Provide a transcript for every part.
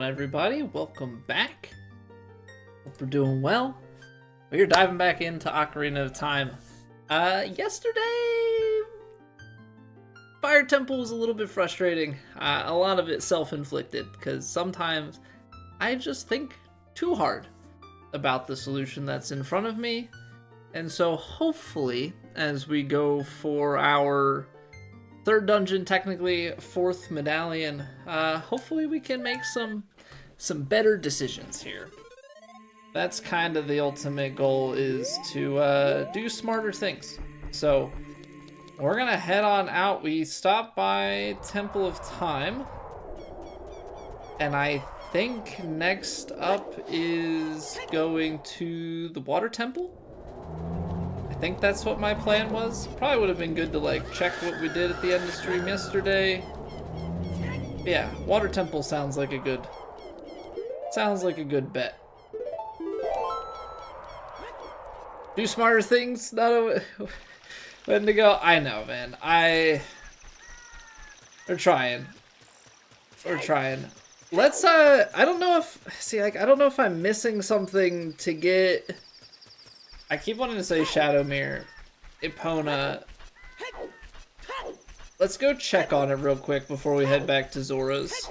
Everybody, welcome back. Hope we're doing well. We're diving back into Ocarina of Time. Yesterday, Fire Temple was a little bit frustrating. A lot of it self-inflicted, because sometimes I just think too hard about the solution that's in front of me. And so hopefully, as we go for our third dungeon, technically fourth medallion, hopefully we can make some better decisions here. That's kind of the ultimate goal, is to do smarter things. So we're gonna head on out. We stopped by Temple of Time, and I think next up is going to the Water Temple. I think that's what my plan was. Probably would have been good to like check what we did at the end of stream yesterday. Yeah, Water Temple sounds like a good bet. Do smarter things, not a when to go. I know, man. We're trying. Let's I don't know if I'm missing something to get. I keep wanting to say Shadowmere, Epona. Let's go check on it real quick before we head back to Zora's.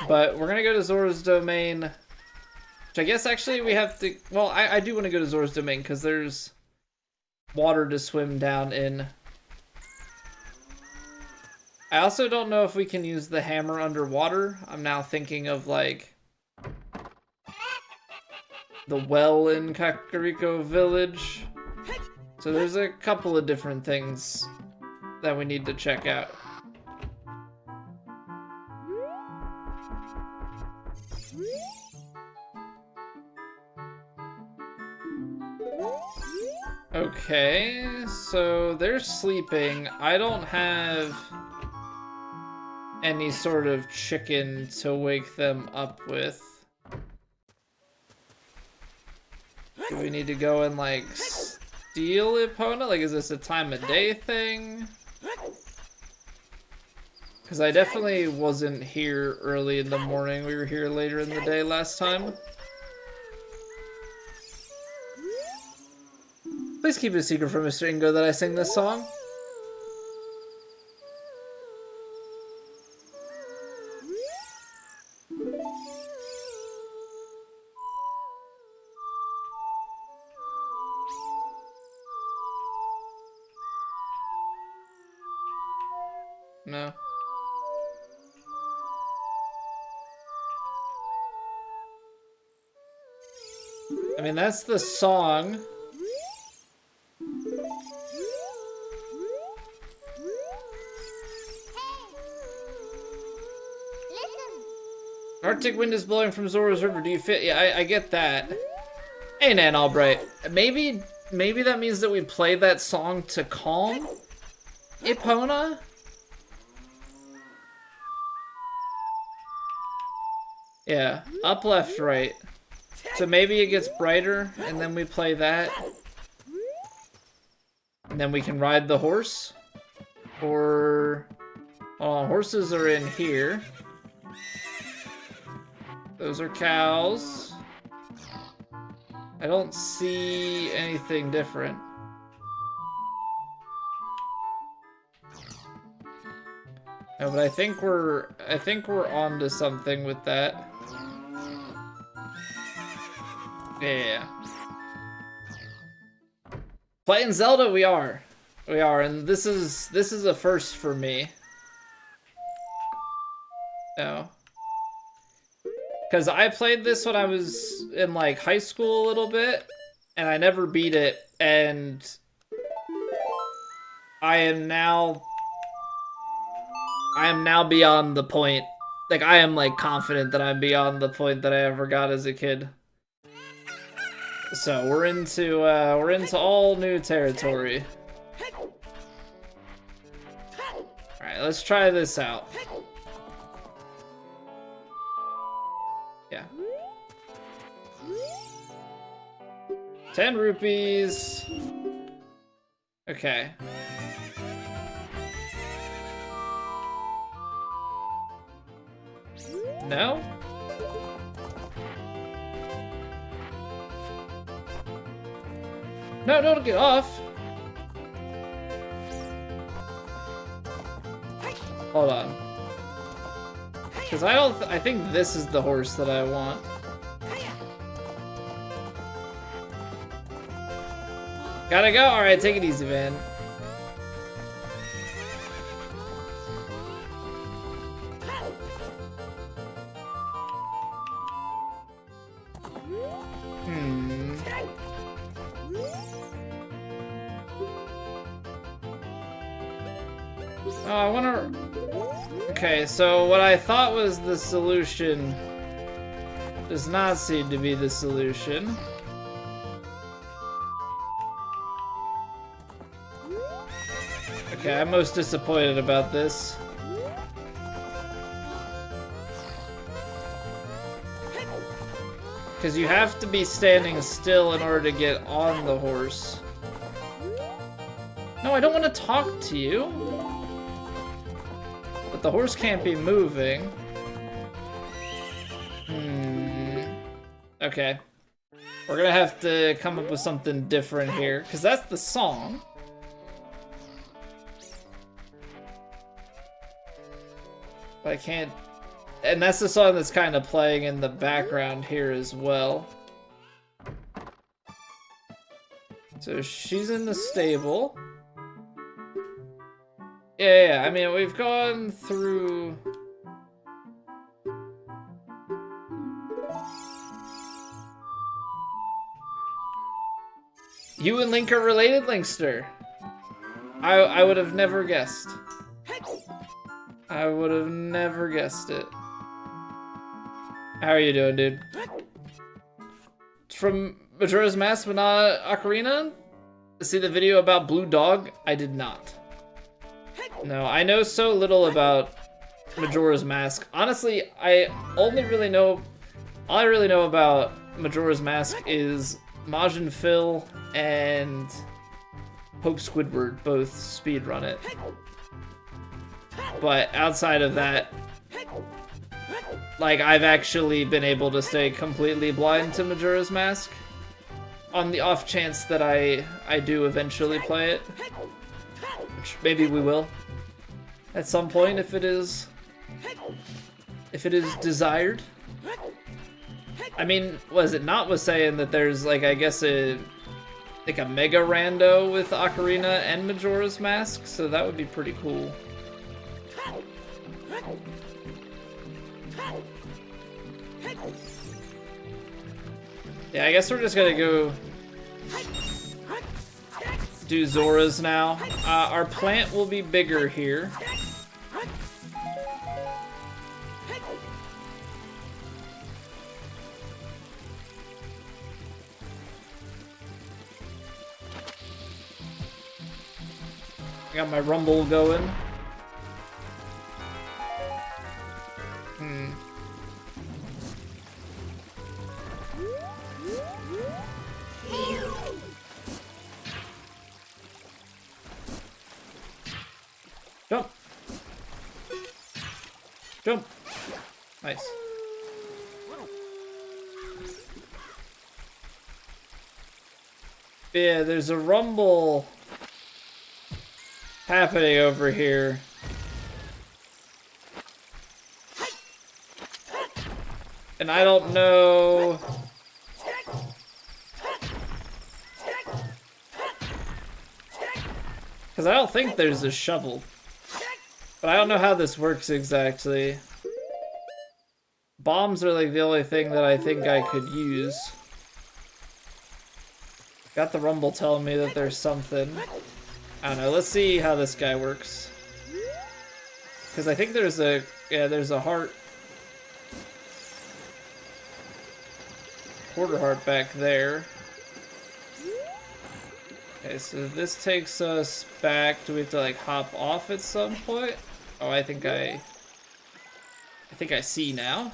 But we're gonna go to Zora's Domain, which I guess actually we have to. Well, I do want to go to Zora's Domain because there's water to swim down in. I also don't know if we can use the hammer underwater. I'm now thinking of like the well in Kakariko Village. So there's a couple of different things that we need to check out. Okay, so they're sleeping. I don't have any sort of chicken to wake them up with. Do we need to go and like steal Epona? Like, is this a time of day thing? Because I definitely wasn't here early in the morning. We were here later in the day last time. Please keep it a secret from Mr. Ingo that I sing this song. No. I mean, that's the song. Arctic wind is blowing from Zora's River. Do you fit? Yeah, I get that. Hey, Nan Albright. Maybe that means that we play that song to calm Epona? Yeah, up, left, right. So maybe it gets brighter, and then we play that. And then we can ride the horse? Or... oh, horses are in here. Those are cows. I don't see anything different. No, but I think we're onto something with that. Yeah. Playing Zelda, we are, and this is a first for me. Oh. Because I played this when I was in, like, high school a little bit, and I never beat it, and I am now beyond the point. Like, I am, like, confident that I'm beyond the point that I ever got as a kid. So, we're into all new territory. Alright, let's try this out. Yeah. 10 rupees. Okay. No? No, don't get off. Hold on. Because I think this is the horse that I want. Gotta go? Alright, take it easy, man. Oh, I wonder... Okay, so what I thought was the solution does not seem to be the solution. Okay, I'm most disappointed about this. Because you have to be standing still in order to get on the horse. No, I don't want to talk to you. But the horse can't be moving. Okay. We're gonna have to come up with something different here, because that's the song. But I can't... And that's the song that's kind of playing in the background here as well. So she's in the stable. Yeah, I mean, we've gone through... You and Link are related, Linkster? I would have never guessed. I would have never guessed it. How are you doing, dude? From Majora's Mask but not Ocarina? See the video about Blue Dog? I did not. No, I know so little about Majora's Mask. Honestly, all I really know about Majora's Mask is Majin Phil and Pope Squidward both speedrun it. But outside of that, like, I've actually been able to stay completely blind to Majora's Mask on the off chance that I do eventually play it, which maybe we will at some point if it is desired. I mean, was it not was saying that there's, like, I guess a mega rando with Ocarina and Majora's Mask, so that would be pretty cool. Yeah, I guess we're just gonna go do Zora's now. Our plant will be bigger here. I got my rumble going. Jump! Jump! Nice. Yeah, there's a rumble happening over here. And I don't know... Because I don't think there's a shovel. But I don't know how this works exactly. Bombs are like the only thing that I think I could use. Got the rumble telling me that there's something. I don't know, let's see how this guy works. Because I think there's a... Yeah, there's a heart. Quarter heart back there. Okay, so this takes us back. Do we have to, like, hop off at some point? Oh, I think I see now.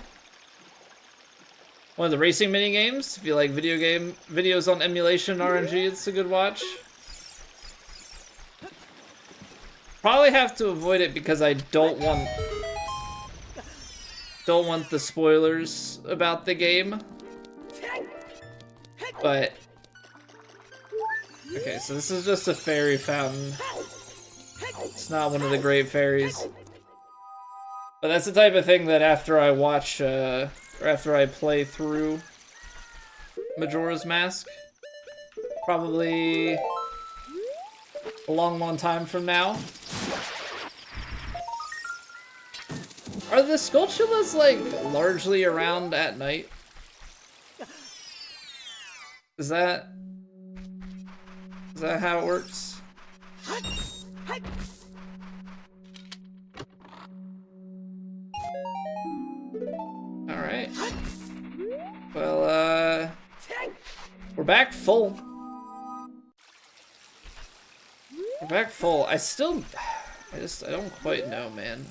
One of the racing mini games. If you like videos on emulation and RNG, it's a good watch. Probably have to avoid it because I don't want don't want the spoilers about the game. But okay, so this is just a fairy fountain. It's not one of the great fairies. But that's the type of thing that after I watch, or after I play through Majora's Mask, probably a long, long time from now. Are the Skulltulas, like, largely around at night? Is that how it works? Alright. Well, we're back full. We're back full. I don't quite know, man.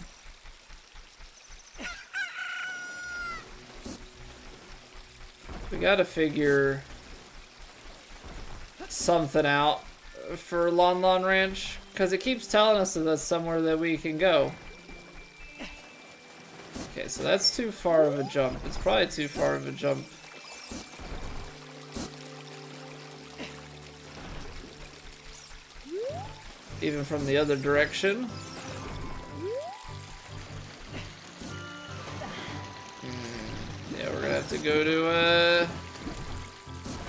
We gotta figure something out for Lon Lon Ranch, because it keeps telling us that that's somewhere that we can go. Okay, so that's too far of a jump. It's probably too far of a jump. Even from the other direction. Yeah, we're gonna have to go to a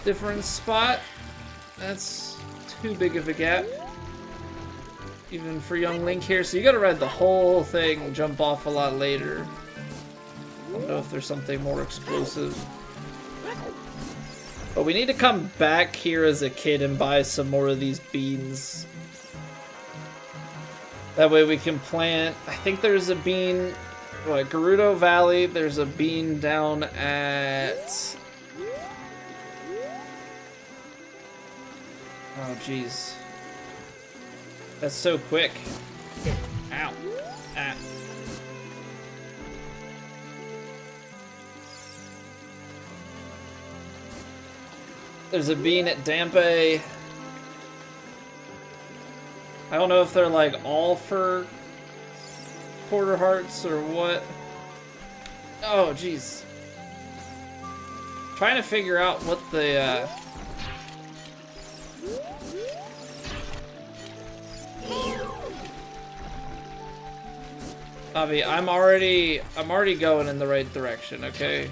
different spot. That's too big of a gap. Even for young Link here. So you gotta ride the whole thing and jump off a lot later. I don't know if there's something more explosive. But we need to come back here as a kid and buy some more of these beans. That way we can plant. I think there's a bean, what, Gerudo Valley. There's a bean down at... Oh, jeez. That's so quick. Ow. Ah. There's a bean at Dampe. I don't know if they're like all for quarter hearts or what. Oh, jeez. Trying to figure out what the Avi, I'm already going in the right direction, okay?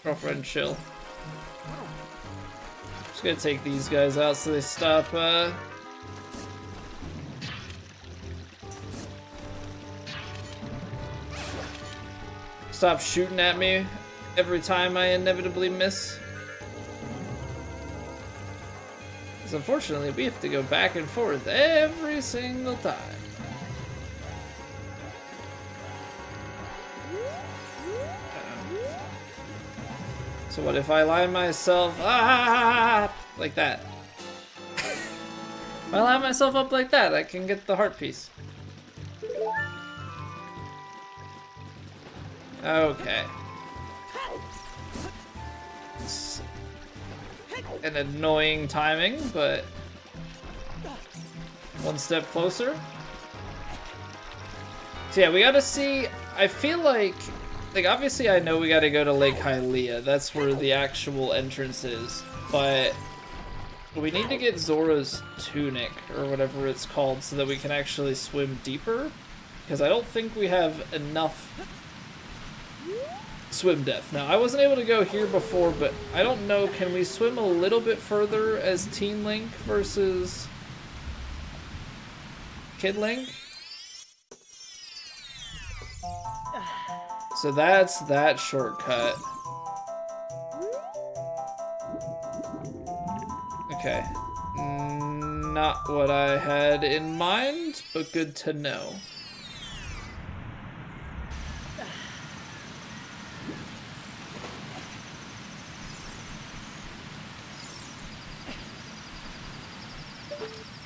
Girlfriend, chill. Just gonna take these guys out so they stop stop shooting at me every time I inevitably miss. Because unfortunately, we have to go back and forth every single time. So what if I line myself like that? If I line myself up like that, I can get the heart piece. Okay. It's an annoying timing, but one step closer. So yeah, we gotta see. I feel like obviously I know we gotta go to Lake Hylia. That's where the actual entrance is. But we need to get Zora's tunic, or whatever it's called, so that we can actually swim deeper. Because I don't think we have enough swim depth. Now, I wasn't able to go here before, but I don't know, can we swim a little bit further as Teen Link versus Kid Link? So that's that shortcut. Okay. Not what I had in mind, but good to know.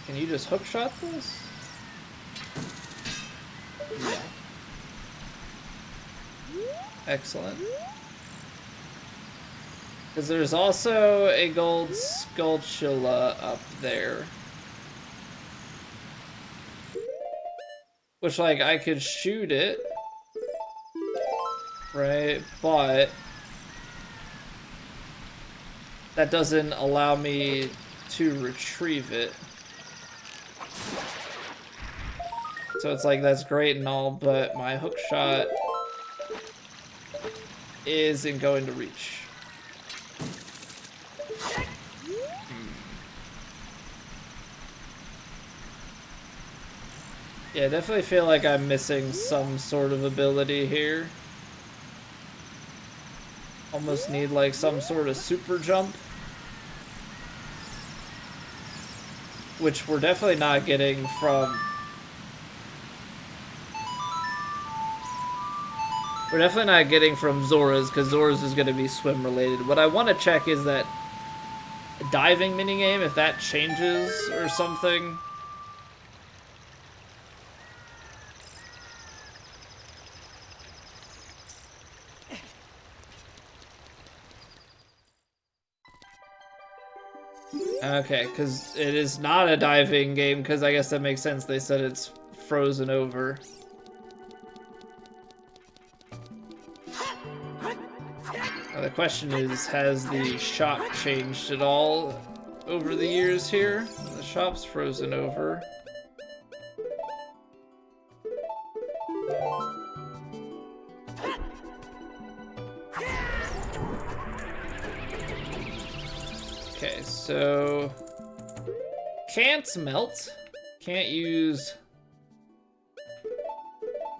Can you just hookshot this? Yeah. Excellent. Because there's also a gold Skulltula up there. Which, like, I could shoot it. right? But that doesn't allow me to retrieve it. So it's like, that's great and all, but my hook shot isn't going to reach. Yeah, I definitely feel like I'm missing some sort of ability here. Almost need like some sort of super jump. Which we're definitely not getting from... We're definitely not getting from Zora's, because Zora's is going to be swim related. What I want to check is that diving minigame, if that changes or something. Okay, because it is not a diving game, because I guess that makes sense. They said it's frozen over. Now the question is, has the shop changed at all over the years here? The shop's frozen over. Okay, so can't melt, can't use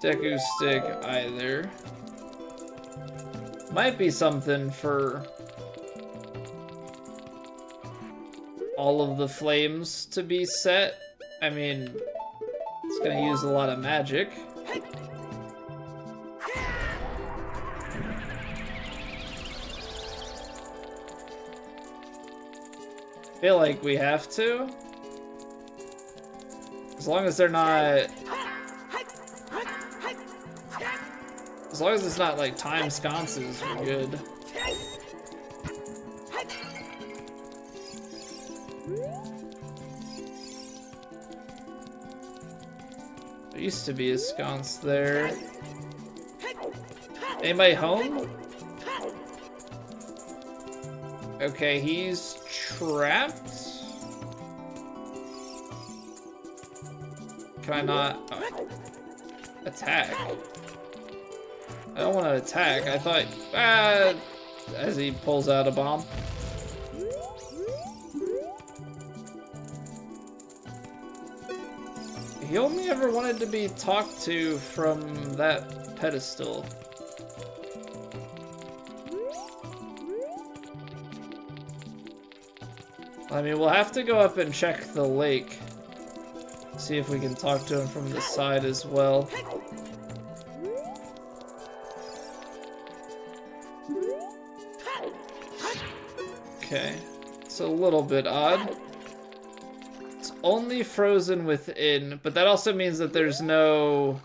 Deku Stick either. Might be something for all of the flames to be set. I mean, it's gonna use a lot of magic. Feel like we have to. As long as they're not... As long as it's not like time sconces, we're good. There used to be a sconce there. Anybody home? Okay, he's trapped. Can I not attack? I don't want to attack. I thought, as he pulls out a bomb. He only ever wanted to be talked to from that pedestal. I mean, we'll have to go up and check the lake. See if we can talk to him from the side as well. Okay, it's a little bit odd. It's only frozen within, but that also means that there's no...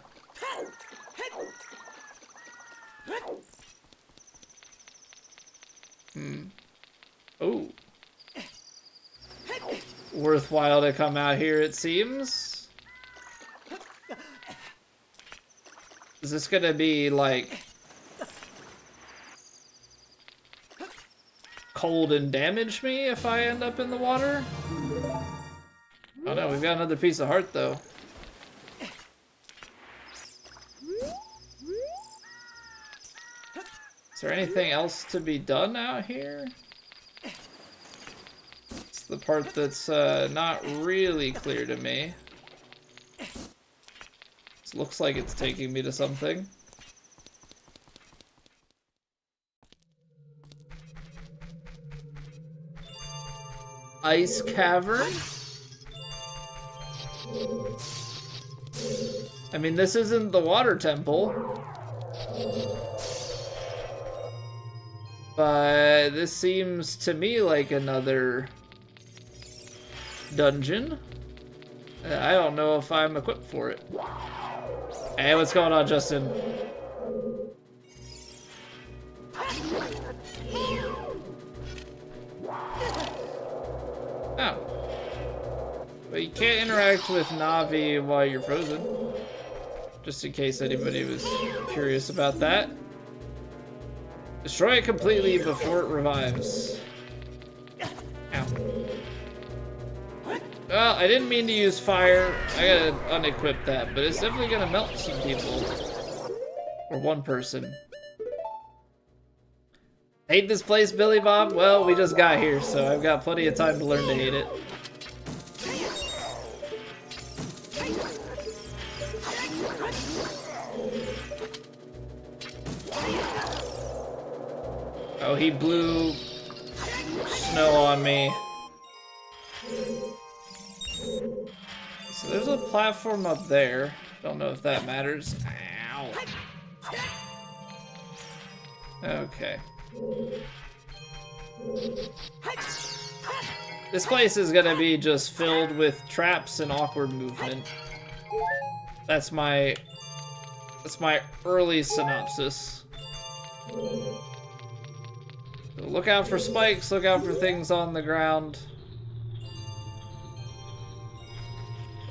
Oh. Worthwhile to come out here, it seems. Is this gonna be, like... cold and damage me if I end up in the water? Oh no, we've got another piece of heart though. Is there anything else to be done out here? It's the part that's not really clear to me. This looks like it's taking me to something. Ice cavern? I mean, this isn't the water temple. But this seems to me like another dungeon. I don't know if I'm equipped for it. Hey, what's going on, Justin? Oh. But you can't interact with Navi while you're frozen. Just in case anybody was curious about that. Destroy it completely before it revives. Ow. Well, I didn't mean to use fire. I gotta unequip that, but it's definitely gonna melt some people. Or one person. Hate this place, Billy Bob? Well, we just got here, so I've got plenty of time to learn to hate it. Oh, he blew snow on me. So there's a platform up there. Don't know if that matters. Ow. Okay. This place is gonna be just filled with traps and awkward movement. That's my early synopsis. So look out for spikes, look out for things on the ground.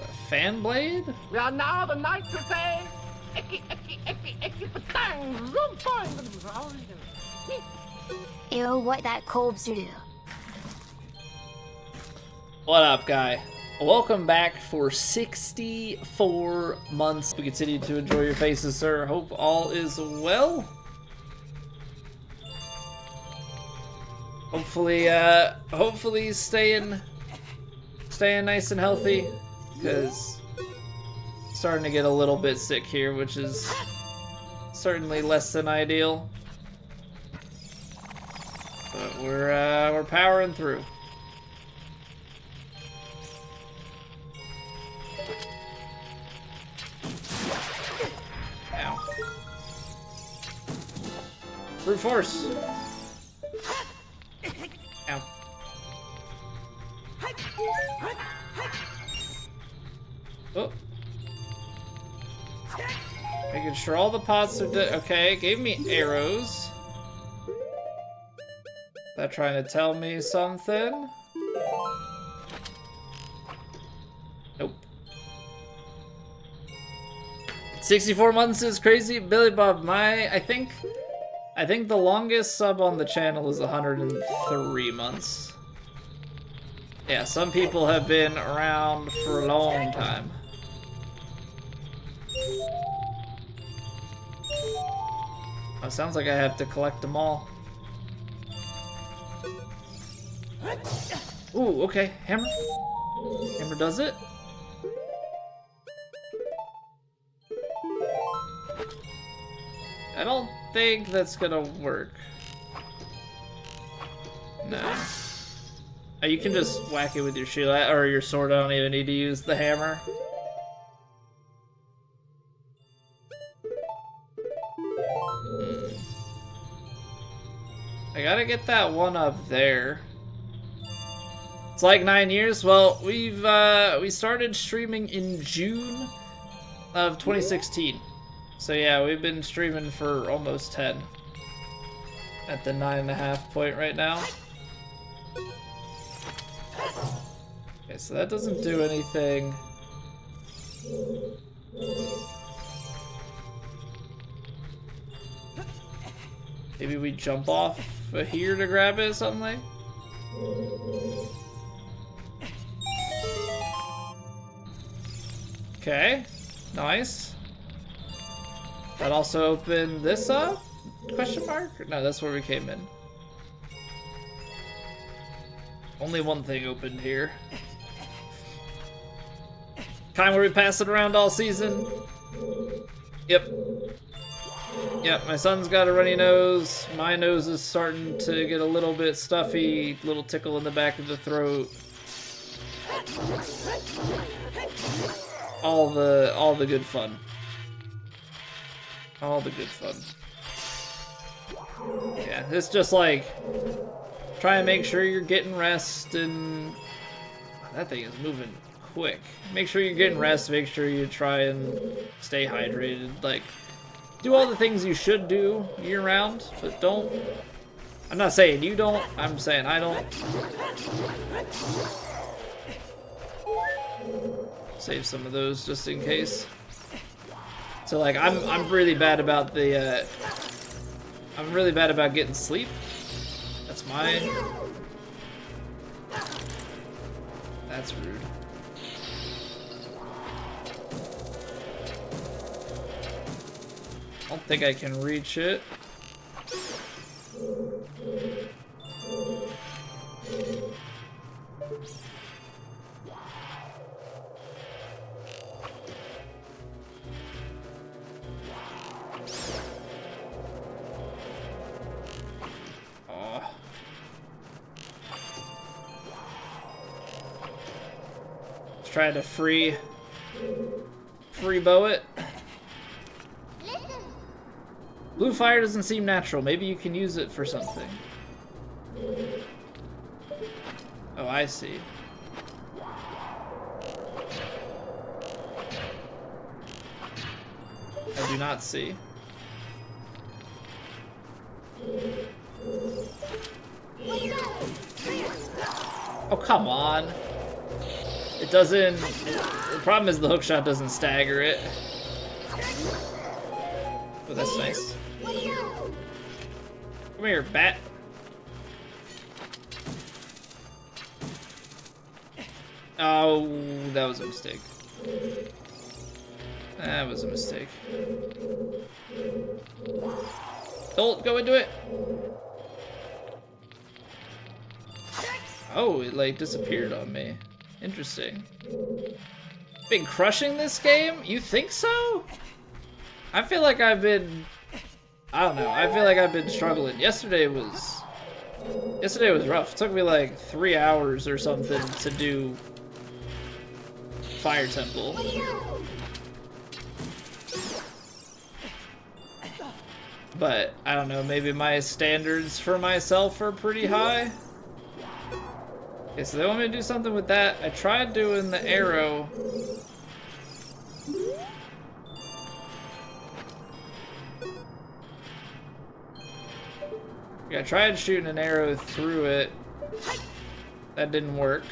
A fan blade? Well, now the knight to say, icky, icky, icky, icky, patang, zoom, fine. Ew, what that cold to do? What up, guy? Welcome back for 64 months. We continue to enjoy your faces, sir. Hope all is well. Hopefully staying nice and healthy, because starting to get a little bit sick here, which is certainly less than ideal. But we're powering through. Ow. Brute force. Ow. Oh. Making sure all the pots are dead. Okay, gave me arrows. Is that trying to tell me something? Nope. 64 months is crazy. Billy Bob, I think the longest sub on the channel is 103 months. Yeah, some people have been around for a long time. Oh, sounds like I have to collect them all. Ooh, okay, hammer. Hammer does it. I don't think that's gonna work. No. Oh, you can just whack it with your shield or your sword. I don't even need to use the hammer. I gotta get that one up there. It's like 9 years. Well, we started streaming in June of 2016. So yeah, we've been streaming for almost 10. At the 9.5 point right now. Okay, so that doesn't do anything. Maybe we jump off here to grab it or something? Okay, nice. That also opened this up? Question mark? No, that's where we came in. Only one thing opened here. Kind where we pass it around all season. Yep. Yep, my son's got a runny nose. My nose is starting to get a little bit stuffy. Little tickle in the back of the throat. All the good fun. All the good fun. Yeah, it's just like try and make sure you're getting rest, and that thing is moving quick. Make sure you're getting rest, make sure you try and stay hydrated, like do all the things you should do year round, but don't. I'm not saying you don't, I'm saying I don't. Save some of those just in case. So like I'm really bad about the I'm really bad about getting sleep. That's mine. That's rude. I don't think I can reach it. Oh. Let's try to free bow it. Blue fire doesn't seem natural. Maybe you can use it for something. Oh, I see. I do not see. Oh, come on. It doesn't... The problem is the hookshot doesn't stagger it. Oh, that's nice. Come here, bat. Oh, that was a mistake. That was a mistake. Don't go into it. Oh, it like disappeared on me. Interesting. Been crushing this game? You think so? I feel like I've been... I don't know. I feel like I've been struggling. Yesterday was rough. It took me like 3 hours or something to do Fire Temple. But I don't know, maybe my standards for myself are pretty high. Okay, so they want me to do something with that. I tried doing the arrow. Yeah, I tried shooting an arrow through it. That didn't work.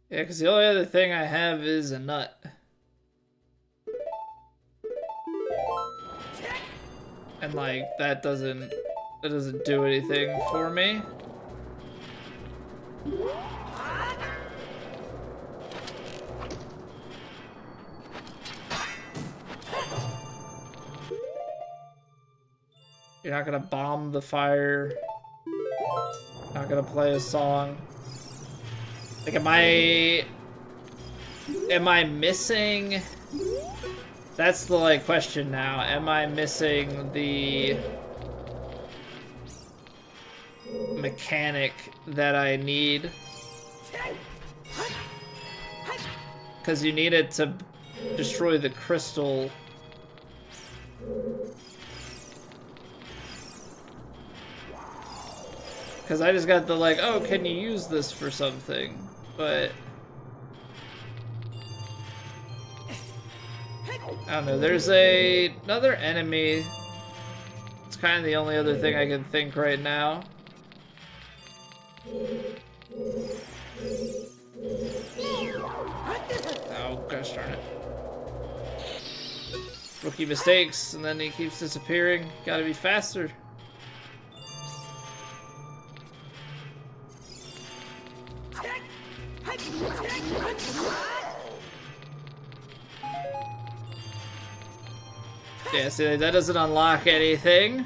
Yeah, because the only other thing I have is a nut. And like, that doesn't do anything for me. You're not gonna bomb the fire. Not gonna play a song. Like, am I missing? That's the like question now. Am I missing the mechanic that I need? Because you need it to destroy the crystal. Because I just got the like, oh, can you use this for something? But I don't know, there's another enemy. It's kind of the only other thing I can think right now. Oh, gosh darn it. Rookie mistakes, and then he keeps disappearing. Gotta be faster. Yeah, see, that doesn't unlock anything.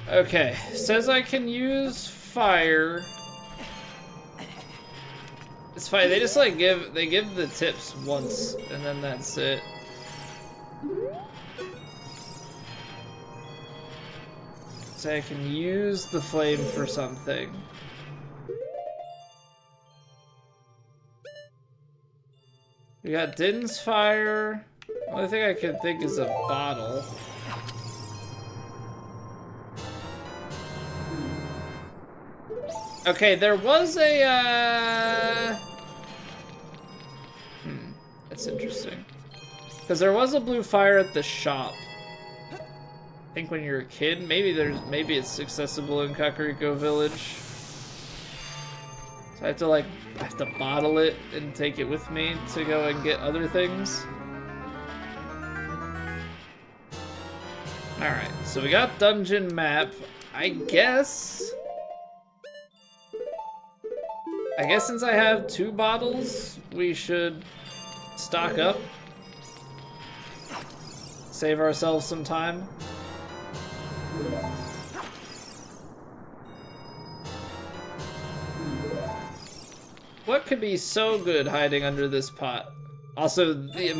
Okay, says I can use fire. It's fine. They just like give the tips once, and then that's it. So I can use the flame for something. We got Din's fire. The only thing I can think is a bottle. Okay, there was a, That's interesting. Because there was a blue fire at the shop. think when you're a kid, maybe it's accessible in Kakariko Village. So I have to bottle it and take it with me to go and get other things. Alright, so we got dungeon map. I guess since I have 2 bottles, we should stock up. Save ourselves some time. What could be so good hiding under this pot? Also, the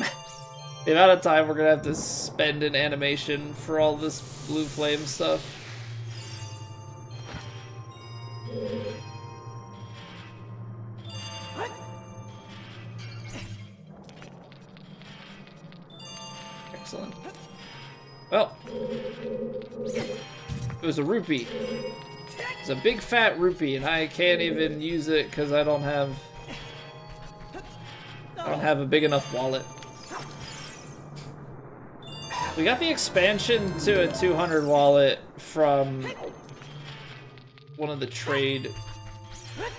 amount of time we're gonna have to spend in animation for all this blue flame stuff. Excellent. Well, it was a rupee. It's a big fat rupee, and I can't even use it because I don't have a big enough wallet. We got the expansion to a 200 wallet from one of the trade,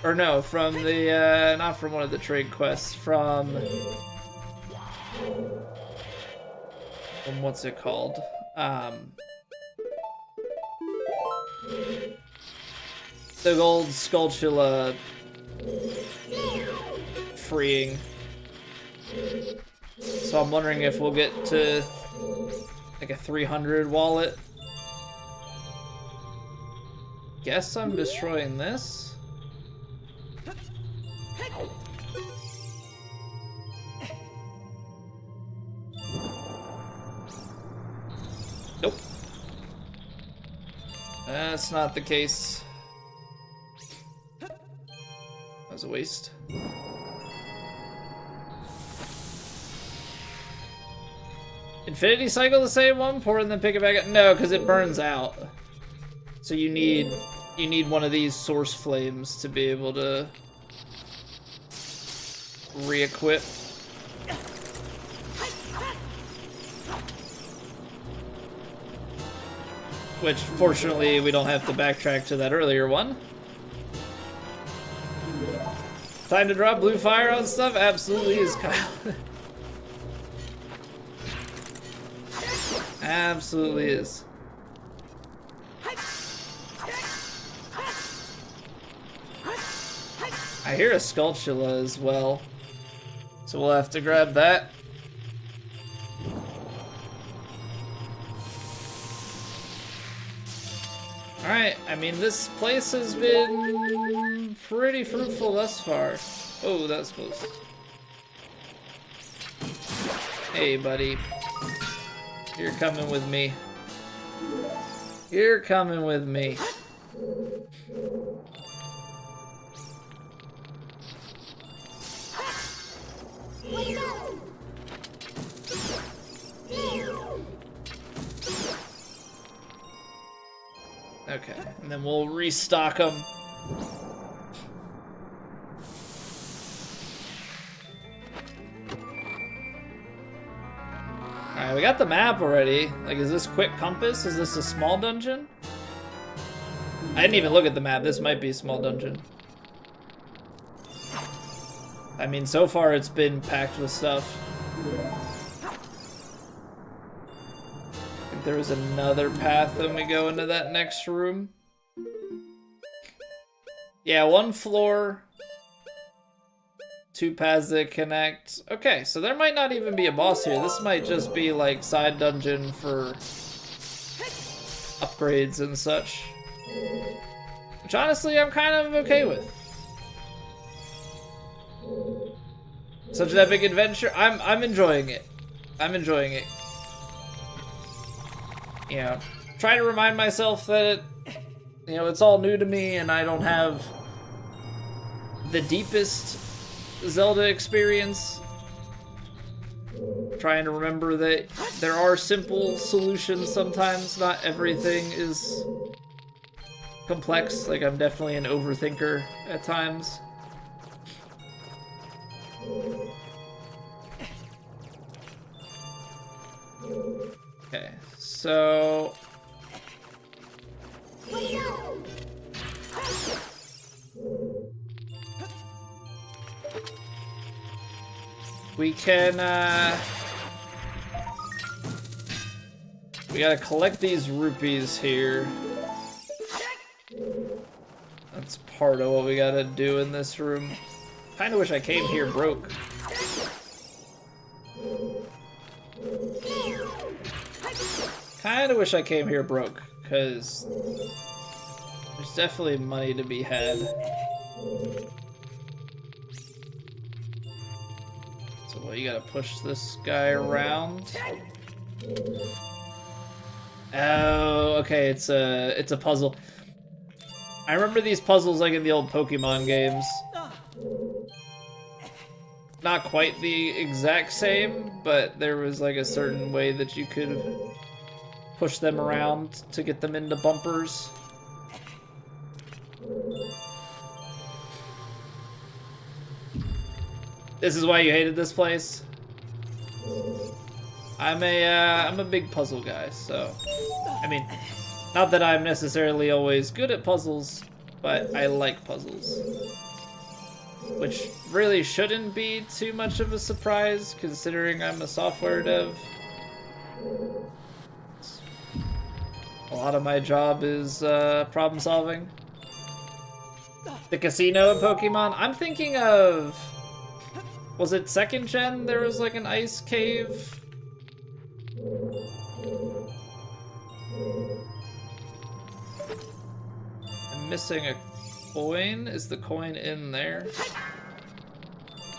or no, from the not from one of the trade quests, from what's it called? The gold Skulltula freeing. So I'm wondering if we'll get to like a 300 wallet. Guess I'm destroying this. Nope. That's not the case. That was a waste. Infinity cycle the same one? Pour it and then pick it back up? No, because it burns out. So you need one of these source flames to be able to re-equip. Which, fortunately, we don't have to backtrack to that earlier one. Time to drop blue fire on stuff? Absolutely is, Kyle. Absolutely is. I hear a Skulltula as well, so we'll have to grab that. Alright, I mean, this place has been pretty fruitful thus far. Oh, that was close. Hey, buddy. You're coming with me. You're coming with me. Okay, and then we'll restock them. Alright, we got the map already. Like, is this quick compass? Is this a small dungeon? I didn't even look at the map. This might be a small dungeon. I mean, so far it's been packed with stuff. I think there was another path when we go into that next room. Yeah, 1 floor. 2 paths that connect. Okay, so there might not even be a boss here. This might just be like side dungeon for upgrades and such. Which honestly I'm kind of okay with. Such an epic adventure. I'm enjoying it. I'm enjoying it. You know, try to remind myself that it's all new to me and I don't have the deepest Zelda experience. Trying to remember that there are simple solutions sometimes. Not everything is complex. Like, I'm definitely an overthinker at times. Okay, so We can, we gotta collect these rupees here. That's part of what we gotta do in this room. Kinda wish I came here broke. Kinda wish I came here broke, because there's definitely money to be had. So, well, you gotta push this guy around. Oh, okay, it's a puzzle. I remember these puzzles like in the old Pokemon games. Not quite the exact same, but there was like a certain way that you could push them around to get them into bumpers. This is why you hated this place? I'm a big puzzle guy, so I mean, not that I'm necessarily always good at puzzles, but I like puzzles. Which really shouldn't be too much of a surprise, considering I'm a software dev. A lot of my job is problem solving. The casino in Pokemon? I'm thinking of... Was it 2nd gen? There was like an ice cave? I'm missing a coin? Is the coin in there?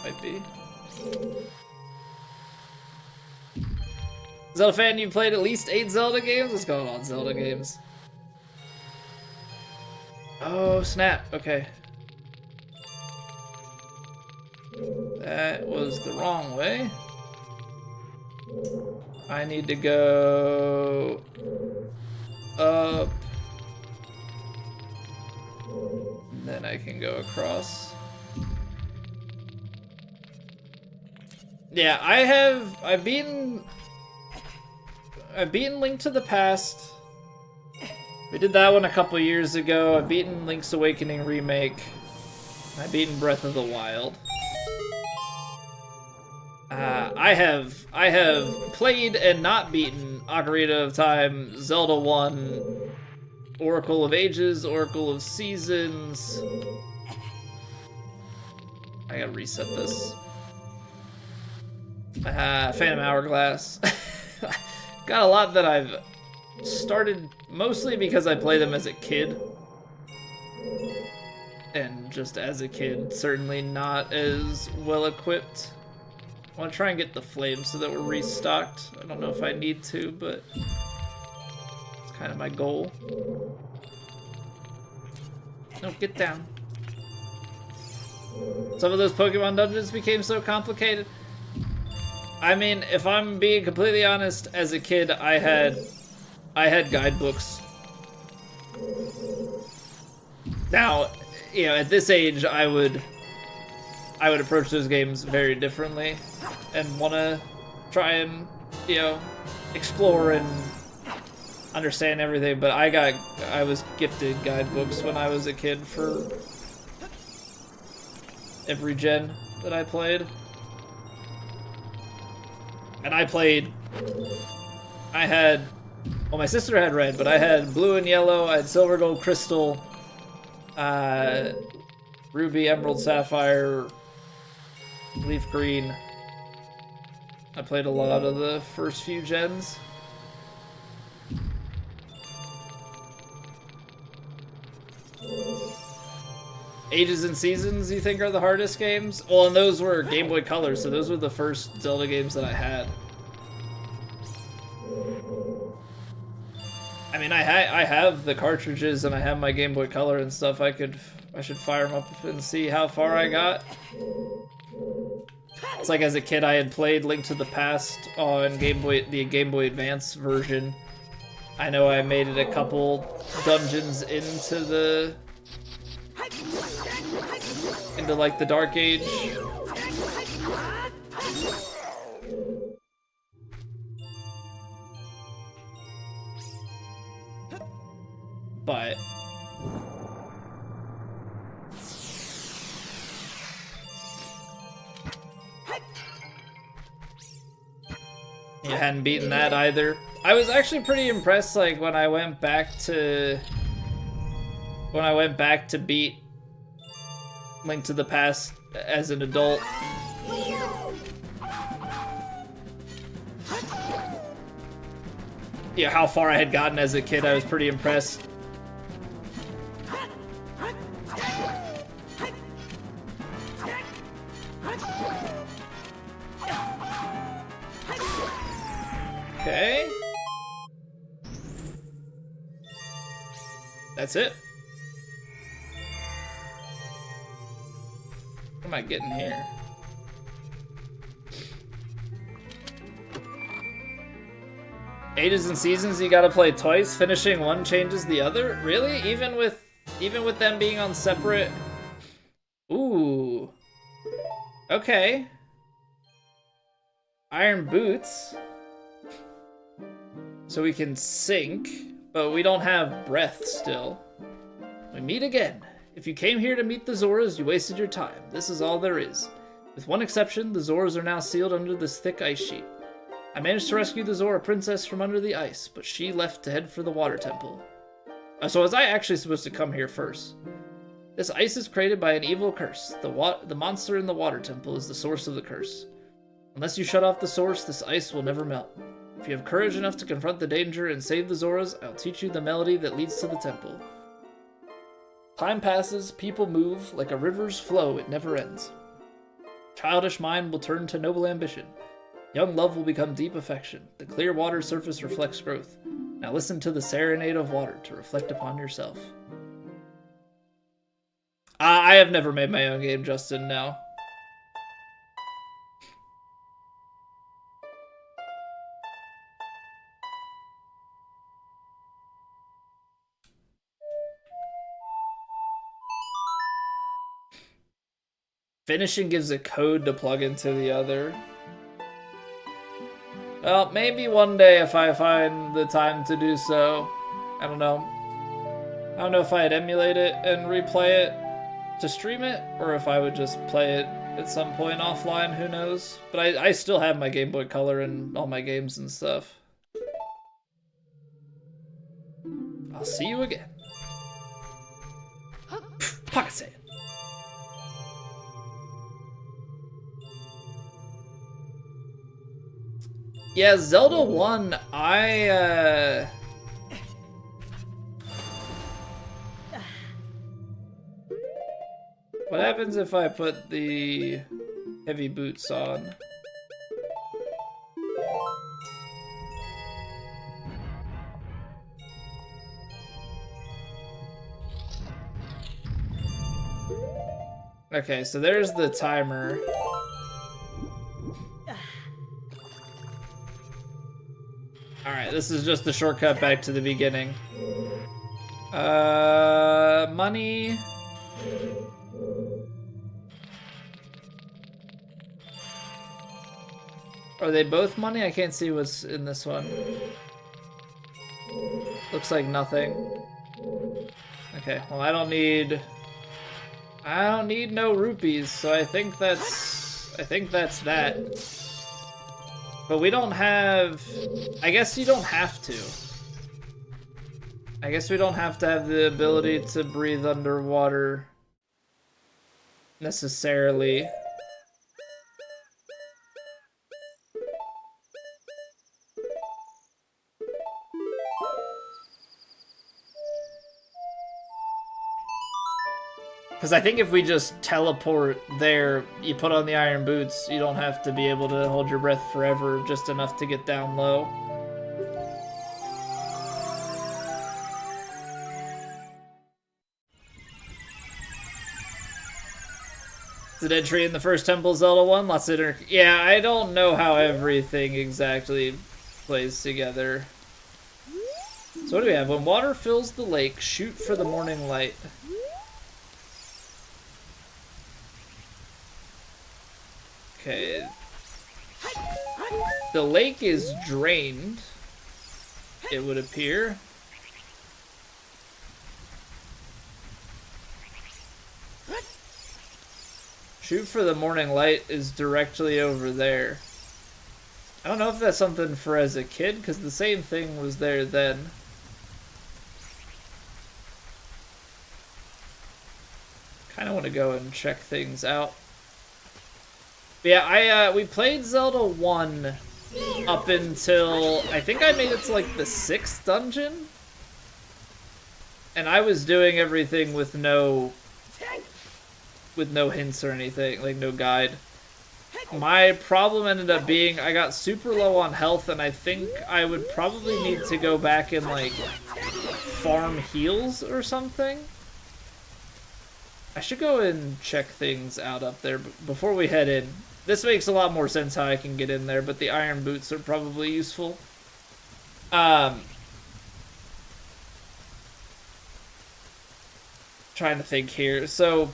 Might be. Zelda fan, you've played at least 8 Zelda games? What's going on, Zelda games? Oh, snap. Okay. That was the wrong way. I need to go up. And then I can go across. Yeah, I've beaten Link to the Past. We did that one a couple years ago. I've beaten Link's Awakening Remake. I've beaten Breath of the Wild. I have played and not beaten Ocarina of Time, Zelda 1, Oracle of Ages, Oracle of Seasons. I gotta reset this. Phantom Hourglass. Got a lot that I've started mostly because I play them as a kid. And just as a kid, certainly not as well equipped. I want to try and get the flames so that we're restocked. I don't know if I need to, but it's kind of my goal. No, get down. Some of those Pokemon dungeons became so complicated. I mean, if I'm being completely honest, as a kid, I had guidebooks. Now, you know, at this age, I would approach those games very differently and want to try and, you know, explore and understand everything, but I was gifted guidebooks when I was a kid for every gen that I played. And I had, well, my sister had red, but I had blue and yellow, I had silver, gold, crystal, ruby, emerald, sapphire, leaf green. I played a lot of the first few gens. Ages and Seasons, you think, are the hardest games? Well, and those were Game Boy Color, so those were the first Zelda games that I had. I mean, I have the cartridges and I have my Game Boy Color and stuff. I should fire them up and see how far I got. It's like as a kid I had played Link to the Past on Game Boy, the Game Boy Advance version. I know I made it a couple dungeons into like the Dark Age. But You hadn't beaten that either. I was actually pretty impressed, like, when I went back to beat Link to the Past as an adult. Yeah, how far I had gotten as a kid, I was pretty impressed. Okay. That's it. What am I getting here? Ages and seasons you gotta play twice. Finishing one changes the other? Really? Even with them being on separate. Ooh. Okay. Iron boots. So we can sink, but we don't have breath still. We meet again. If you came here to meet the Zoras, you wasted your time. This is all there is. With one exception, the Zoras are now sealed under this thick ice sheet. I managed to rescue the Zora princess from under the ice, but she left to head for the water temple. So was I actually supposed to come here first? This ice is created by an evil curse. The monster in the water temple is the source of the curse. Unless you shut off the source, this ice will never melt. If you have courage enough to confront the danger and save the Zoras, I'll teach you the melody that leads to the temple. Time passes, people move, like a river's flow, it never ends. Childish mind will turn to noble ambition. Young love will become deep affection. The clear water surface reflects growth. Now listen to the serenade of water to reflect upon yourself. I have never made my own game, Justin, no. Finishing gives a code to plug into the other. Well, maybe one day if I find the time to do so. I don't know. I don't know if I'd emulate it and replay it to stream it, or if I would just play it at some point offline, who knows. But I still have my Game Boy Color and all my games and stuff. I'll see you again. Pocket sand. Yeah, Zelda 1, What happens if I put the heavy boots on? Okay, so there's the timer. Alright, this is just the shortcut back to the beginning. Money. Are they both money? I can't see what's in this one. Looks like nothing. Okay, well I don't need no rupees, so I think that's that. But we don't have... I guess you don't have to. I guess we don't have to have the ability to breathe underwater necessarily. Because I think if we just teleport there, you put on the iron boots, you don't have to be able to hold your breath forever, just enough to get down low. Is it entry in the first Temple Zelda 1? Lots of yeah, I don't know how everything exactly plays together. So what do we have? When water fills the lake, shoot for the morning light. Okay. The lake is drained, it would appear. Shoot for the morning light is directly over there. I don't know if that's something for as a kid, because the same thing was there then. Kind of want to go and check things out. But yeah, we played Zelda 1 up until, I think I made it to like the 6th dungeon. And I was doing everything with no hints or anything, like no guide. My problem ended up being I got super low on health, and I think I would probably need to go back and like farm heals or something. I should go and check things out up there before we head in. This makes a lot more sense how I can get in there, but the iron boots are probably useful. Trying to think here. So,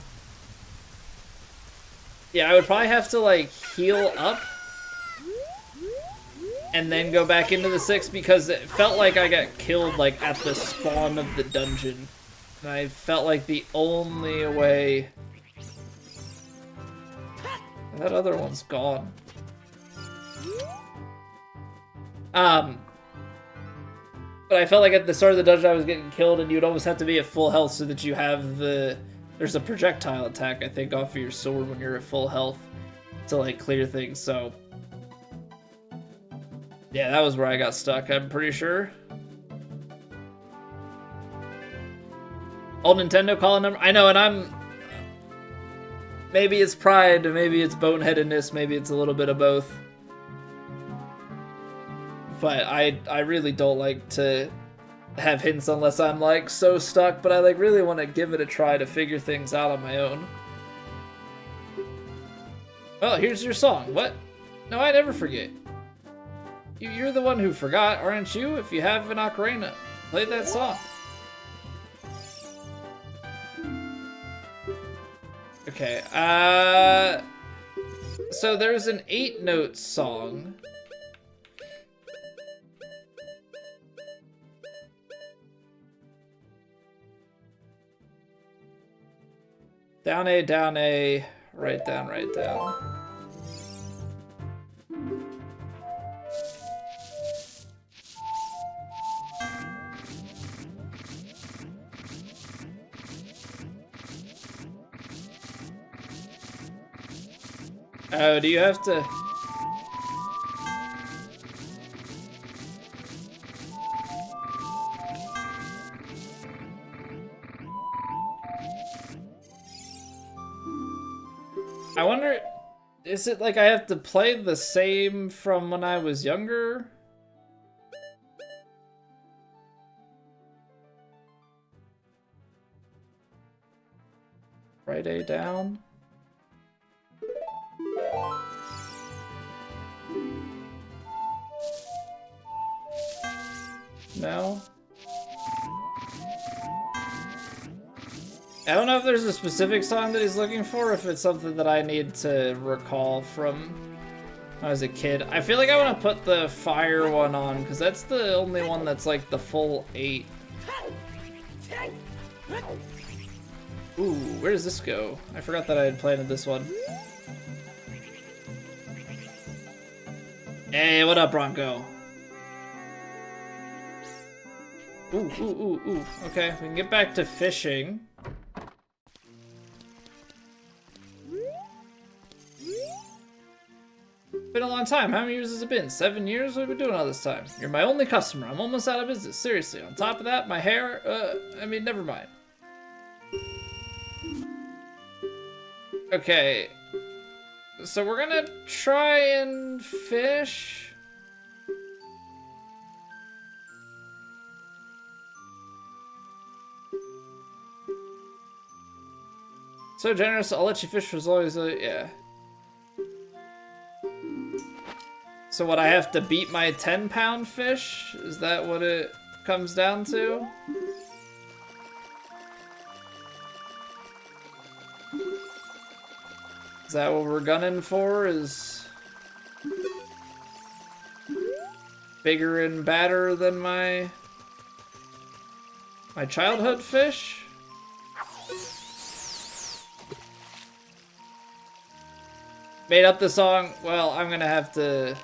yeah, I would probably have to, like, heal up and then go back into the 6 because it felt like I got killed, like, at the spawn of the dungeon. And I felt like the only way... That other one's gone. But I felt like at the start of the dungeon I was getting killed, and you'd almost have to be at full health so that you have the... There's a projectile attack, I think, off of your sword when you're at full health to, like, clear things, so... Yeah, that was where I got stuck, I'm pretty sure. Old Nintendo calling number? I know, and I'm... Maybe it's pride, maybe it's boneheadedness, maybe it's a little bit of both. But I really don't like to have hints unless I'm like so stuck, but I like really want to give it a try to figure things out on my own. Oh, here's your song. What? No, I never forget. You're the one who forgot, aren't you? If you have an ocarina, play that song. Okay, so there's an 8-note song. Down A, right down, right down. Oh, do you have to... I wonder, is it like I have to play the same from when I was younger? Right A down? No? I don't know if there's a specific song that he's looking for, or if it's something that I need to recall from when I was a kid. I feel like I want to put the fire one on, because that's the only one that's like the full 8. Ooh, where does this go? I forgot that I had planted this one. Hey, what up, Bronco? Ooh, ooh, ooh, ooh. Okay, we can get back to fishing. Been a long time. How many years has it been? 7 years? What have we been doing all this time? You're my only customer. I'm almost out of business. Seriously. On top of that, my hair, I mean, never mind. Okay. So we're gonna try and fish. So generous, I'll let you fish for as long as, yeah. So what, I have to beat my 10-pound fish? Is that what it comes down to? Is that what we're gunning for? Is bigger and badder than my childhood fish? Made up the song? Well, I'm gonna have to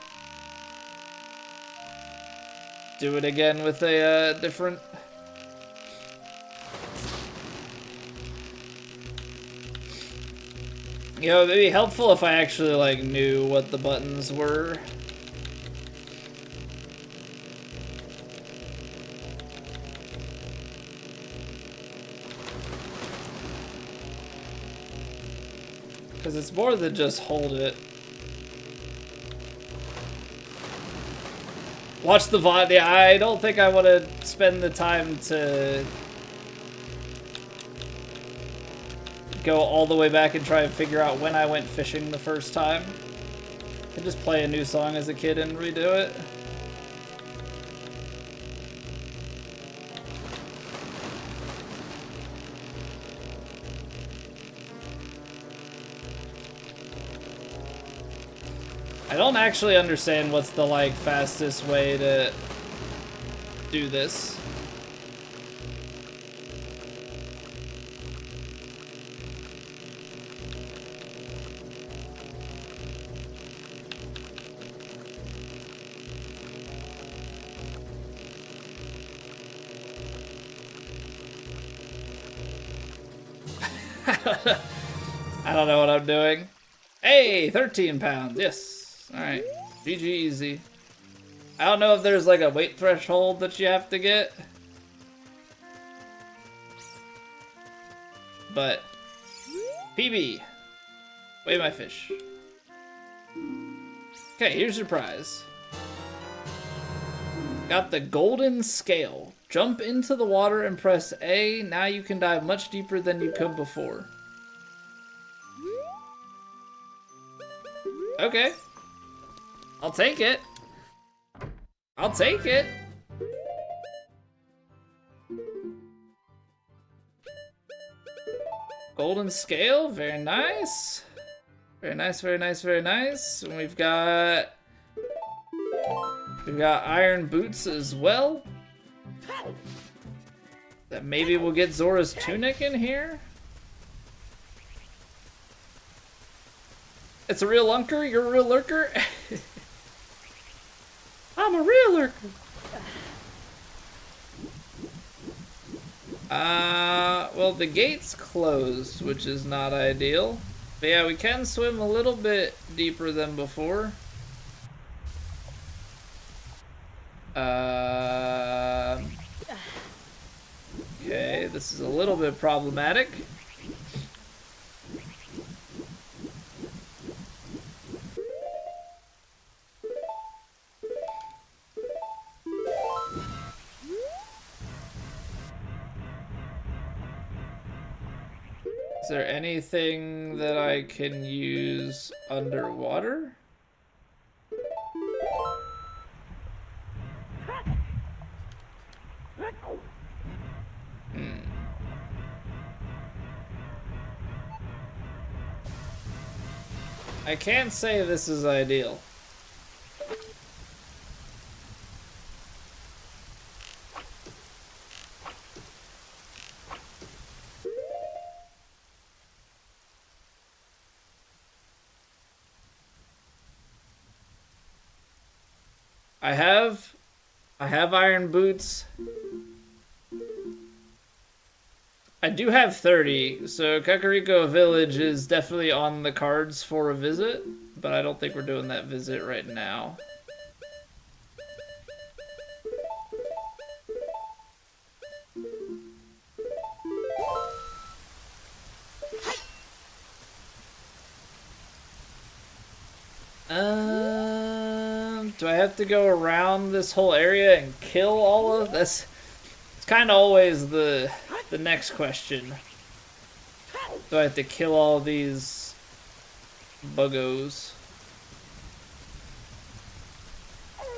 do it again with a different... You know, it'd be helpful if I actually, like, knew what the buttons were. Because it's more than just hold it. Watch the VOD. Yeah, I don't think I want to spend the time to go all the way back and try and figure out when I went fishing the first time. I can just play a new song as a kid and redo it. I don't actually understand what's the, like, fastest way to do this. I don't know what I'm doing. Hey, 13 pounds, yes. Alright, GG easy. I don't know if there's like a weight threshold that you have to get. But, PB. Weigh my fish. Okay, here's your prize. Got the golden scale. Jump into the water and press A. Now you can dive much deeper than you could before. Okay. I'll take it. I'll take it. Golden scale, very nice. Very nice, very nice, very nice. And we've got iron boots as well. That maybe we'll get Zora's tunic in here. It's a real lunker? You're a real lurker? I'm a real lurker. Well, the gate's closed, which is not ideal. But yeah, we can swim a little bit deeper than before. Okay, this is a little bit problematic. Is there anything that I can use underwater? I can't say this is ideal. I have iron boots. I do have 30, so Kakariko Village is definitely on the cards for a visit, but I don't think we're doing that visit right now. Do I have to go around this whole area and kill all of this? It's kind of always the next question. Do I have to kill all these buggos?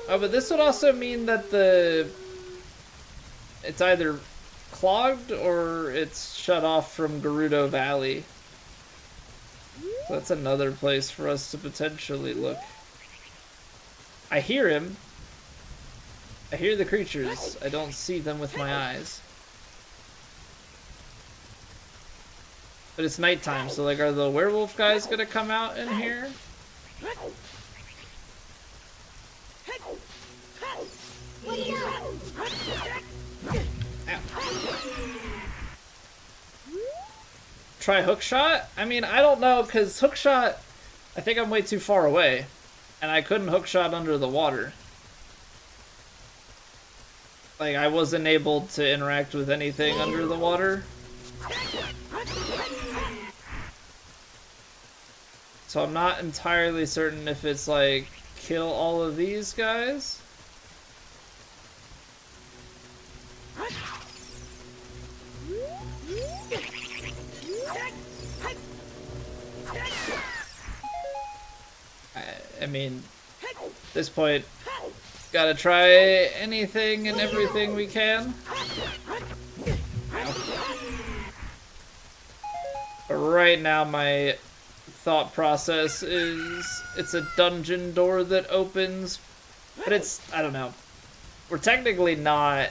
Oh, but this would also mean that it's either clogged or it's shut off from Gerudo Valley. So that's another place for us to potentially look. I hear him. I hear the creatures. I don't see them with my eyes. But it's nighttime, so like, are the werewolf guys gonna come out in here? Try hook shot? I mean, I don't know, because hook shot, I think I'm way too far away. And I couldn't hook shot under the water. Like, I wasn't able to interact with anything under the water. So I'm not entirely certain if it's like, kill all of these guys. I mean, at this point, gotta try anything and everything we can. But right now, my thought process is it's a dungeon door that opens, but it's, I don't know. We're technically not.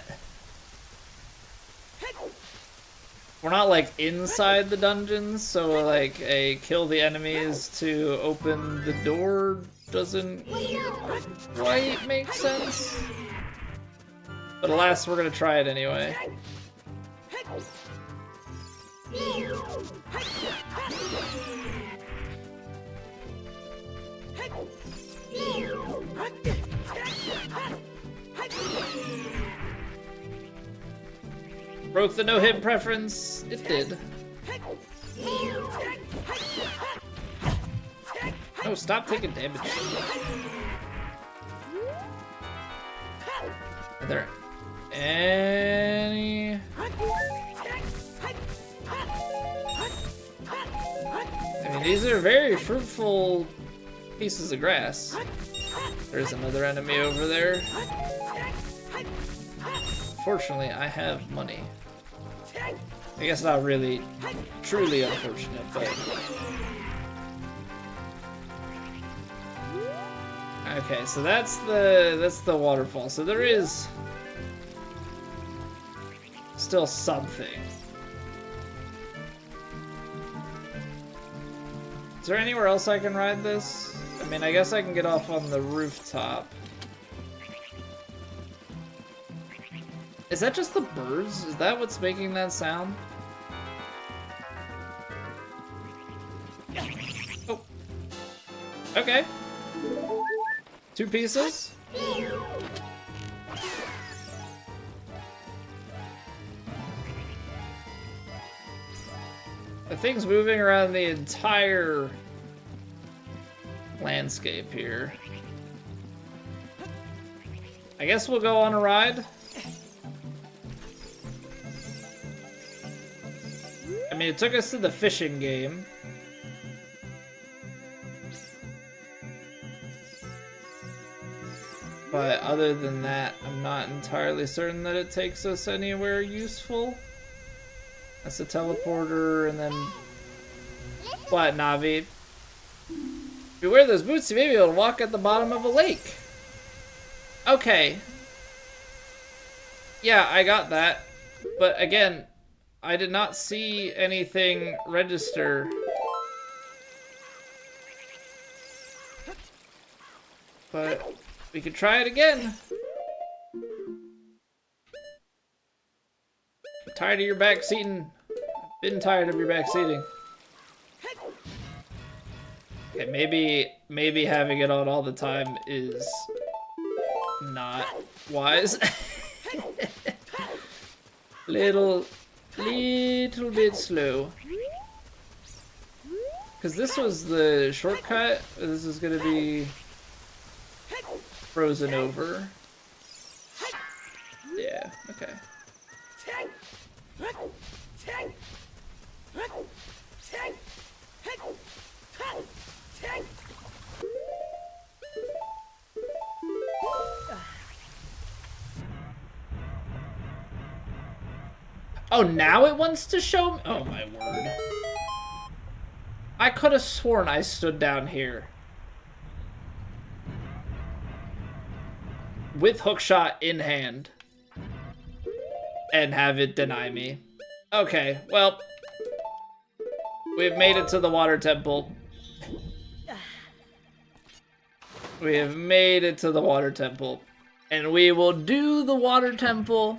We're not like inside the dungeons, so like a kill the enemies to open the door doesn't quite make sense. But alas, we're gonna try it anyway. Broke the no-hit preference. It did. No, stop taking damage. Are there any... I mean, these are very fruitful pieces of grass. There's another enemy over there. Fortunately, I have money. I guess not really truly unfortunate, but... Okay, so that's the waterfall. So there is still something. Is there anywhere else I can ride this? I mean, I guess I can get off on the rooftop. Is that just the birds? Is that what's making that sound? Oh. Okay. 2 pieces. The thing's moving around the entire landscape here. I guess we'll go on a ride. I mean, it took us to the fishing game. But other than that, I'm not entirely certain that it takes us anywhere useful. That's a teleporter, and then... What, Navi? If you wear those boots, you may be able to walk at the bottom of a lake. Okay. Yeah, I got that. But again, I did not see anything register. But we could try it again. I'm tired of your backseating. I've been tired of your backseating. Okay, maybe having it on all the time is not wise. little bit slow. Because this was the shortcut. This is gonna be frozen over. Yeah, okay. Oh, now it wants to show me? Oh my word. I could have sworn I stood down here with hookshot in hand and have it deny me. Okay, well, we've made it to the water temple. We have made it to the water temple. And we will do the water temple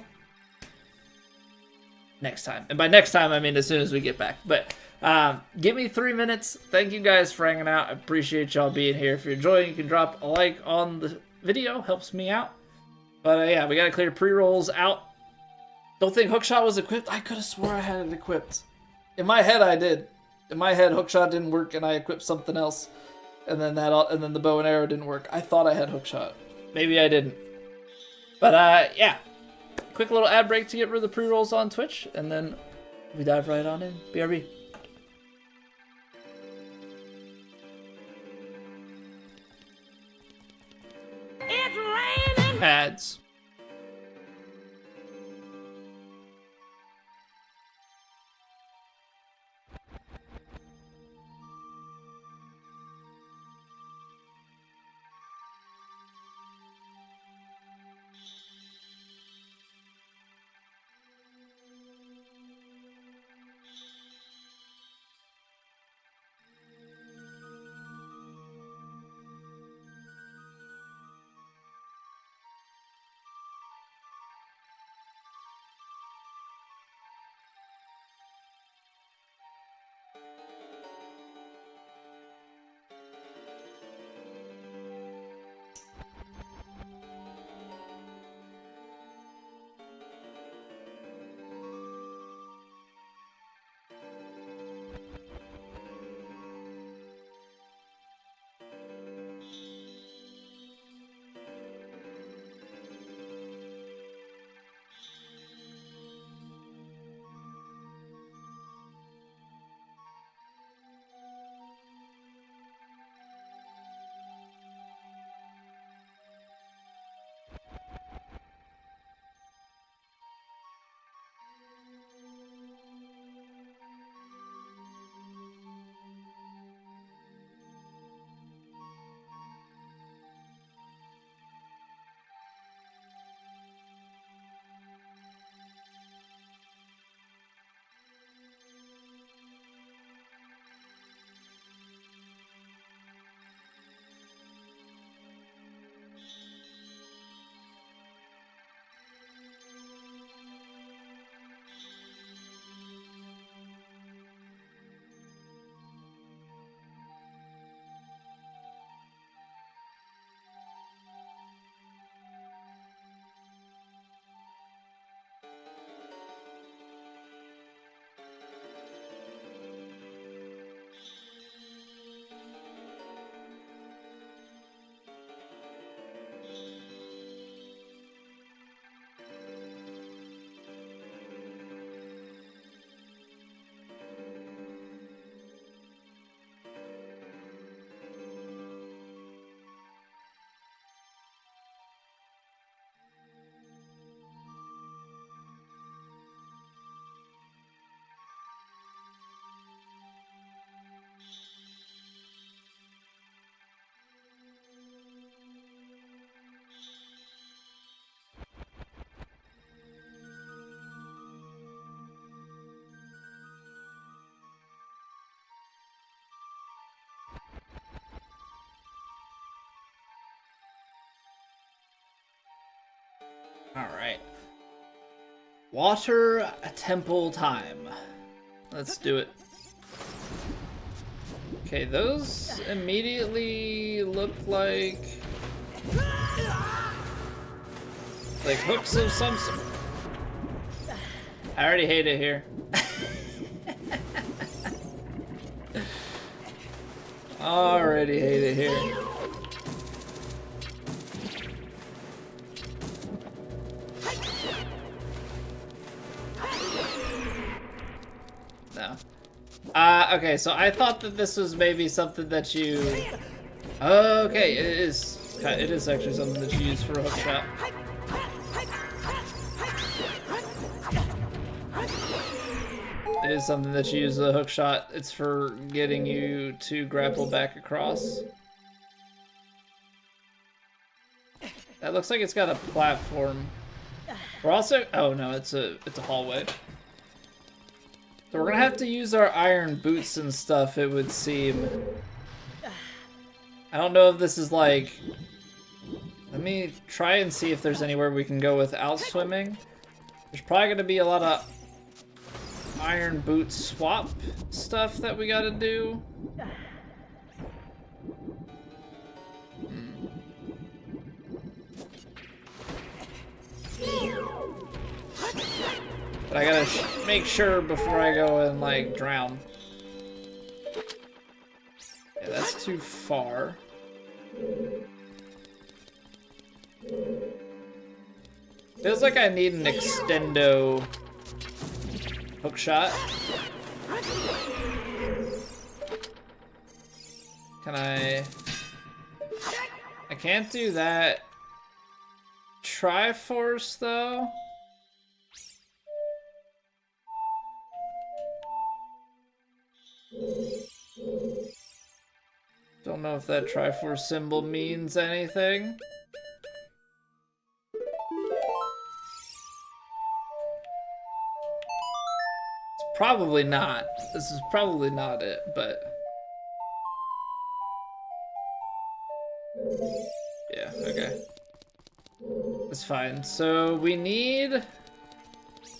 next time. And by next time, I mean as soon as we get back. But give me 3 minutes. Thank you guys for hanging out. I appreciate y'all being here. If you're enjoying, you can drop a like on the video. Helps me out. But yeah, we got to clear pre-rolls out. Don't think hookshot was equipped. I could have swore I had it equipped. In my head, I did. In my head, hookshot didn't work, and I equipped something else. And then the bow and arrow didn't work. I thought I had hookshot. Maybe I didn't. But yeah. Quick little ad break to get rid of the pre-rolls on Twitch, and then we dive right on in. BRB. It's raining. Ads. Alright. Water temple time. Let's do it. Okay, those immediately look like hooks of some sort. I already hate it here. Already hate it here. No. Okay, so I thought that this was maybe something that you... Okay, it is actually something that you use for a hook shot. It is something that you use a hook shot. It's for getting you to grapple back across. That looks like it's got a platform. We're also... Oh no, it's a hallway. So we're gonna have to use our iron boots and stuff, it would seem. I don't know if this is like... Let me try and see if there's anywhere we can go without swimming. There's probably gonna be a lot of iron boot swap stuff that we gotta do. But I gotta make sure before I go and like drown. Yeah, that's too far. Feels like I need an extendo hook shot. Can I can't do that. Triforce though. Don't know if that Triforce symbol means anything. It's probably not. This is probably not it, but yeah, okay. It's fine. So we need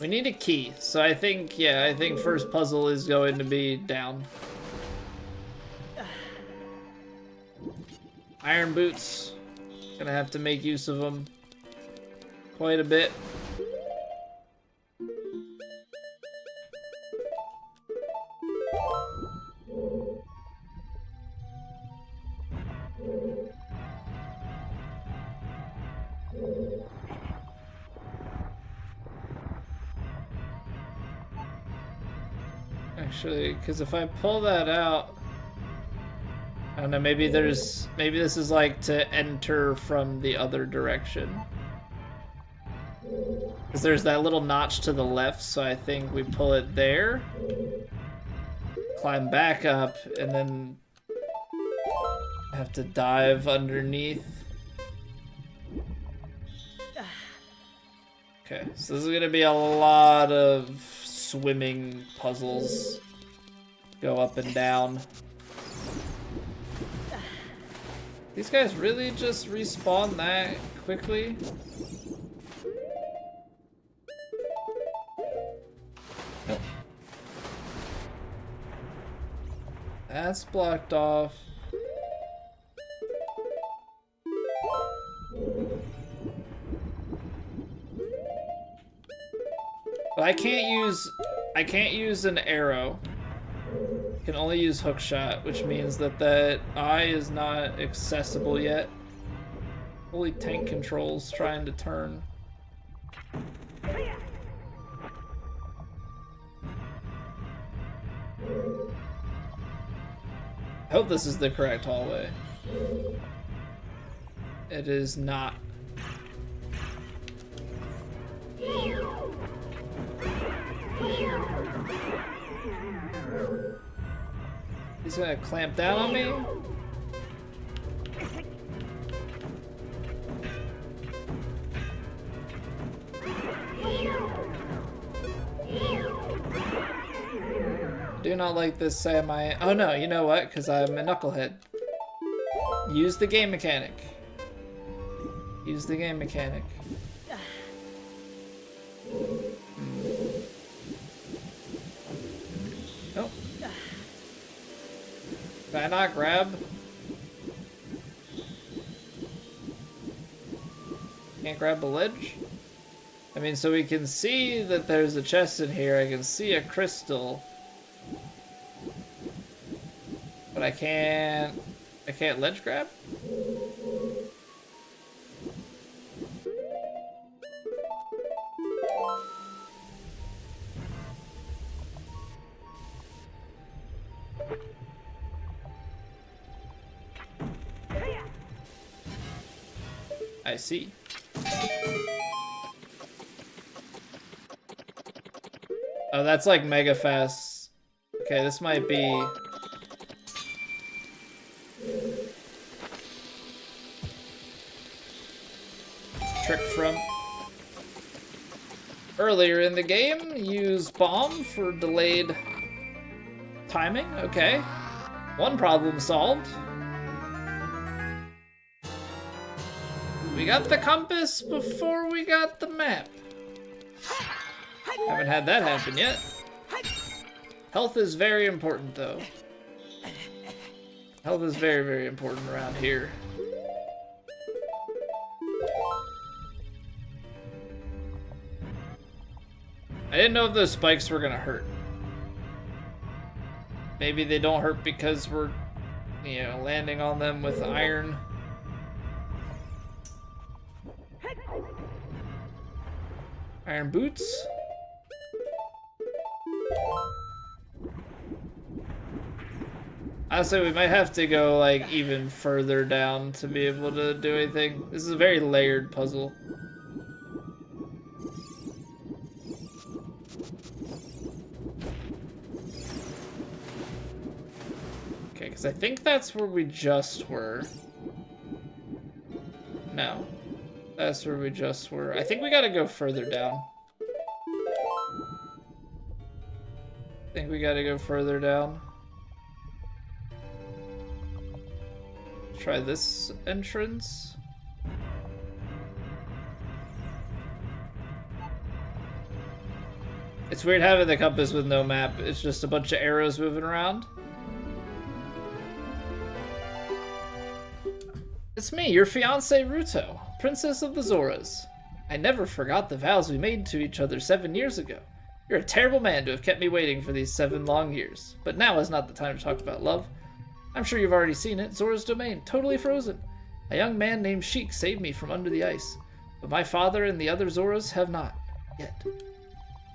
a key. So I think, yeah, I think first puzzle is going to be down. Iron boots. Gonna have to make use of them quite a bit. Actually, because if I pull that out, I don't know, maybe this is like to enter from the other direction. Because there's that little notch to the left, so I think we pull it there, climb back up, and then have to dive underneath. Okay, so this is gonna be a lot of swimming puzzles. Go up and down. These guys really just respawn that quickly? Nope. That's blocked off. But I can't use an arrow. Can only use hook shot, which means that that eye is not accessible yet. Holy tank controls trying to turn. I hope this is the correct hallway. It is not. He's gonna clamp down on me? Do not like this semi. Oh no, you know what? Because I'm a knucklehead. Use the game mechanic. Use the game mechanic. Nope. Can I not grab? Can't grab the ledge? I mean, so we can see that there's a chest in here. I can see a crystal. But I can't ledge grab? I see. Oh, that's like mega fast. Okay, this might be... trick from earlier in the game. Use bomb for delayed timing. Okay. One problem solved. We got the compass before we got the map. Haven't had that happen yet. Health is very important, though. Health is very, very important around here. I didn't know if those spikes were gonna hurt. Maybe they don't hurt because we're, you know, landing on them with iron. Iron boots. Honestly, we might have to go like even further down to be able to do anything. This is a very layered puzzle. Okay, because I think that's where we just were. No. That's where we just were. I think we gotta go further down. I think we gotta go further down. Try this entrance. It's weird having the compass with no map. It's just a bunch of arrows moving around. It's me, your fiancé Ruto, Princess of the Zoras. I never forgot the vows we made to each other 7 years ago. You're a terrible man to have kept me waiting for these 7 long years. But now is not the time to talk about love. I'm sure you've already seen it. Zora's domain, totally frozen. A young man named Sheik saved me from under the ice. But my father and the other Zoras have not. Yet.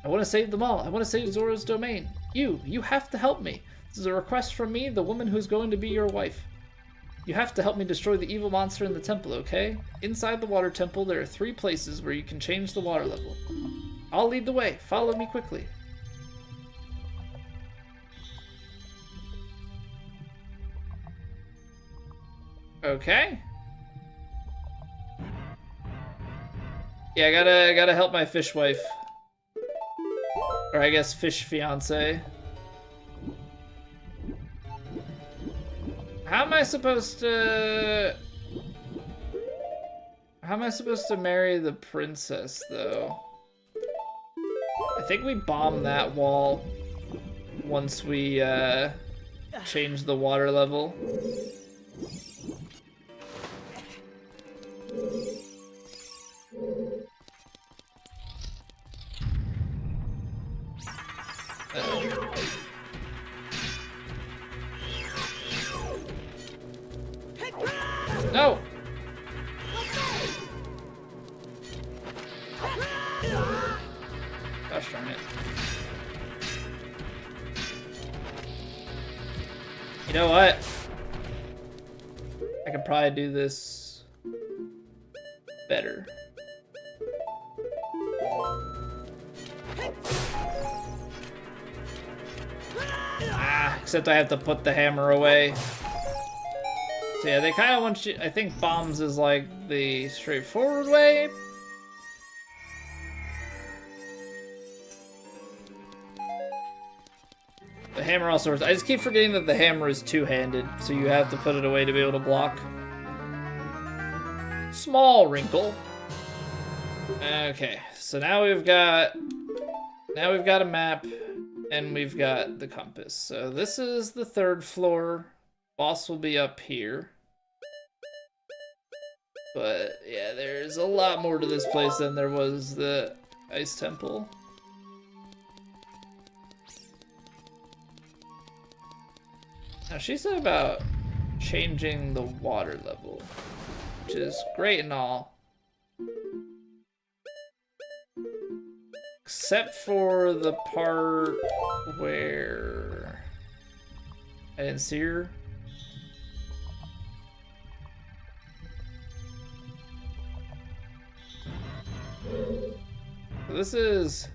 I want to save them all. I want to save Zora's domain. You have to help me. This is a request from me, the woman who's going to be your wife. You have to help me destroy the evil monster in the temple, okay? Inside the water temple, there are 3 places where you can change the water level. I'll lead the way. Follow me quickly. Okay. Yeah, I gotta help my fish wife. Or I guess fish fiance. How am I supposed to marry the princess, though? I think we bomb that wall once we change the water level. No! Gosh darn it. You know what? I could probably do this better. Except I have to put the hammer away. So yeah, they kind of want you. I think bombs is like the straightforward way. The hammer also works. I just keep forgetting that the hammer is two-handed, so you have to put it away to be able to block. Small wrinkle. Okay, so now we've got a map, and we've got the compass. So this is the 3rd floor. Boss will be up here. But yeah, there's a lot more to this place than there was the Ice Temple. Now she said about changing the water level, which is great and all. Except for the part where I didn't see her. So this is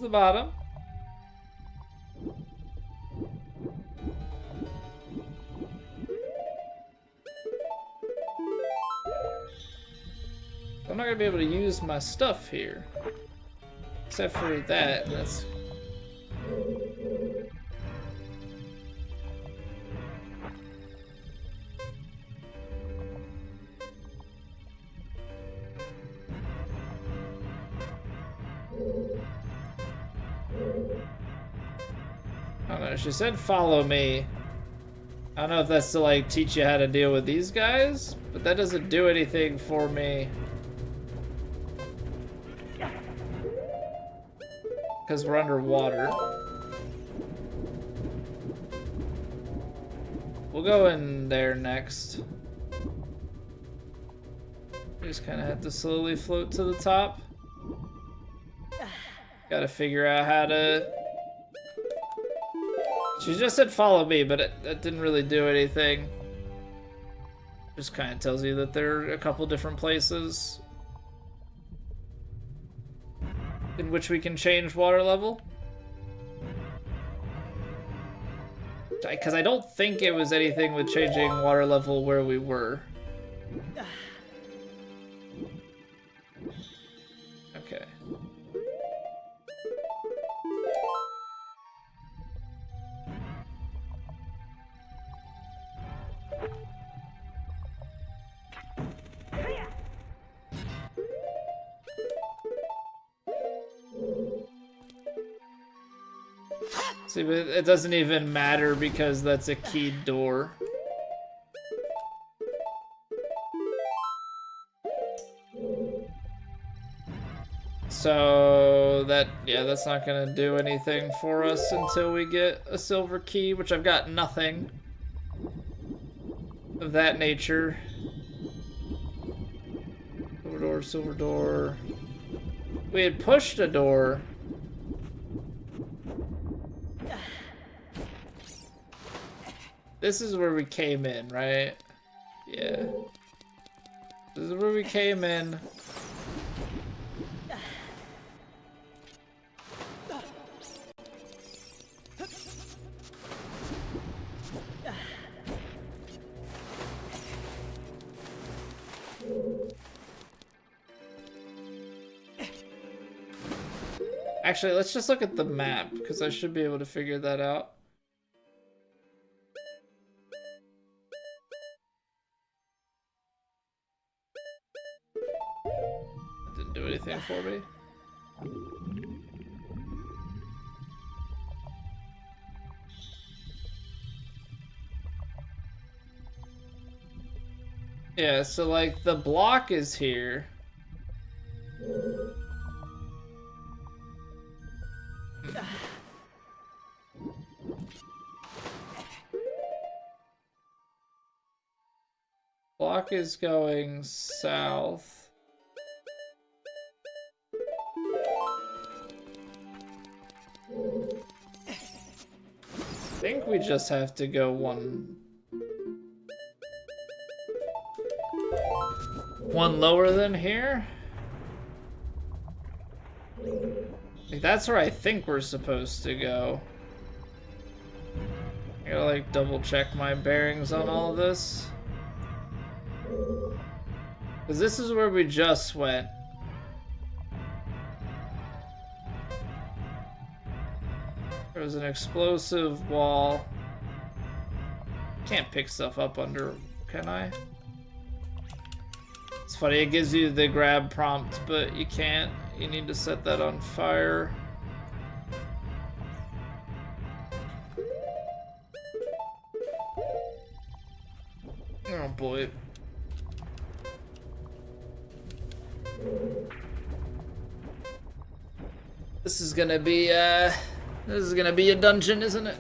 the bottom. I'm not gonna be able to use my stuff here. Except for that, that's... She said follow me. I don't know if that's to like teach you how to deal with these guys, but that doesn't do anything for me. Because we're underwater. We'll go in there next. We just kind of have to slowly float to the top. Gotta figure out how to... She just said follow me, but that didn't really do anything. Just kind of tells you that there are a couple different places in which we can change water level. Because I don't think it was anything with changing water level where we were. Okay. See, but it doesn't even matter because that's a keyed door. So that's not gonna do anything for us until we get a silver key, which I've got nothing of that nature. Silver door, silver door. We had pushed a door. This is where we came in, right? Yeah. This is where we came in. Actually, let's just look at the map, because I should be able to figure that out. That didn't do anything for me. Yeah, so like the block is here. Block is going south. I think we just have to go one lower than here. Like, that's where I think we're supposed to go. I gotta like double check my bearings on all of this. Because this is where we just went. There was an explosive wall. Can't pick stuff up under, can I? It's funny, it gives you the grab prompt, but you can't. You need to set that on fire. Oh boy. This is gonna be a dungeon, isn't it?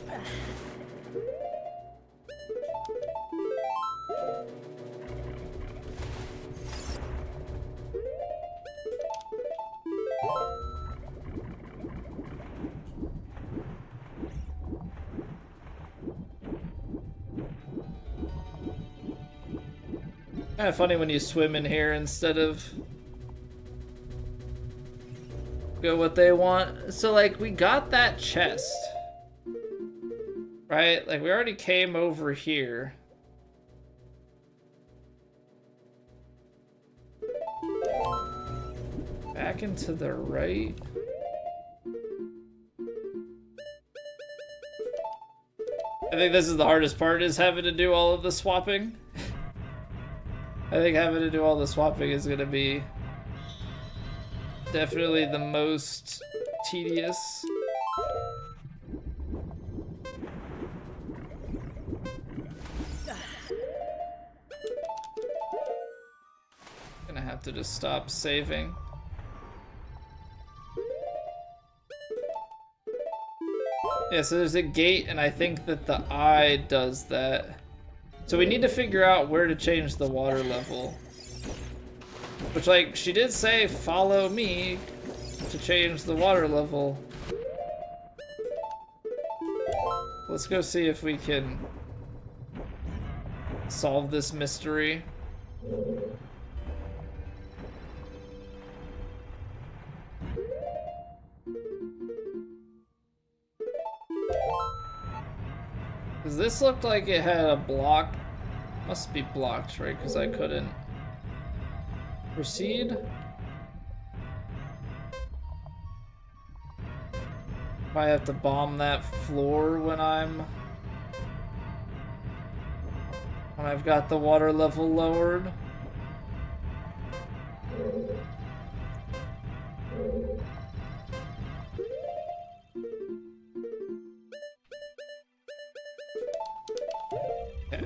Kind of funny when you swim in here instead of go what they want. So like we got that chest, right? Like we already came over here. Back and to the right. I think this is the hardest part, is having to do all of the swapping. I think having to do all the swapping is gonna be definitely the most tedious. have to just stop saving. Yeah, so there's a gate, and I think that the eye does that. So we need to figure out where to change the water level. Which, like, she did say, follow me to change the water level. Let's go see if we can solve this mystery. Because this looked like it had a block. Must be blocked, right? Because I couldn't proceed. I have to bomb that floor when I've got the water level lowered. Okay.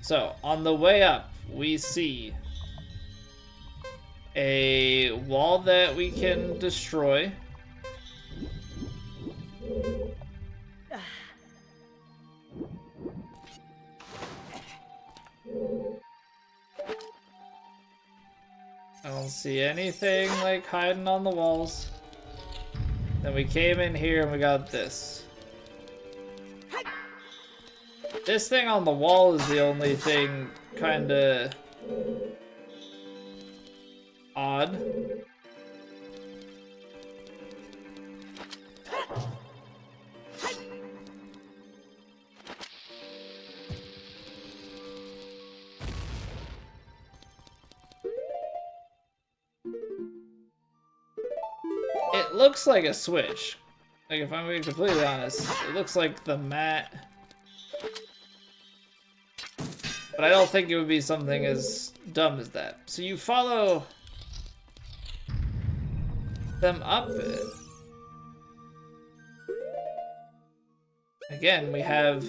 So, on the way up, we see a wall that we can destroy. I don't see anything like hiding on the walls. Then we came in here and we got this. This thing on the wall is the only thing kinda odd. It looks like a switch. Like, if I'm being completely honest, it looks like the mat. But I don't think it would be something as dumb as that. So you follow them up. Again, we have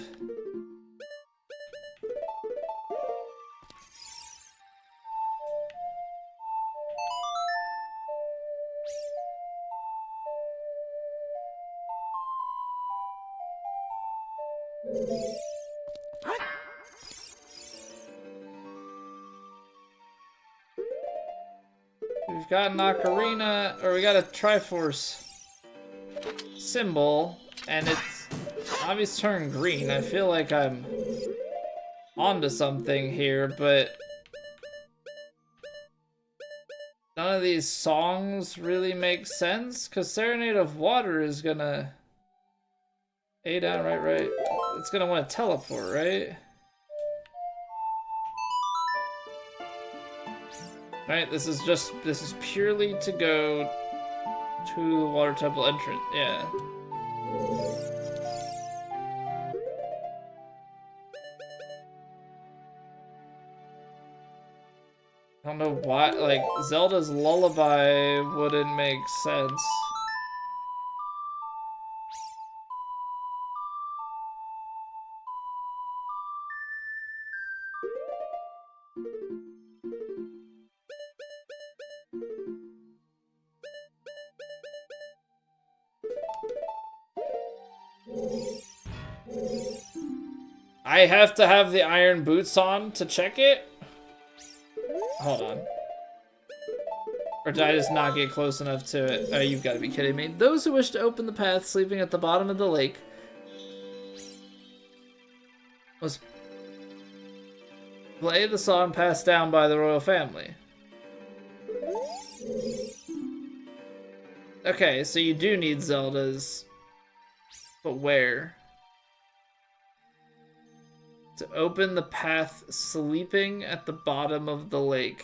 we've got an ocarina, or we got a Triforce symbol, and it's obviously turned green. I feel like I'm onto something here, but none of these songs really make sense, because Serenade of Water is gonna... A down, right. It's gonna want to teleport, right? Right, this is purely to go to the water temple entrance, yeah. I don't know why, like, Zelda's lullaby wouldn't make sense. I have to have the iron boots on to check it? Hold on. Or did I just not get close enough to it? Oh, you've got to be kidding me. Those who wish to open the path sleeping at the bottom of the lake must play the song passed down by the royal family. Okay, so you do need Zelda's. But where? To open the path sleeping at the bottom of the lake.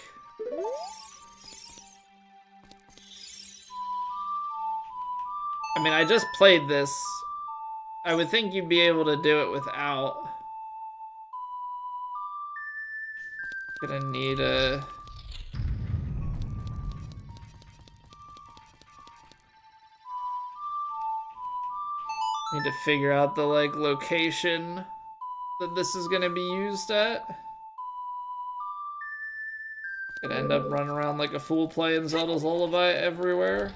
I mean, I just played this. I would think you'd be able to do it without. Gonna need a... Need to figure out the, like, location that this is gonna be used at. Gonna end up running around like a fool playing Zelda's Lullaby everywhere.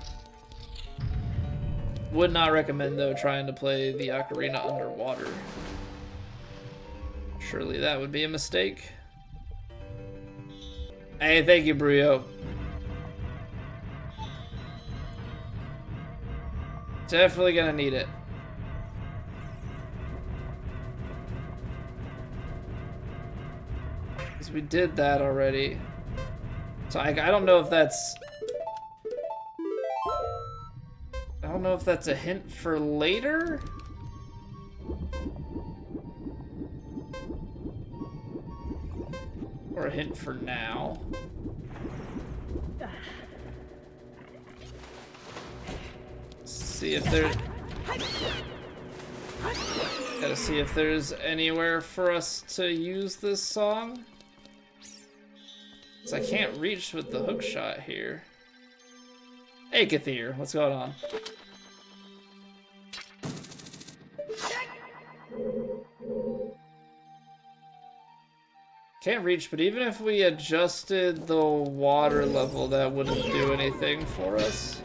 Would not recommend, though, trying to play the Ocarina underwater. Surely that would be a mistake. Hey, thank you, Brio. Definitely gonna need it. Because we did that already. So I don't know if that's... I don't know if that's a hint for later? Or a hint for now. See if there... Gotta see if there's anywhere for us to use this song. 'Cause I can't reach with the hook shot here. Hey, Kathir, what's going on? Can't reach, but even if we adjusted the water level, that wouldn't do anything for us.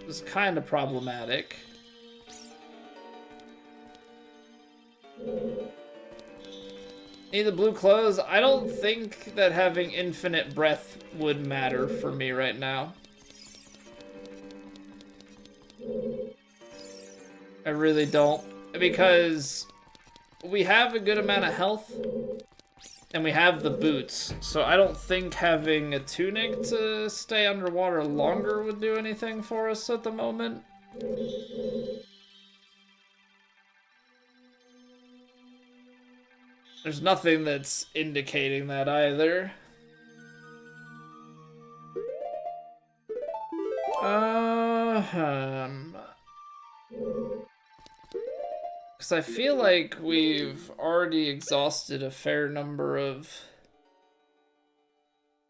It's kind of problematic. Need the blue clothes? I don't think that having infinite breath would matter for me right now. I really don't. Because we have a good amount of health, and we have the boots, so I don't think having a tunic to stay underwater longer would do anything for us at the moment. There's nothing that's indicating that either. Because I feel like we've already exhausted a fair number of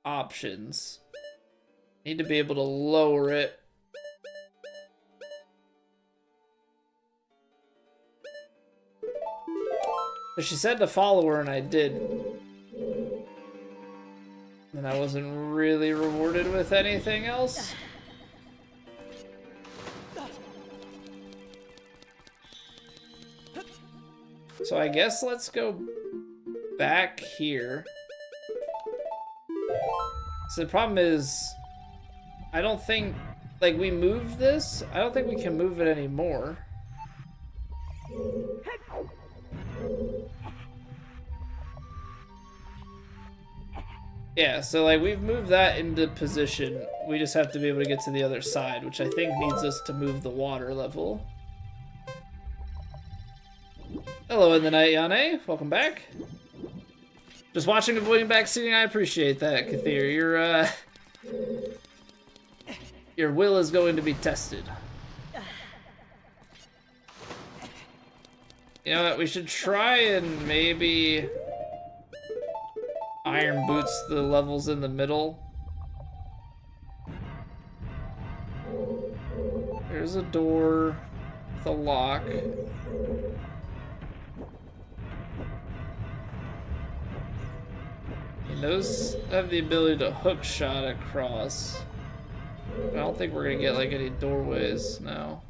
options. Need to be able to lower it. But she said to follow her, and I did. And I wasn't really rewarded with anything else. So I guess let's go back here. So the problem is, I don't think, like, we moved this. I don't think we can move it anymore. Yeah, so like we've moved that into position. We just have to be able to get to the other side, which I think needs us to move the water level. Hello in the night, Yane. Welcome back. Just watching, avoiding backseating. I appreciate that, Kathir. Your will is going to be tested. You know what? We should try and maybe iron boots the levels in the middle. There's a door with a lock. And those have the ability to hook shot across. I don't think we're gonna get like any doorways now.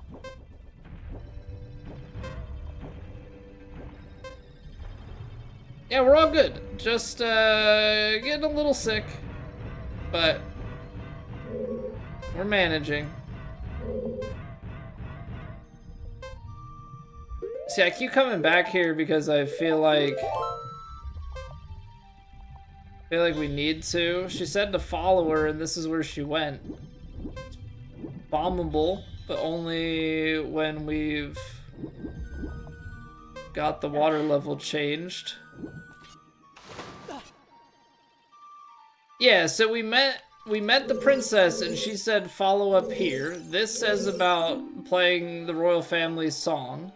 Yeah, we're all good. Just getting a little sick, but we're managing. See, I keep coming back here because I feel like we need to. She said to follow her, and this is where she went. Bombable, but only when we've got the water level changed. Yeah, so we met the princess, and she said follow up here. This says about playing the royal family's song.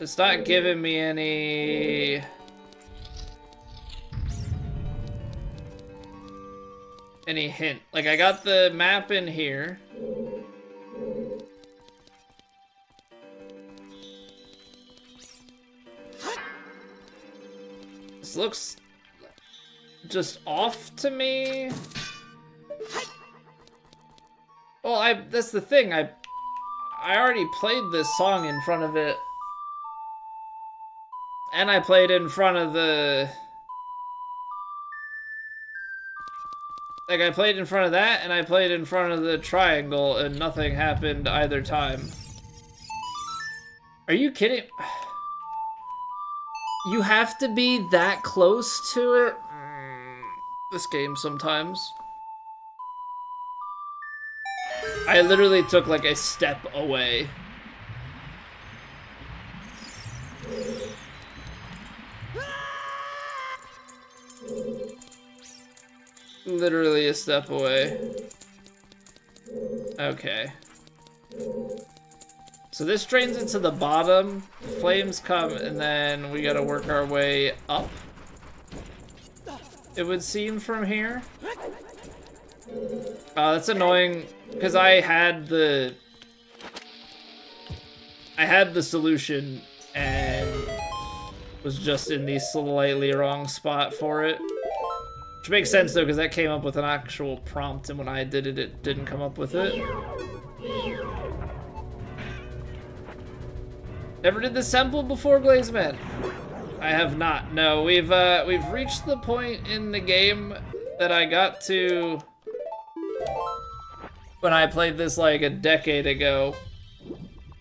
It's not giving me any hint. Like, I got the map in here. This looks just off to me. Well, that's the thing. I already played this song in front of it. And I played in front of the... Like, I played in front of that, and I played in front of the triangle, and nothing happened either time. Are you kidding? You have to be that close to it? This game sometimes. I literally took like a step away. Literally a step away. Okay. So this drains into the bottom, flames come, and then we gotta work our way up. It would seem from here. That's annoying, because I had the solution and was just in the slightly wrong spot for it. Which makes sense though, because that came up with an actual prompt, and when I did it, it didn't come up with it. Never did this temple before, Glazeman? I have not. No, we've reached the point in the game that I got to when I played this like a decade ago.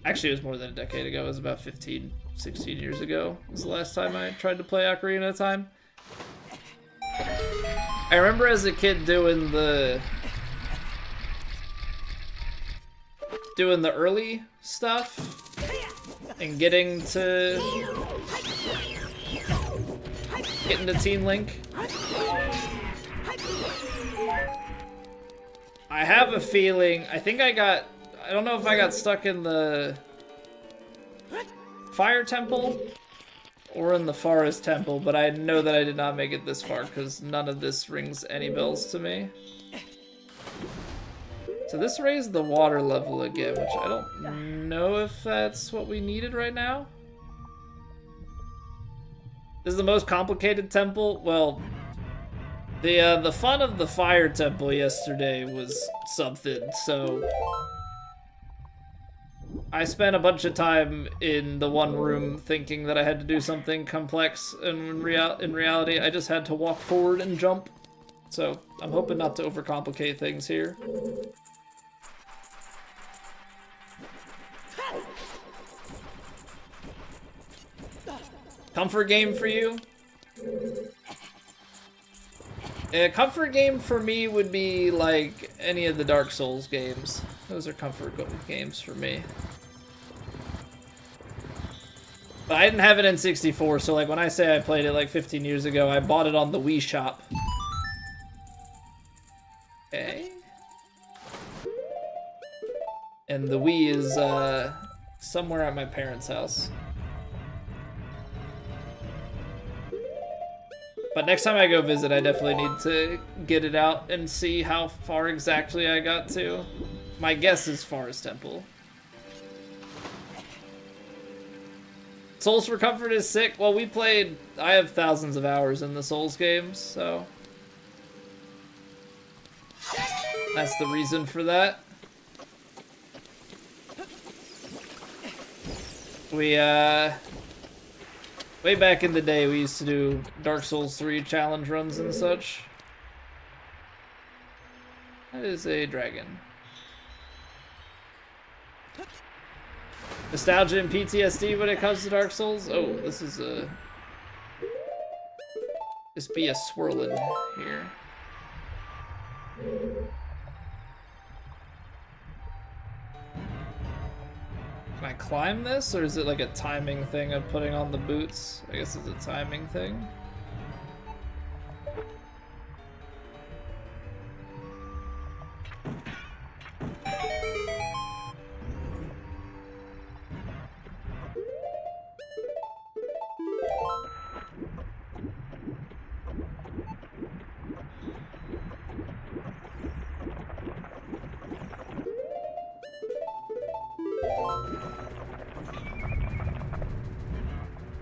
Actually, it was more than a decade ago. It was about 15, 16 years ago. Was the last time I tried to play Ocarina of Time. I remember as a kid doing the early stuff and getting to Teen Link. I have a feeling, I don't know if I got stuck in the Fire Temple or in the Forest Temple, but I know that I did not make it this far because none of this rings any bells to me. So this raised the water level again, which I don't know if that's what we needed right now. This is the most complicated temple. Well, the fun of the Fire Temple yesterday was something, so I spent a bunch of time in the one room thinking that I had to do something complex, and in reality, I just had to walk forward and jump. So I'm hoping not to overcomplicate things here. Comfort game for you? A comfort game for me would be like any of the Dark Souls games. Those are comfort games for me. But I didn't have it in 64, so like when I say I played it like 15 years ago, I bought it on the Wii shop. Okay. And the Wii is somewhere at my parents' house. But next time I go visit, I definitely need to get it out and see how far exactly I got to. My guess is Forest Temple. Souls for Comfort is sick. Well, I have thousands of hours in the Souls games, so that's the reason for that. Way back in the day, we used to do Dark Souls 3 challenge runs and such. That is a dragon. Nostalgia and PTSD when it comes to Dark Souls? Oh, this is a... This be a swirling here. Can I climb this, or is it like a timing thing of putting on the boots? I guess it's a timing thing.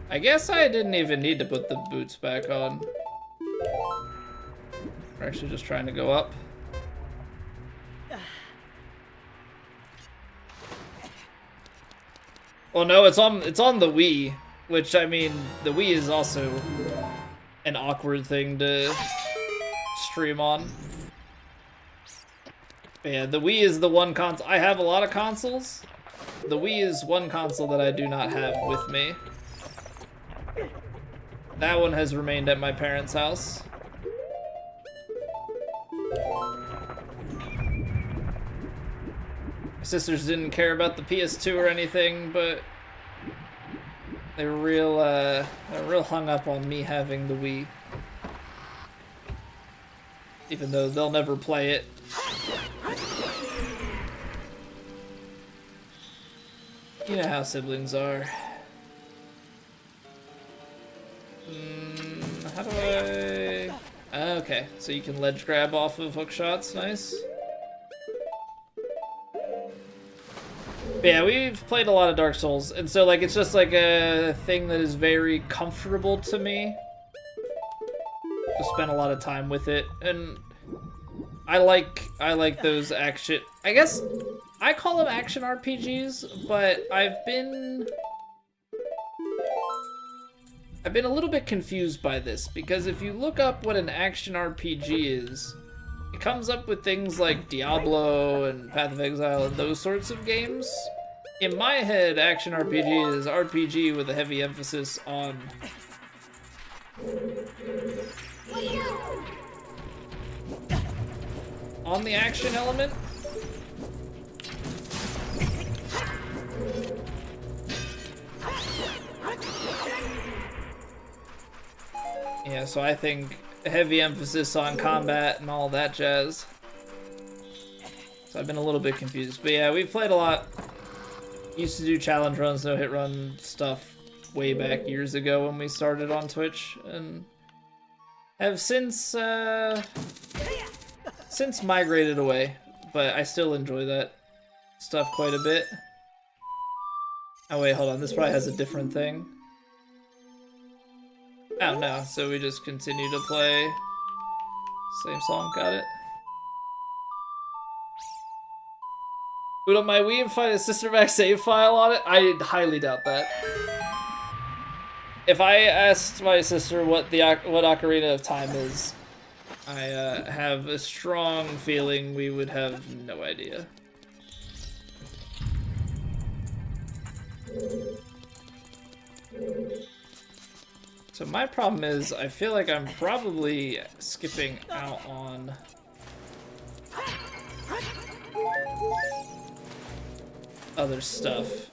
I I guess I didn't even need to put the boots back on. We're actually just trying to go up. Well, no, it's on the Wii, which, I mean, the Wii is also an awkward thing to stream on. But yeah, the Wii is the one console. I have a lot of consoles. The Wii is one console that I do not have with me. That one has remained at my parents' house. My sisters didn't care about the PS2 or anything, but they were real hung up on me having the Wii. Even though they'll never play it. You know how siblings are. How do I... Okay, so you can ledge grab off of hook shots, nice. But yeah, we've played a lot of Dark Souls, and so like it's just like a thing that is very comfortable to me. Just spent a lot of time with it, and I like those action. I guess I call them action RPGs, but I've been a little bit confused by this, because if you look up what an action RPG is, it comes up with things like Diablo and Path of Exile and those sorts of games. In my head, action RPG is RPG with a heavy emphasis on the action element. Yeah, so I think a heavy emphasis on combat and all that jazz. So I've been a little bit confused. But yeah, we've played a lot. Used to do challenge runs, no hit run stuff way back years ago when we started on Twitch, and have since migrated away, but I still enjoy that stuff quite a bit. Oh wait, hold on, this probably has a different thing. Oh no, so we just continue to play same song, got it. Boot up my Wii and find a Sister Mac save file on it? I highly doubt that. If I asked my sister what Ocarina of Time is, I have a strong feeling we would have no idea. So my problem is, I feel like I'm probably skipping out on other stuff.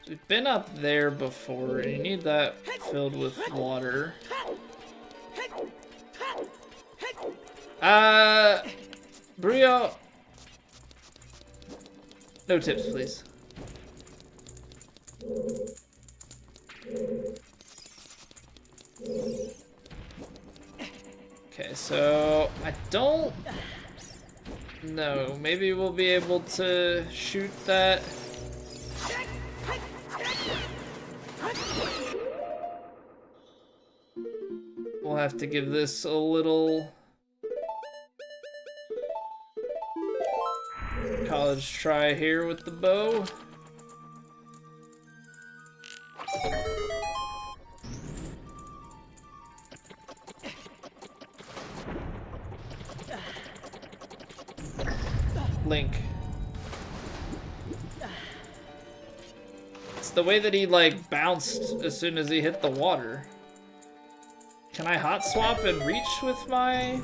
We've been up there before, and you need that filled with water. Brio. No tips, please. Okay, so I don't know. Maybe we'll be able to shoot that. We'll have to give this a little college try here with the bow. Link. It's the way that he like bounced as soon as he hit the water. Can I hot swap and reach with my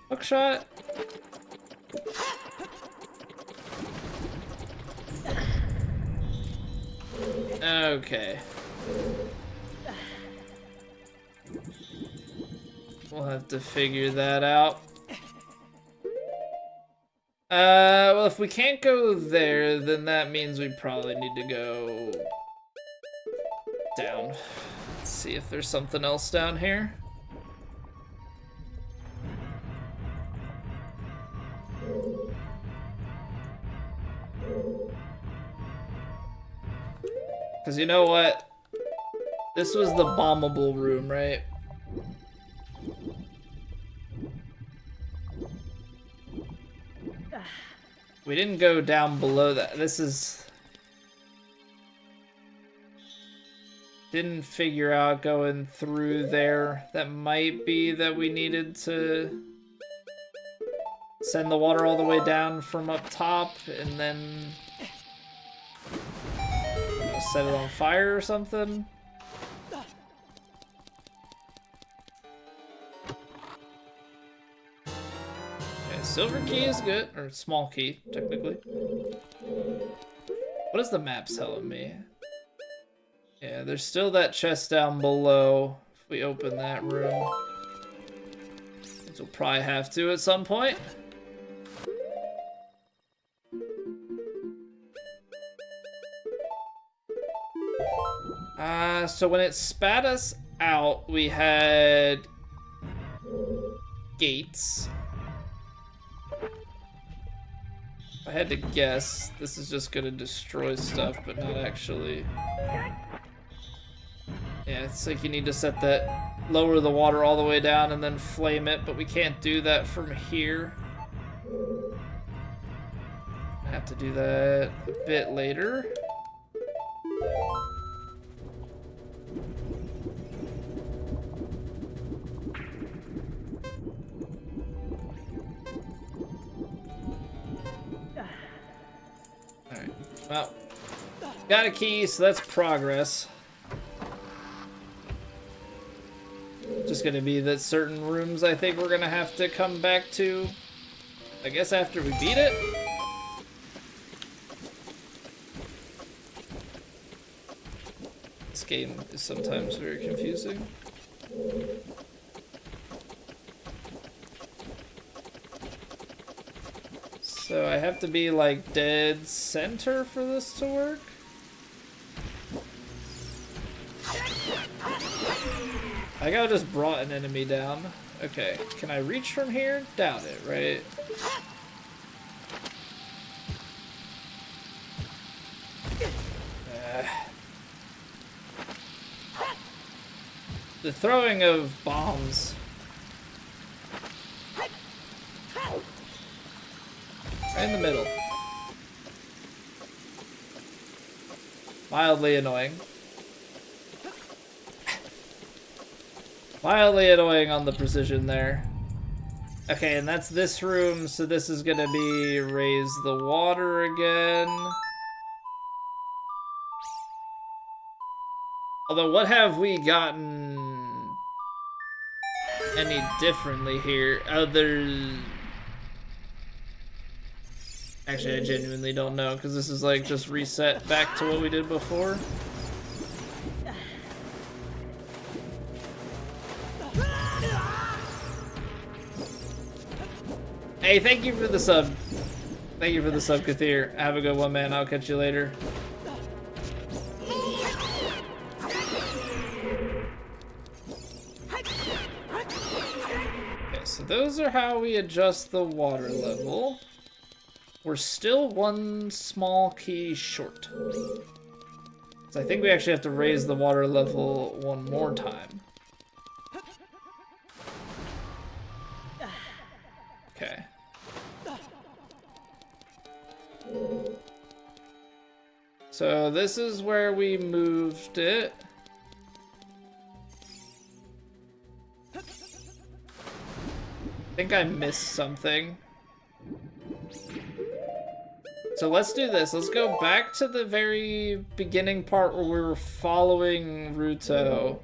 hookshot? Okay. We'll have to figure that out. Well, if we can't go there, then that means we probably need to go down. Let's see if there's something else down here. Because you know what? This was the bombable room, right? We didn't go down below that. This is... Didn't figure out going through there. That might be that we needed to send the water all the way down from up top and then set it on fire or something. Okay, silver key is good, or small key, technically. What is the map telling me? Yeah, there's still that chest down below. If we open that room, which we'll probably have to at some point. So when it spat us out, we had gates. If I had to guess, this is just gonna destroy stuff, but not actually. Yeah, it's like you need to set that, lower the water all the way down and then flame it, but we can't do that from here. I have to do that a bit later. Alright, well, got a key, so that's progress. Just gonna be that certain rooms I think we're gonna have to come back to, I guess after we beat it. This game is sometimes very confusing. So I have to be like dead center for this to work? I gotta just brought an enemy down. Okay, can I reach from here? Doubt it, right? The throwing of bombs. Right in the middle. Mildly annoying. Mildly annoying on the precision there. Okay, and that's this room, so this is gonna be raise the water again. Although, what have we gotten any differently here? Actually, I genuinely don't know, because this is like just reset back to what we did before. Hey, thank you for the sub. Thank you for the sub, Kathir. Have a good one, man. I'll catch you later. Okay, so those are how we adjust the water level. We're still one small key short. So I think we actually have to raise the water level one more time. Okay. So this is where we moved it. I think I missed something. So let's do this. Let's go back to the very beginning part where we were following Ruto.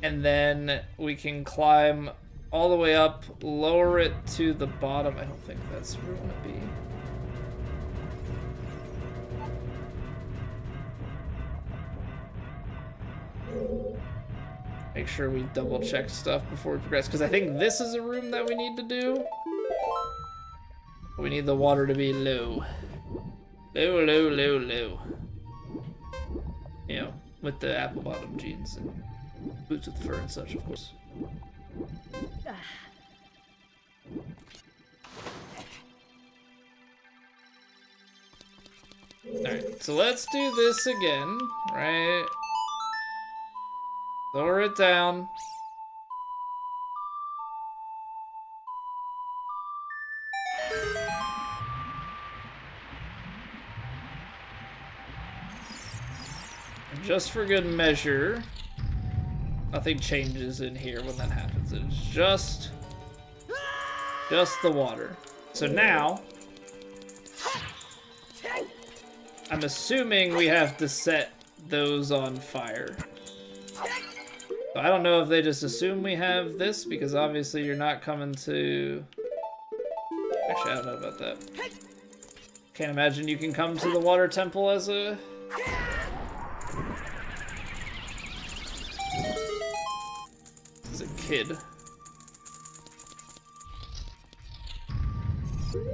And then we can climb all the way up, lower it to the bottom. I don't think that's where we want to be. Make sure we double check stuff before we progress, because I think this is a room that we need to do. We need the water to be low. Low, low, low, low. You know, with the apple bottom jeans and boots with fur and such, of course. Alright, so let's do this again, right? Lower it down. Just for good measure, nothing changes in here when that happens. It's just the water. So now, I'm assuming we have to set those on fire. So I don't know if they just assume we have this, because obviously you're not coming to... Actually, I don't know about that. Can't imagine you can come to the water temple as a kid.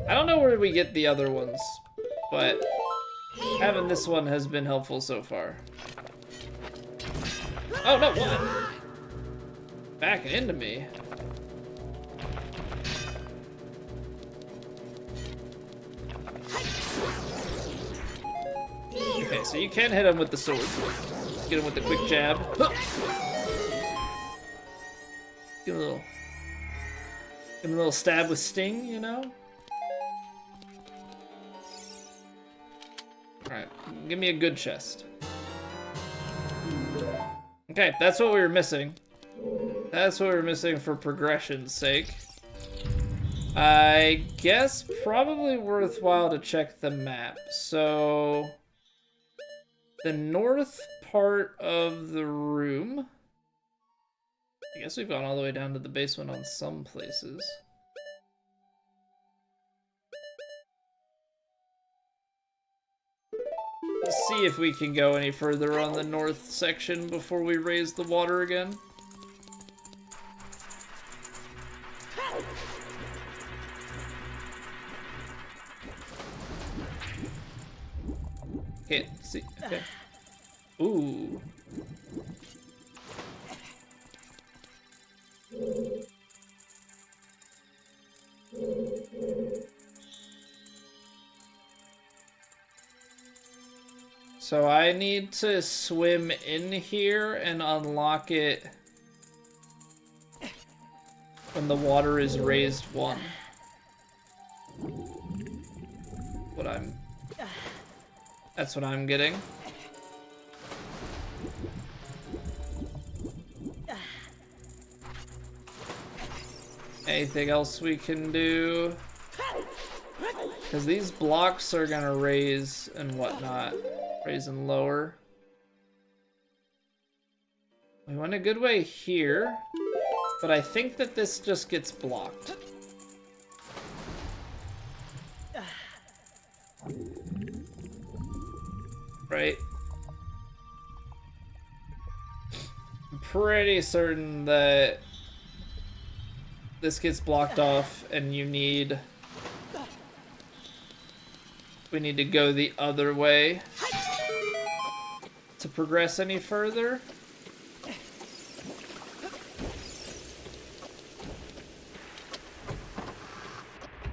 I don't know where we get the other ones, but having this one has been helpful so far. Oh no, what? Backing into me. Okay, so you can hit him with the sword. Get him with the quick jab. Give him a little stab with sting, you know? Alright, give me a good chest. Okay, that's what we were missing. That's what we were missing for progression's sake. I guess probably worthwhile to check the map. So, the north part of the room. I guess we've gone all the way down to the basement on some places. Let's see if we can go any further on the north section before we raise the water again. Okay, see, okay. Ooh. So I need to swim in here and unlock it when the water is raised 1. That's what I'm getting. Anything else we can do? Because these blocks are gonna raise and whatnot. Raise and lower. We went a good way here, but I think that this just gets blocked. Right? I'm pretty certain that this gets blocked off and we need to go the other way to progress any further.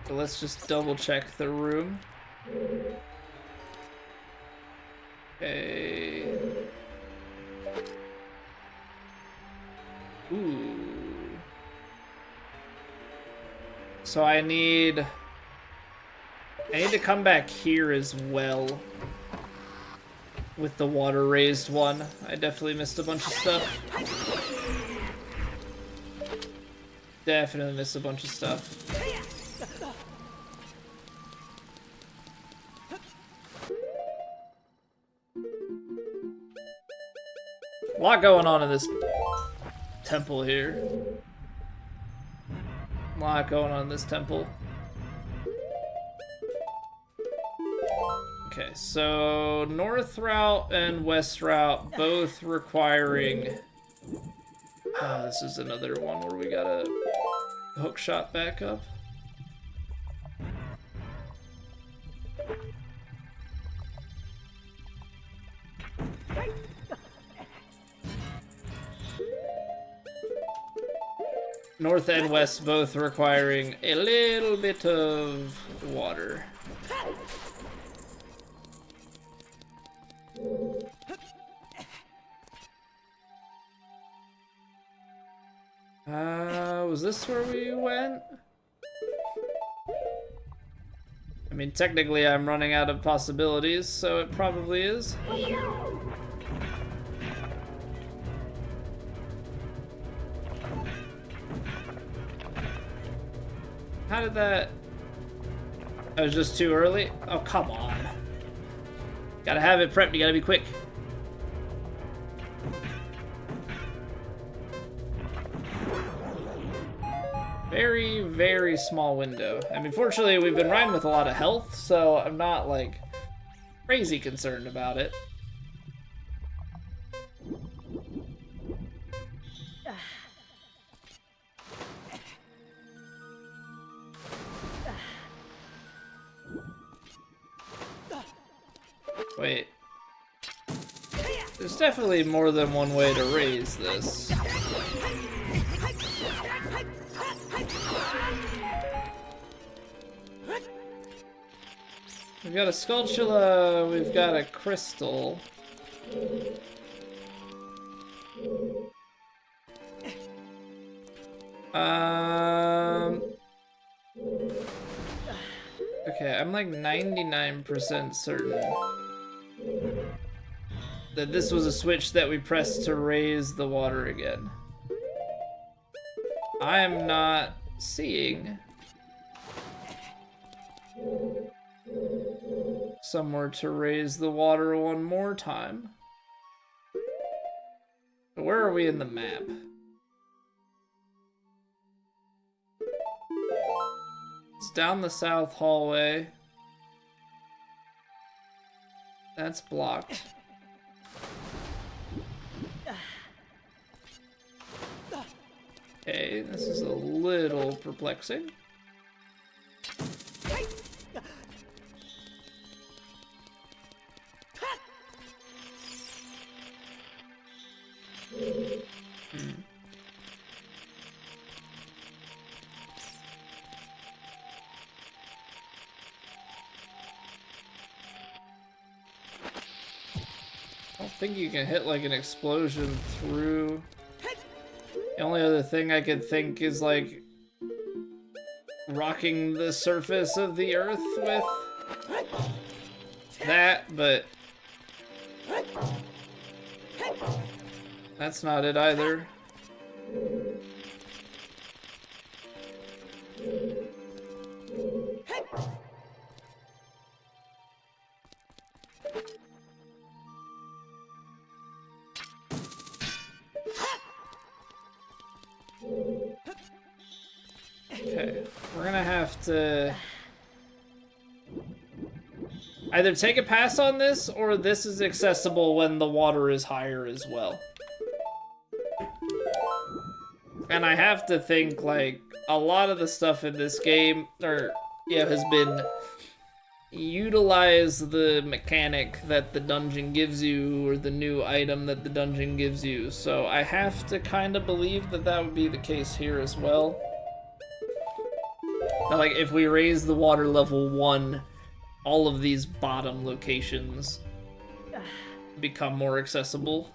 So let's just double check the room. Okay. Ooh. So I need to come back here as well with the water raised 1. I definitely missed a bunch of stuff. Definitely missed a bunch of stuff. A lot going on in this temple here. A lot going on in this temple. Okay, so north route and west route both requiring... Oh, this is another one where we gotta hook shot back up. North and west both requiring a little bit of water. was this where we went? I mean, technically I'm running out of possibilities, so it probably is. How did that... I was just too early? Oh, come on. Gotta have it prepped, you gotta be quick. Very, very small window. I mean, fortunately, we've been riding with a lot of health, so I'm not, like, crazy concerned about it. Wait. There's definitely more than one way to raise this. We've got a Skulltula, we've got a crystal. Okay, I'm like 99% certain that this was a switch that we pressed to raise the water again. I am not seeing somewhere to raise the water one more time. Where are we in the map? It's down the south hallway. That's blocked. Okay, this is a little perplexing. I don't think you can hit like an explosion through. The only other thing I could think is like rocking the surface of the earth with that, but that's not it either. Okay, we're gonna have to either take a pass on this, or this is accessible when the water is higher as well. And I have to think, like, a lot of the stuff in this game, has been utilize the mechanic that the dungeon gives you, or the new item that the dungeon gives you. So I have to kind of believe that that would be the case here as well. Like, if we raise the water level 1, all of these bottom locations become more accessible.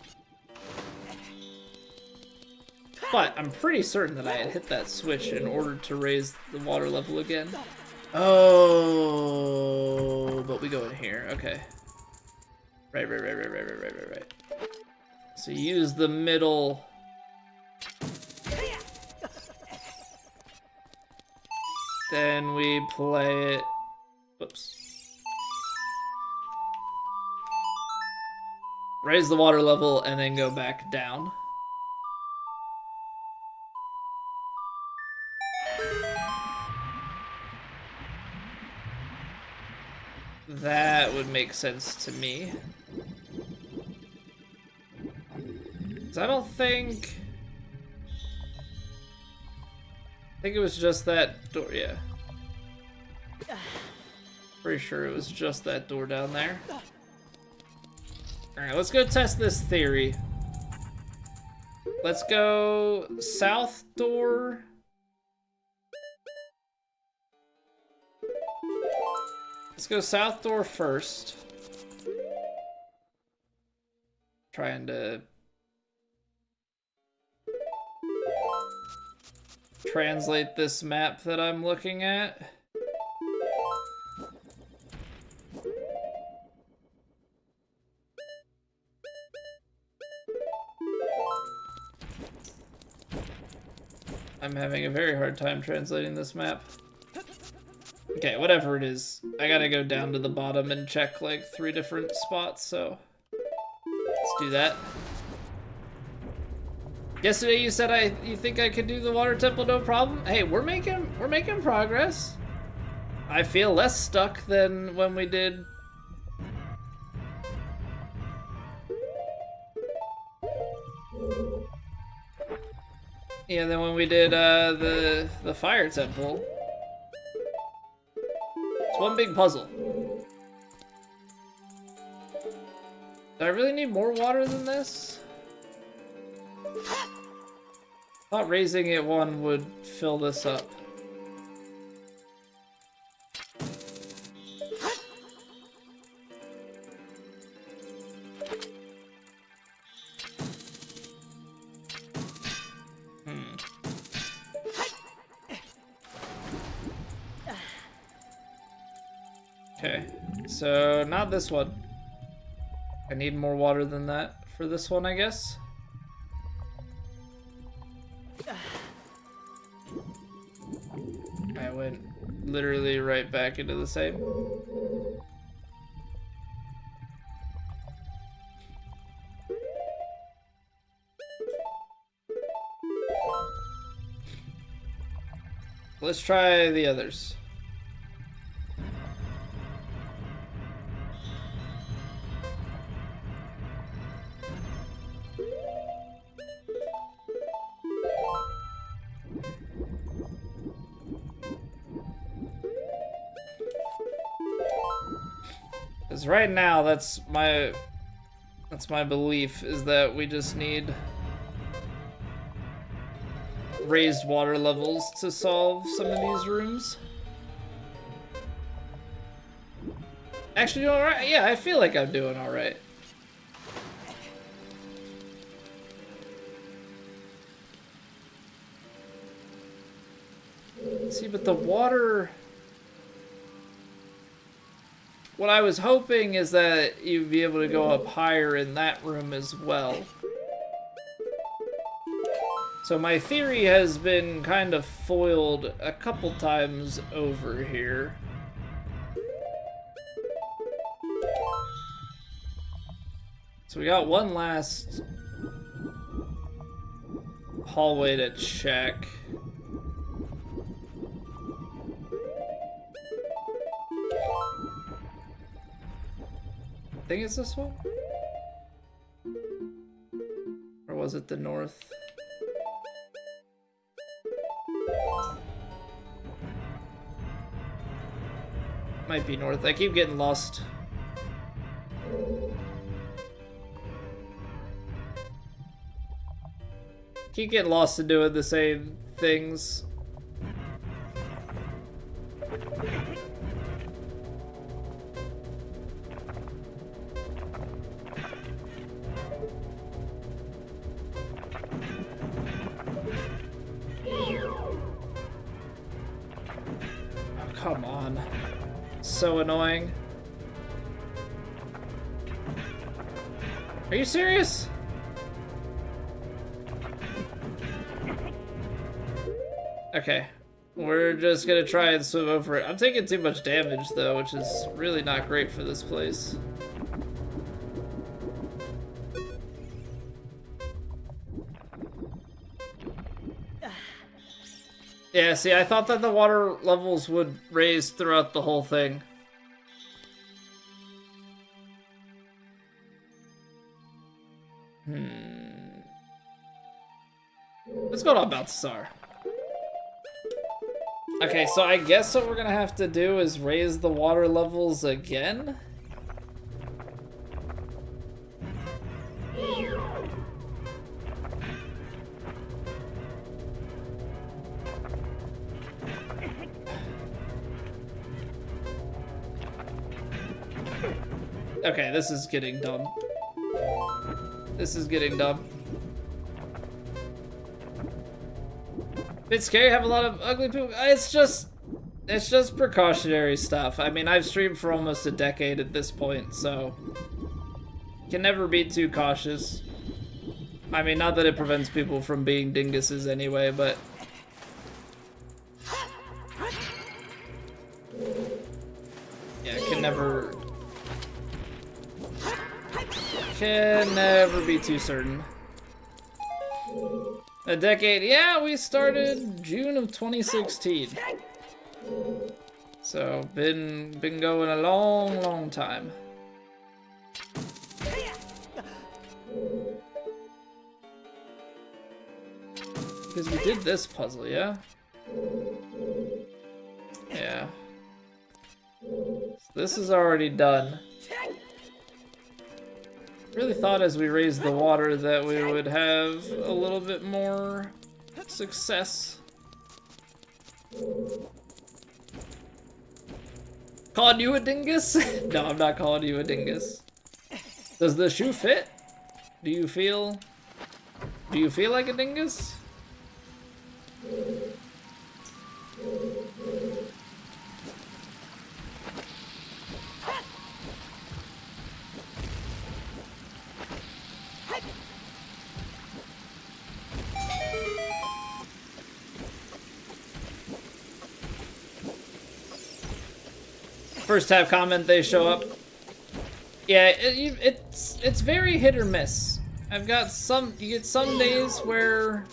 But I'm pretty certain that I had hit that switch in order to raise the water level again. Oh, but we go in here. Okay. Right. So use the middle. Then we play it. Whoops. Raise the water level and then go back down. That would make sense to me. 'Cause I don't think... I think it was just that door, yeah. Pretty sure it was just that door down there. Alright, let's go test this theory. Let's go south door. Let's go south door first. Trying to... translate this map that I'm looking at. I'm having a very hard time translating this map. Okay, whatever it is. I gotta go down to the bottom and check like 3 different spots, so let's do that. Yesterday you said you think I could do the water temple no problem. Hey, we're making progress. I feel less stuck than when we did. Yeah, then when we did the fire temple. It's one big puzzle. Do I really need more water than this? Thought raising it 1 would fill this up. Okay, so not this one. I need more water than that for this one, I guess. I went literally right back into the same. Let's try the others. Because right now, that's my belief, is that we just need raised water levels to solve some of these rooms. Actually, doing alright? Yeah, I feel like I'm doing alright. See, but the water... What I was hoping is that you'd be able to go up higher in that room as well. So my theory has been kind of foiled a couple times over here. So we got one last hallway to check. I think it's this one? Or was it the north? Might be north. I keep getting lost. Keep getting lost in doing the same things. Come on. So annoying. Are you serious? Okay. We're just gonna try and swim over it. I'm taking too much damage though, which is really not great for this place. Yeah, see, I thought that the water levels would raise throughout the whole thing. What's going on, Balthasar? Okay, so I guess what we're gonna have to do is raise the water levels again? Okay, this is getting dumb. This is getting dumb. Bit scary, have a lot of ugly people. It's just precautionary stuff. I mean, I've streamed for almost a decade at this point, so can never be too cautious. I mean, not that it prevents people from being dinguses anyway, but yeah, can never be too certain. A decade, yeah, we started June of 2016. So, been going a long time. Because we did this puzzle, yeah? Yeah. So this is already done. Really thought as we raised the water that we would have a little bit more success. Calling you a dingus? No, I'm not calling you a dingus. Does the shoe fit? Do you feel like a dingus? First tab comment, they show up. Yeah, it's very hit or miss. I've got some, you get some days where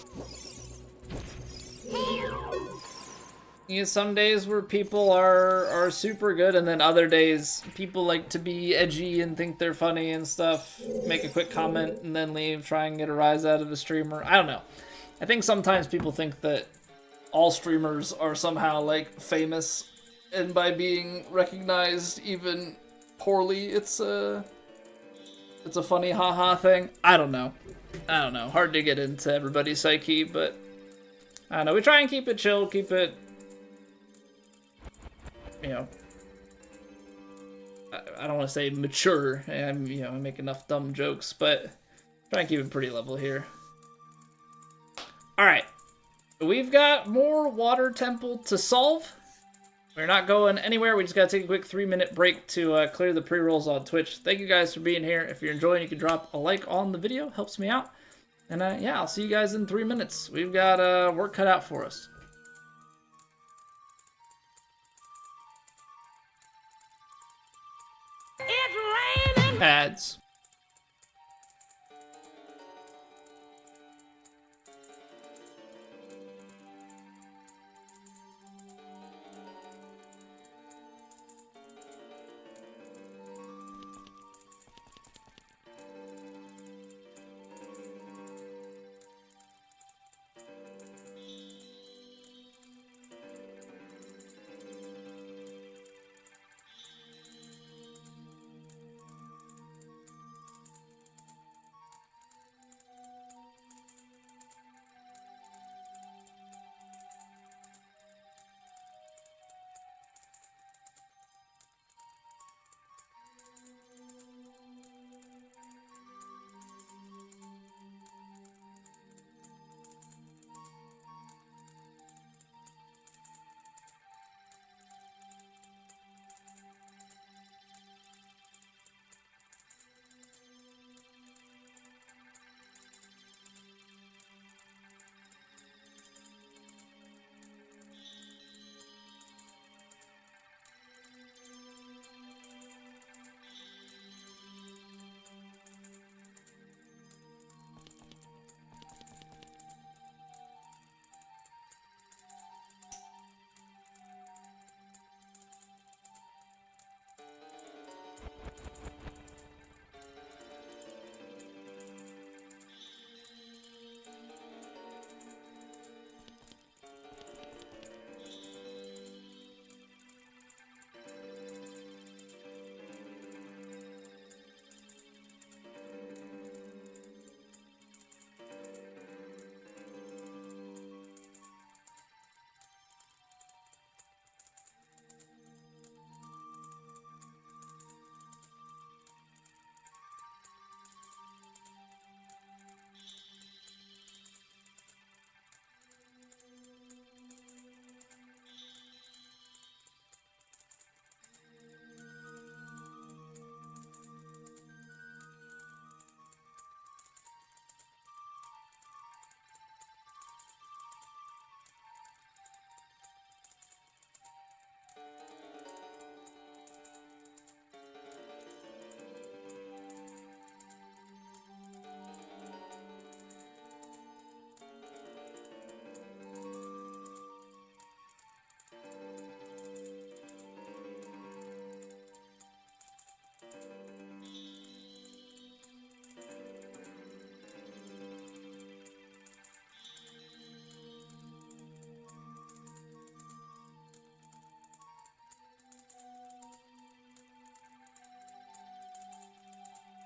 people are super good, and then other days people like to be edgy and think they're funny and stuff, make a quick comment and then leave, try and get a rise out of a streamer. I don't know. I think sometimes people think that all streamers are somehow like famous, and by being recognized even poorly, it's a funny haha thing. I don't know. Hard to get into everybody's psyche, but I don't know. We try and keep it chill, keep it, you know, I don't want to say mature. I make enough dumb jokes, but try and keep it pretty level here. All right, we've got more water temple to solve. We're not going anywhere. We just gotta take a quick 3-minute break to clear the pre-rolls on Twitch. Thank you guys for being here. If you're enjoying, you can drop a like on the video. Helps me out. And yeah, I'll see you guys in 3 minutes. We've got work cut out for us. It's raining. Ads.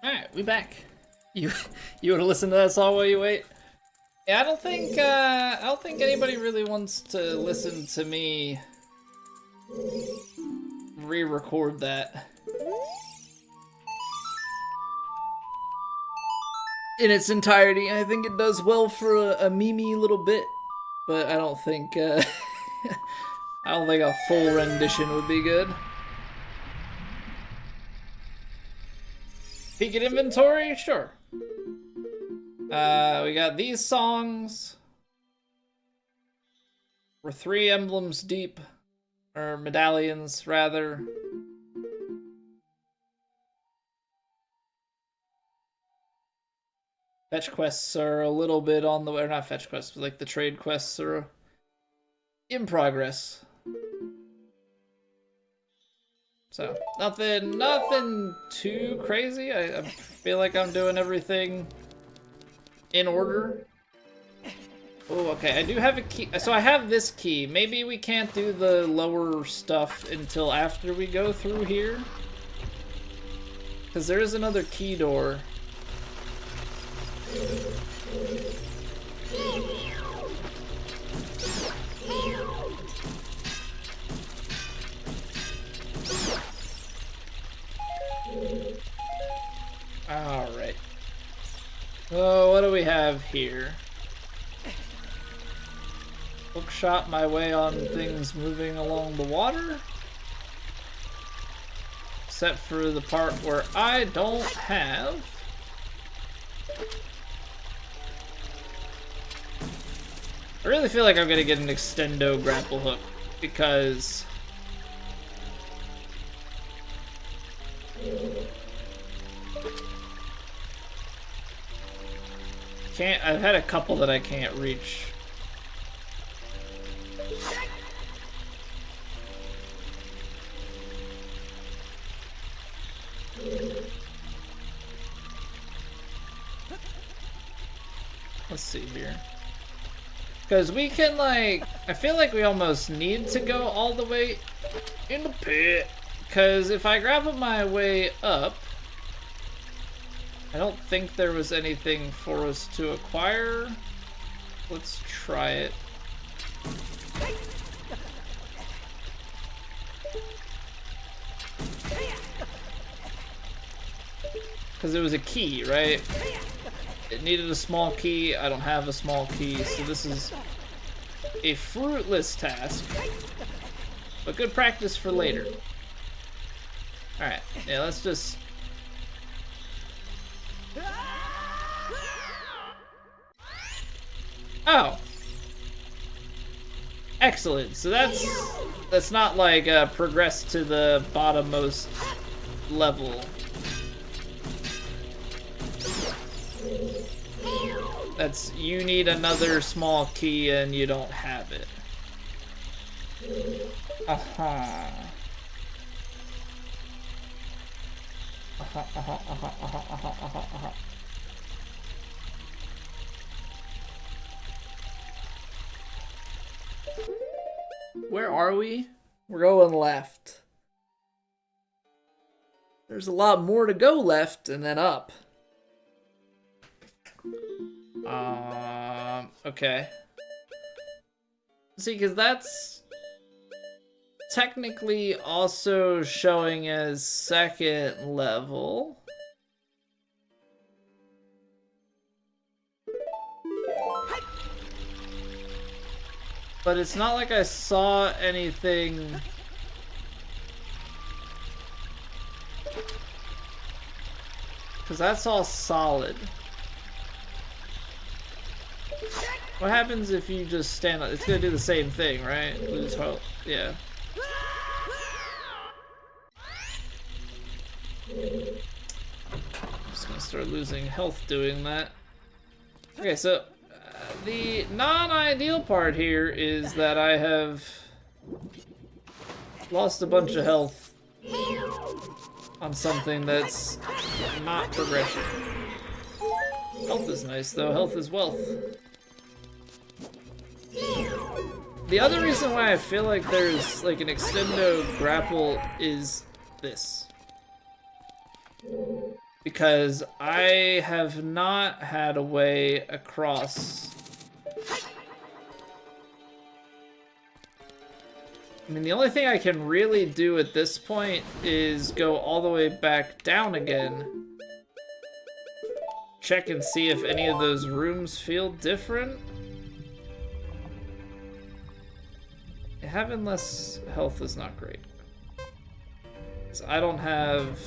Alright, we back. You wanna listen to that song while you wait? Yeah, I don't think anybody really wants to listen to me re-record that in its entirety. I think it does well for a memey little bit, but I don't think I don't think a full rendition would be good. Peek at inventory? Sure. We got these songs. We're 3 emblems deep. Or medallions, rather. Fetch quests are a little bit on the way. Or not fetch quests, but like the trade quests are in progress. So, nothing too crazy. I feel like I'm doing everything in order. Oh, okay, I do have a key. So I have this key. Maybe we can't do the lower stuff until after we go through here. Because there is another key door. Alright. So, what do we have here? Hookshot my way on things moving along the water. Except for the part where I don't have. I really feel like I'm gonna get an extendo grapple hook because I've had a couple that I can't reach. Let's see here. Because we can, like, I feel like we almost need to go all the way in the pit. Because if I grapple my way up, I don't think there was anything for us to acquire. Let's try it. Because it was a key, right? It needed a small key. I don't have a small key, so this is a fruitless task. But good practice for later. Alright, yeah, let's just... Oh! Excellent, so that's not like progress to the bottommost level. That's, you need another small key and you don't have it. Where are we? We're going left. There's a lot more to go left and then up. Okay. See, because that's technically also showing as second level. But it's not like I saw anything. Because that's all solid. What happens if you just stand up? It's gonna do the same thing, right? Lose health. Yeah. I'm just gonna start losing health doing that. Okay, so the non-ideal part here is that I have lost a bunch of health on something that's not progression. Health is nice though, health is wealth. The other reason why I feel like there's like an extendo grapple is this. because I have not had a way across. I mean, the only thing I can really do at this point is go all the way back down again. Check and see if any of those rooms feel different. Having less health is not great. So I don't have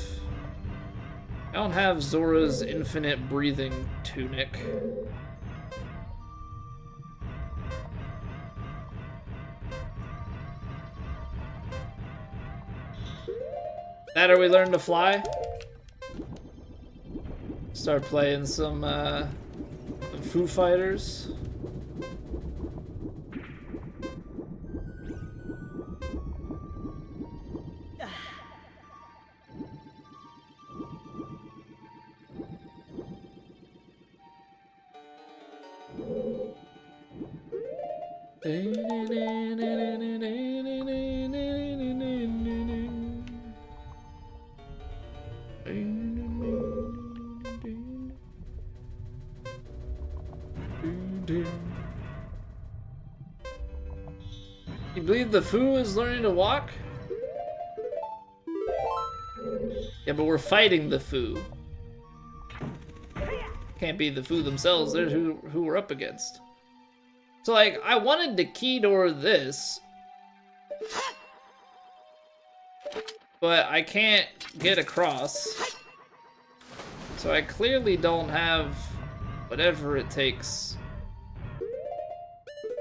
Zora's infinite breathing tunic. That or we learn to fly. Start playing some Foo Fighters. You believe the Foo is learning to walk? Yeah, but we're fighting the Foo. Can't be the Foo themselves, they're who we're up against. So, like, I wanted to key door this, but I can't get across. So I clearly don't have whatever it takes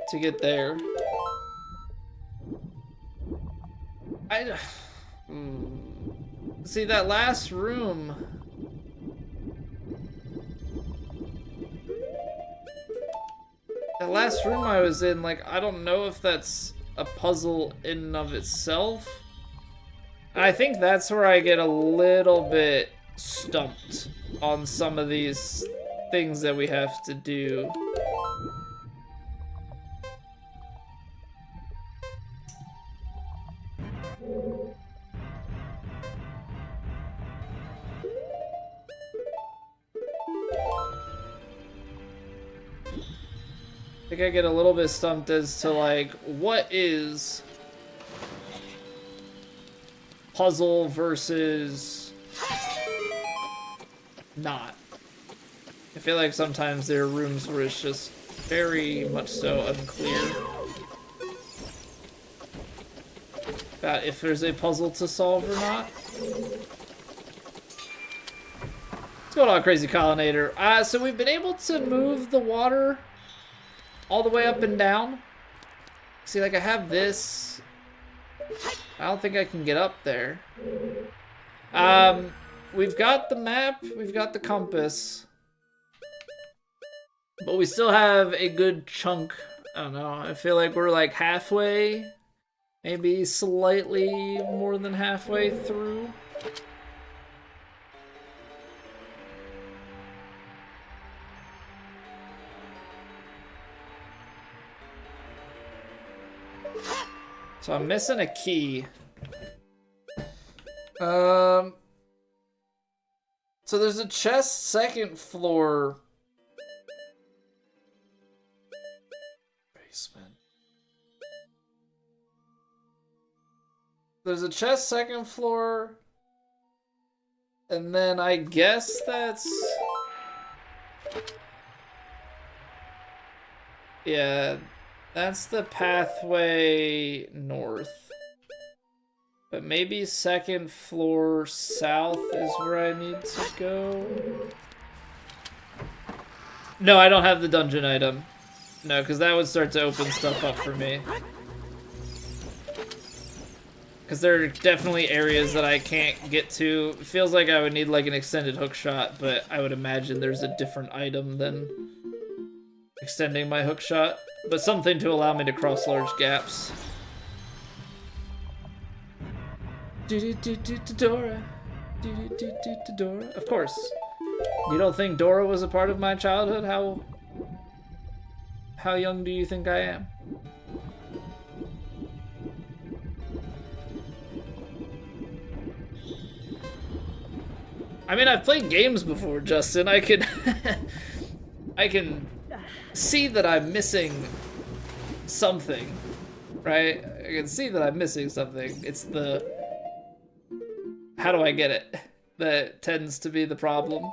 to get there. See, that last room. That last room I was in, like, I don't know if that's a puzzle in and of itself. I think that's where I get a little bit stumped on some of these things that we have to do. I think I get a little bit stumped as to, like, what is puzzle versus not. I feel like sometimes there are rooms where it's just very much so unclear about if there's a puzzle to solve or not. What's going on, Crazy Colonnador? So we've been able to move the water all the way up and down. See, like, I have this. I don't think I can get up there. We've got the map, we've got the compass, but we still have a good chunk. I don't know, I feel like we're like halfway, maybe slightly more than halfway through. So I'm missing a key. So there's a chest second floor. Basement. There's a chest second floor. And then I guess that's... yeah, that's the pathway north. But maybe second floor south is where I need to go. No, I don't have the dungeon item. No, because that would start to open stuff up for me. Because there are definitely areas that I can't get to. It feels like I would need like an extended hook shot, but I would imagine there's a different item than extending my hook shot. But something to allow me to cross large gaps. Dora. Dora. Of course. You don't think Dora was a part of my childhood? How young do you think I am? I mean, I've played games before, Justin. I can I can see that I'm missing something, right? I can see that I'm missing something. It's the how do I get it that tends to be the problem.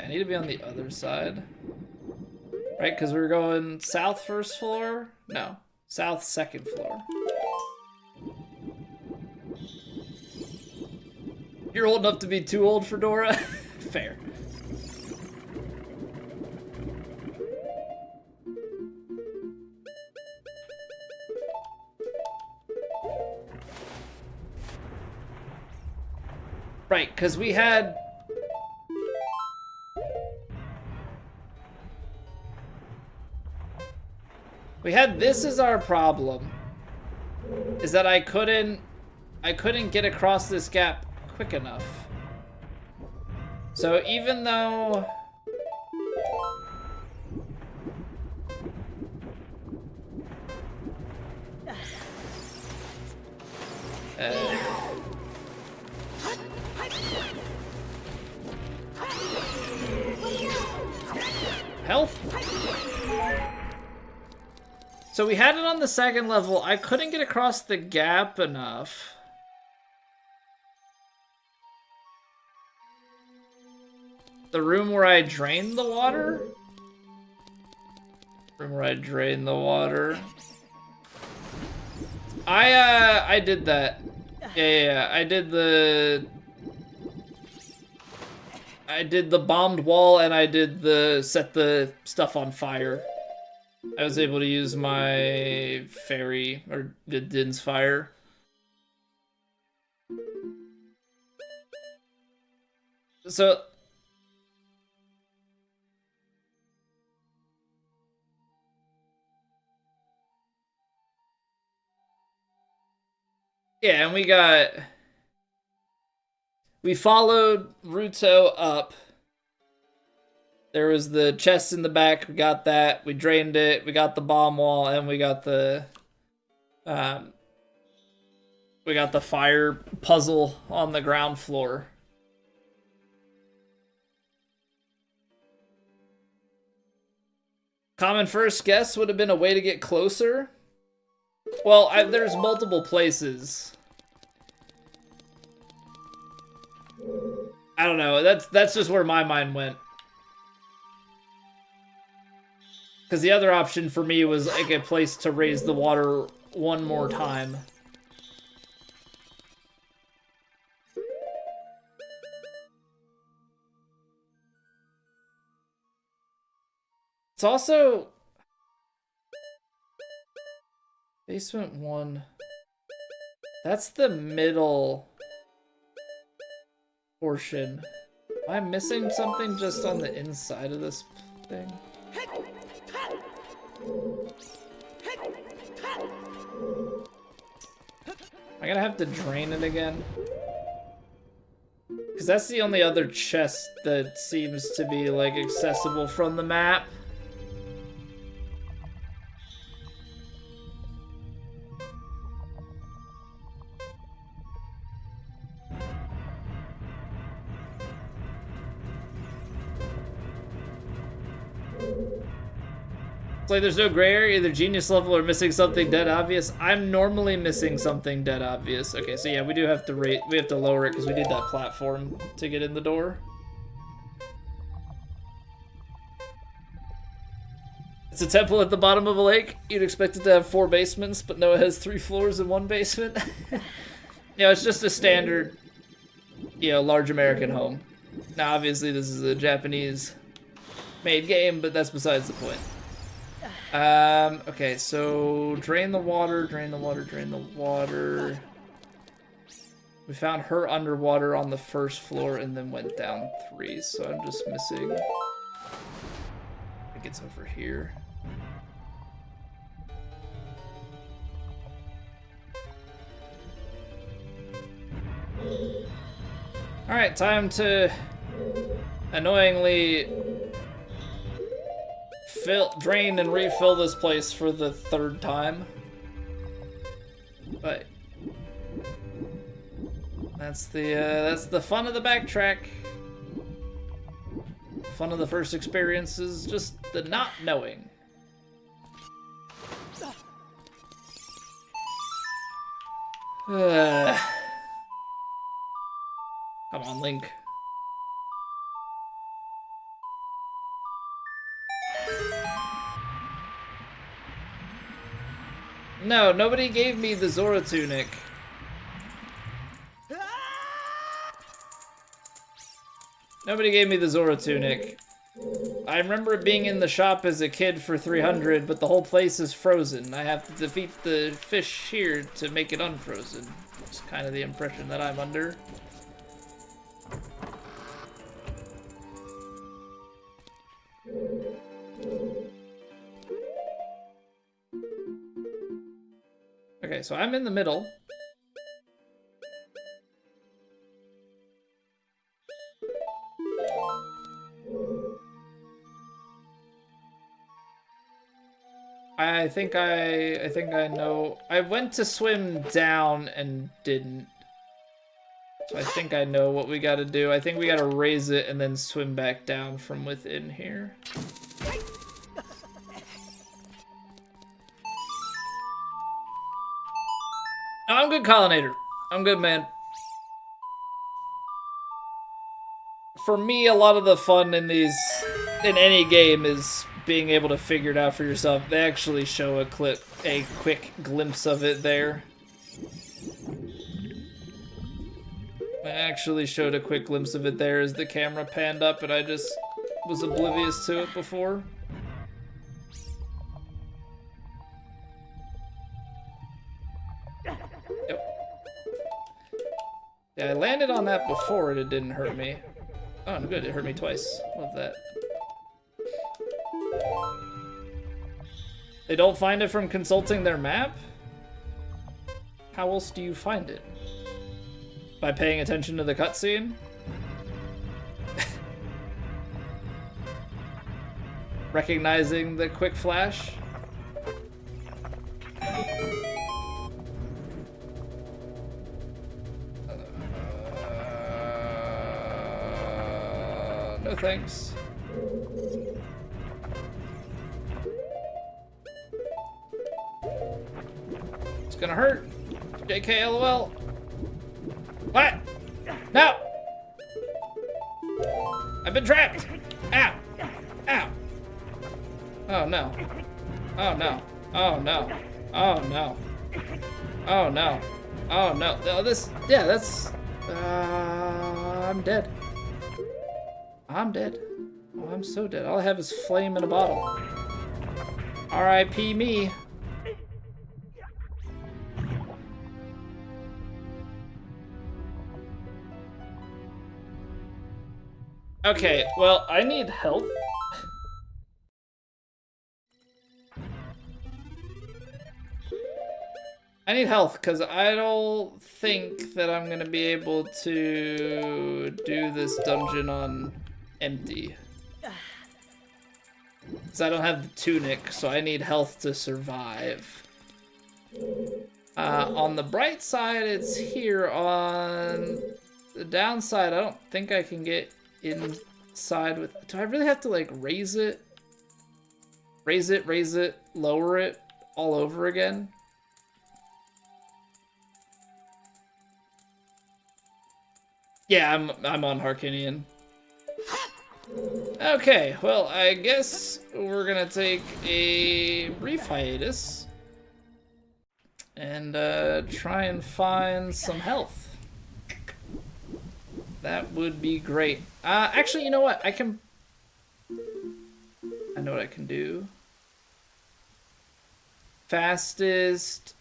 I need to be on the other side, right? Because we were going south first floor? No, south second floor. You're old enough to be too old for Dora? Fair. Right, because we had... this as our problem. Is that I couldn't get across this gap quick enough. So even though... health? So we had it on the second level. I couldn't get across the gap enough. The room where I drained the water? Room where I drained the water. I did that. Yeah. I did the bombed wall and I did the set the stuff on fire. I was able to use my fairy, or did Din's fire. So... yeah, and we followed Ruto up. There was the chest in the back, we got that, we drained it, we got the bomb wall, and we got the fire puzzle on the ground floor. Common first guess would have been a way to get closer. Well, there's multiple places. I don't know, that's just where my mind went. Because the other option for me was like a place to raise the water one more time. It's also... basement 1. That's the middle portion. Am I missing something just on the inside of this thing? Am I gonna have to drain it again? Because that's the only other chest that seems to be, like, accessible from the map. It's like there's no gray area, either genius level or missing something dead obvious. I'm normally missing something dead obvious. Okay, so yeah, we do have to we have to lower it because we need that platform to get in the door. It's a temple at the bottom of a lake. You'd expect it to have 4 basements, but no, it has 3 floors and 1 basement. You know, it's just a standard, you know, large American home. Now, obviously, this is a Japanese-made game, but that's besides the point. Okay, so drain the water, drain the water, drain the water. We found her underwater on the first floor and then went down 3, so I'm just missing... I think it's over here. Alright, time to annoyingly drain and refill this place for the 3rd time. But That's the fun of the backtrack. Fun of the first experience is just the not knowing. Come on, Link. No, nobody gave me the Zora tunic. Nobody gave me the Zora tunic. I remember it being in the shop as a kid for 300, but the whole place is frozen. I have to defeat the fish here to make it unfrozen. It's kind of the impression that I'm under. Okay, so I'm in the middle. I think I know. I went to swim down and didn't. So I think I know what we gotta do. I think we gotta raise it and then swim back down from within here. I'm good, Collinator. I'm good, man. For me, a lot of the fun in any game is being able to figure it out for yourself. They actually show a quick glimpse of it there. I actually showed a quick glimpse of it there as the camera panned up, and I just was oblivious to it before. Yep. Yeah, I landed on that before and it didn't hurt me. Oh, good, it hurt me twice. Love that. They don't find it from consulting their map? How else do you find it? By paying attention to the cutscene? Recognizing the quick flash? No thanks. It's gonna hurt. JK LOL. What? No! I've been trapped! Ow! Ow! Oh no. Oh no. Oh no. Oh no. Oh no. Oh no. Oh, that's... I'm dead. I'm dead. Oh, I'm so dead. All I have is flame in a bottle. R.I.P. me. Okay, well, I need help. I need health, because I don't think that I'm going to be able to do this dungeon on empty. Because I don't have the tunic, so I need health to survive. On the bright side, it's here. On the downside, I don't think I can get inside with... Do I really have to, like, raise it? Raise it, lower it all over again? Yeah, I'm on Harkinian. Okay, well, I guess we're gonna take a brief hiatus and try and find some health. That would be great. Actually, you know what? I know what I can do. Fastest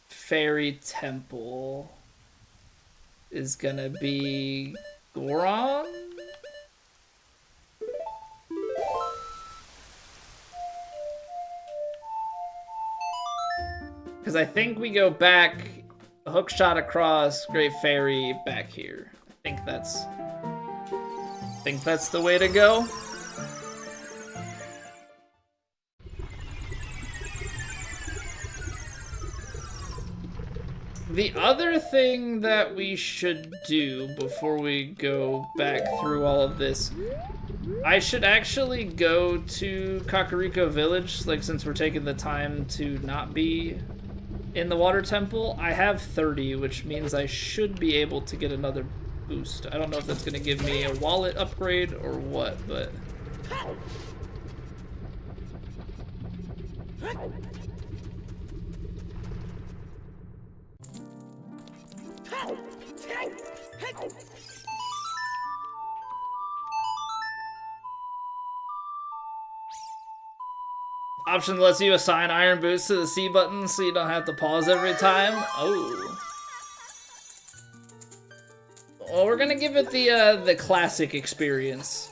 fairy temple is gonna be Goron? Because I think we go back, a hook shot across, Great Fairy, back here. I think that's the way to go. The other thing that we should do before we go back through all of this, I should actually go to Kakariko Village, like since we're taking the time to not be in the water temple. I have 30, which means I should be able to get another boost. I don't know if that's gonna give me a wallet upgrade or what, but... Option lets you assign iron boots to the C button so you don't have to pause every time. Oh. Well, we're gonna give it the classic experience.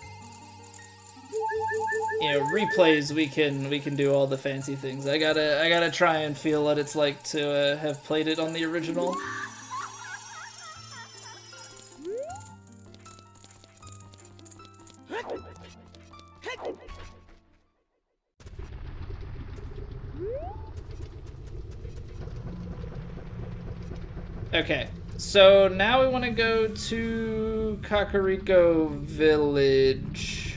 You know, replays we can do all the fancy things. I gotta try and feel what it's like to have played it on the original. Okay, so now we want to go to Kakariko Village.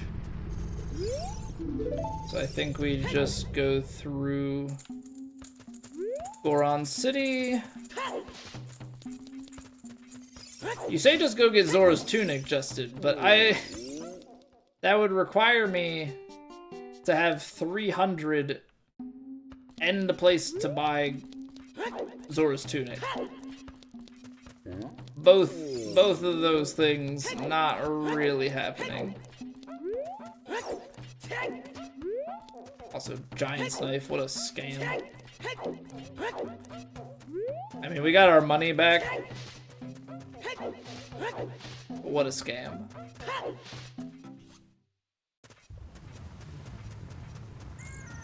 So I think we just go through Goron City. You say just go get Zora's tunic, Justin, but that would require me to have 300 and a place to buy Zora's tunic. Both of those things not really happening. Also, Giant's Knife, what a scam. I mean, we got our money back. What a scam.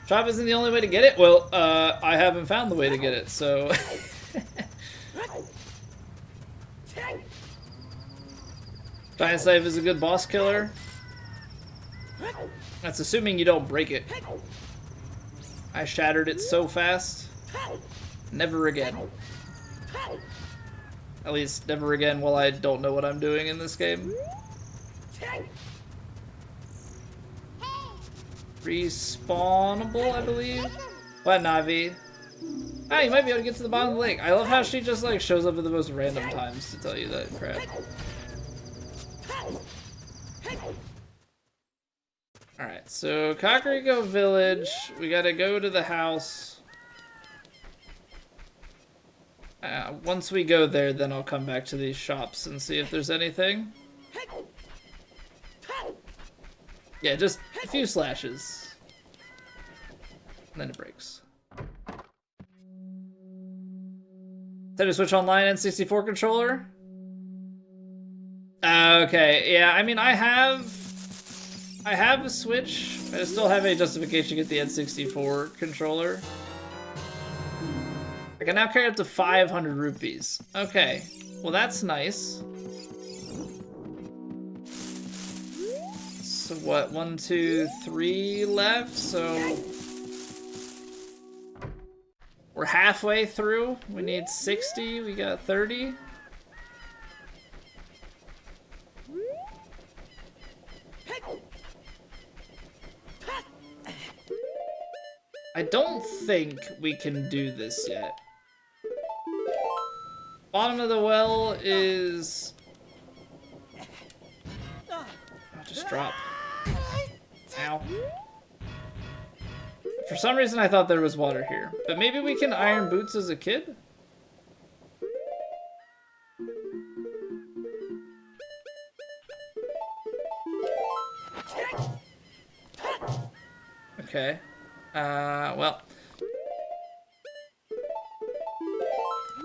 Shop isn't the only way to get it? Well, I haven't found the way to get it, so... Giant's Knife is a good boss killer. That's assuming you don't break it. I shattered it so fast. Never again. At least, never again while I don't know what I'm doing in this game. Respawnable, I believe? What, Navi? Ah, you might be able to get to the bottom of the lake. I love how she just, like, shows up at the most random times to tell you that crap. Alright, so Kakariko Village, we gotta go to the house. Once we go there, then I'll come back to these shops and see if there's anything. Yeah, just a few slashes. And then it breaks. Did I switch online N64 controller? Okay, yeah, I mean, I have a Switch. I still have a justification to get the N64 controller. I can now carry up to 500 rupees. Okay, well that's nice. So what, 1, 2, 3 left, so... We're halfway through. We need 60, we got 30. I don't think we can do this yet. Bottom of the well is... Oh, just drop. Ow. For some reason I thought there was water here. But maybe we can iron boots as a kid? Okay. Well.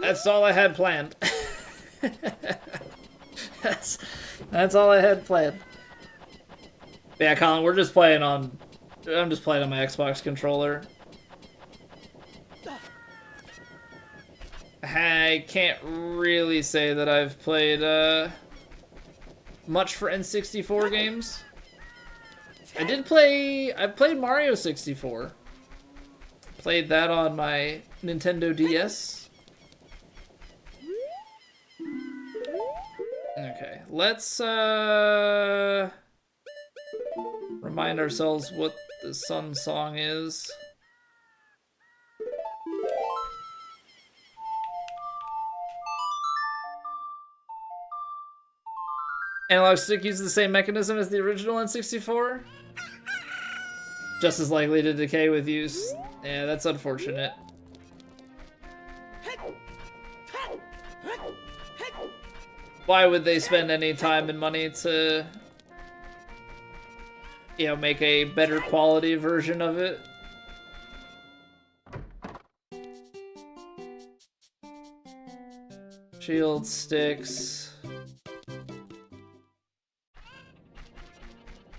That's all I had planned. That's all I had planned. But yeah, Colin, we're just playing on... I'm just playing on my Xbox controller. I can't really say that I've played, much for N64 games. I played Mario 64. Played that on my Nintendo DS. let's remind ourselves what the sun song is. Analog stick uses the same mechanism as the original N64. Just as likely to decay with use. Yeah, that's unfortunate. Why would they spend any time and money to, you know, make a better quality version of it? Shield sticks.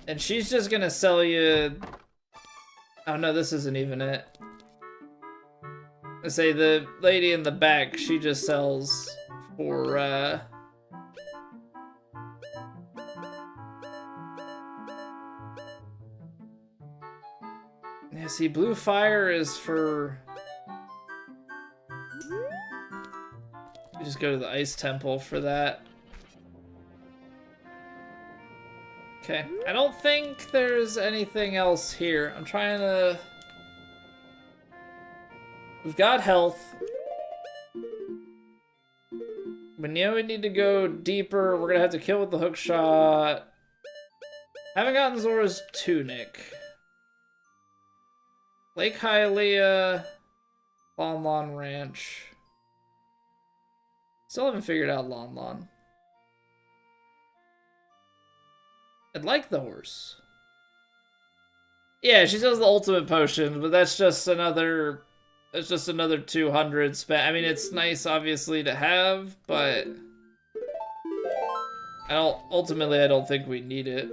And she's just gonna sell you... Oh no, this isn't even it. I say the lady in the back, she just sells for, yeah, see, Blue Fire is for... You just go to the Ice Temple for that. Okay, I don't think there's anything else here. I'm trying to... We've got health. But now we need to go deeper. We're gonna have to kill with the hook shot. Haven't gotten Zora's tunic. Lake Hylia, Lon Lon Ranch. Still haven't figured out Lon Lon. I'd like the horse. Yeah, she sells the ultimate potion, but that's just another... It's just another 200 spent. I mean, it's nice, obviously, to have, but... Ultimately, I don't think we need it.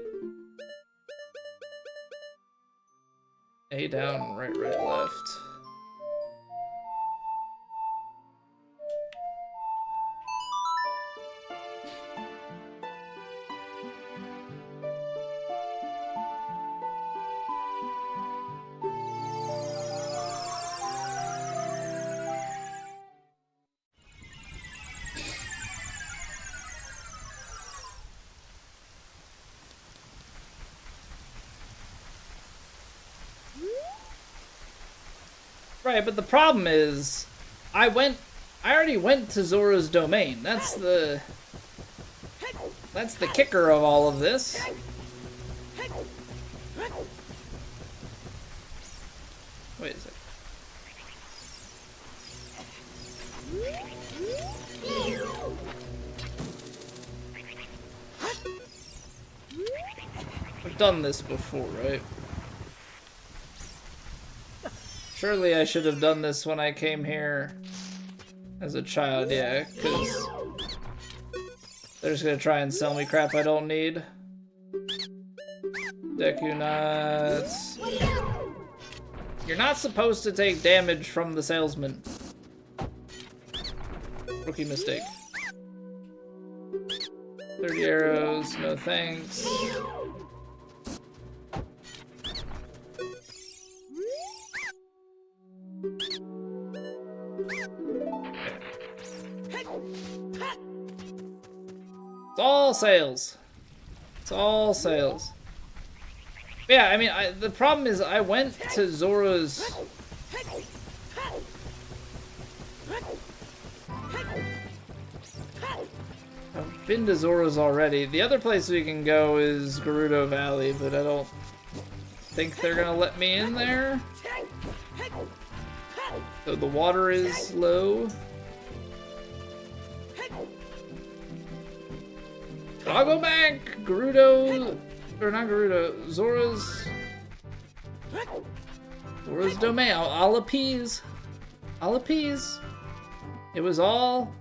A down, right, left. Right, but the problem is, I already went to Zora's domain. That's the kicker of all of this. Wait a second. I've done this before, right? Surely I should have done this when I came here as a child, yeah, because they're just gonna try and sell me crap I don't need. Deku nuts. You're not supposed to take damage from the salesman. Rookie mistake. 30 arrows, no thanks. It's all sales. It's all sales. Yeah, I mean, the problem is I went to Zora's... I've been to Zora's already. The other place we can go is Gerudo Valley, but I don't think they're gonna let me in there. So the water is low. But I'll go back! Gerudo... Or not Gerudo, Zora's domain. I'll appease. I'll appease. It was all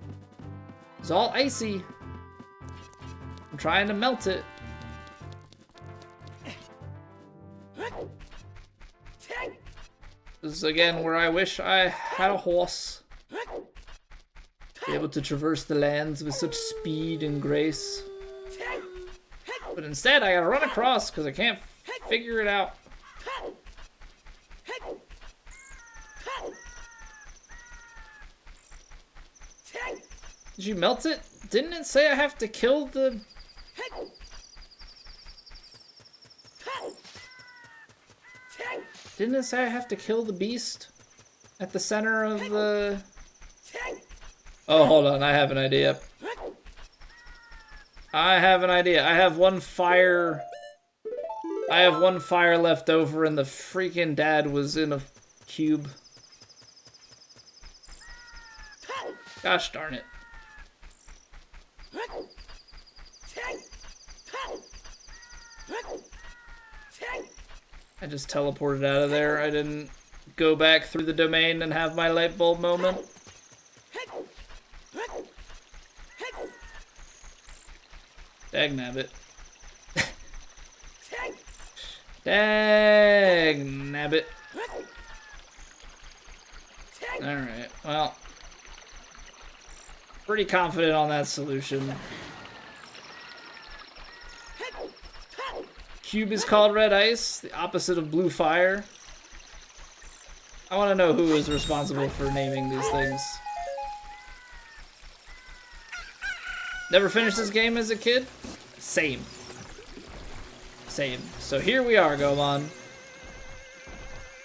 icy. I'm trying to melt it. This is again where I wish I had a horse. Be able to traverse the lands with such speed and grace. But instead, I gotta run across because I can't figure it out. Did you melt it? Didn't it say I have to kill the Didn't it say I have to kill the beast at the center of the... Oh, hold on, I have an idea. I have an idea. I have one fire left over and the freaking dad was in a cube. Gosh darn it. I just teleported out of there. I didn't go back through the domain and have my light bulb moment. Dagnabbit. Dagnabbit. Alright, well. Pretty confident on that solution. Cube is called red ice, the opposite of blue fire. I want to know who is responsible for naming these things. Never finished this game as a kid? Same. Same. So here we are, Gomon.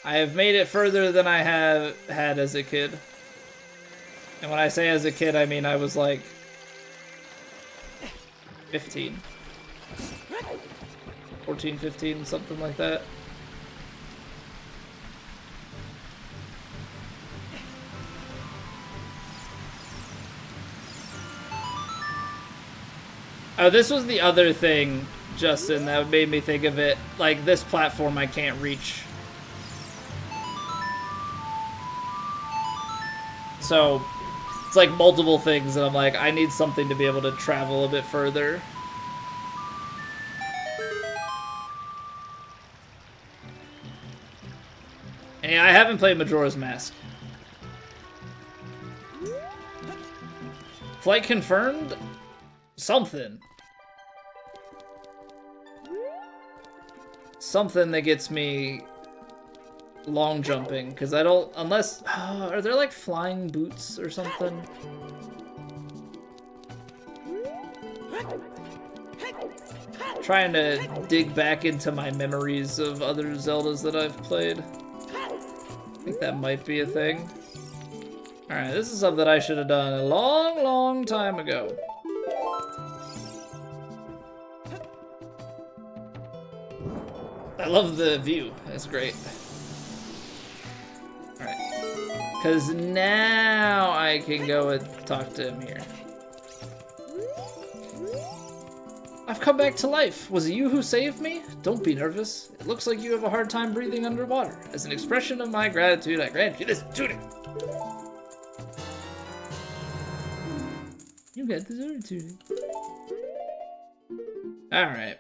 I have made it further than I have had as a kid. And when I say as a kid, I mean I was like 15. 14, 15, something like that. Oh, this was the other thing, Justin, that made me think of it. Like, this platform I can't reach. So, it's like multiple things, and I'm like, I need something to be able to travel a bit further. And yeah, I haven't played Majora's Mask. Flight confirmed? Something. Something that gets me long jumping, because I don't, unless, are there like flying boots or something? Trying to dig back into my memories of other Zeldas that I've played. I think that might be a thing. Alright, this is something I should have done a long, long time ago. I love the view. It's great. Alright. Because now I can go and talk to him here. I've come back to life. Was it you who saved me? Don't be nervous. It looks like you have a hard time breathing underwater. As an expression of my gratitude, I grant you this tunic. You got this other tunic. Alright.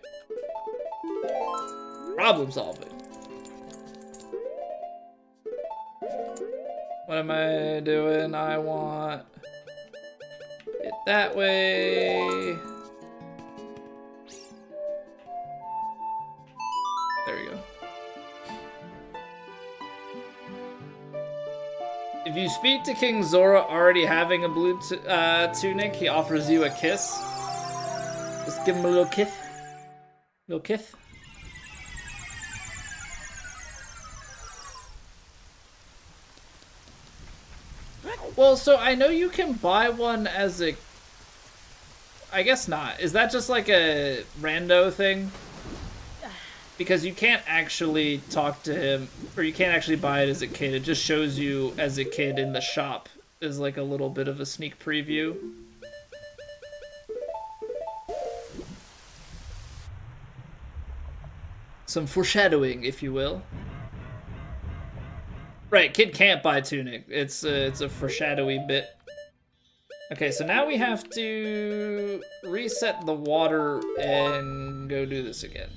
Problem solving. What am I doing? I want it that way. There we go. If you speak to King Zora already having a blue tunic, he offers you a kiss. Just give him a little kiss. Little kiss. Well, so I know you can buy one as a... I guess not. Is that just like a rando thing? Because you can't actually talk to him, or you can't actually buy it as a kid. It just shows you as a kid in the shop as like a little bit of a sneak preview. Some foreshadowing, if you will. Right, kid can't buy tunic. It's a foreshadowy bit. Okay, so now we have to reset the water and go do this again.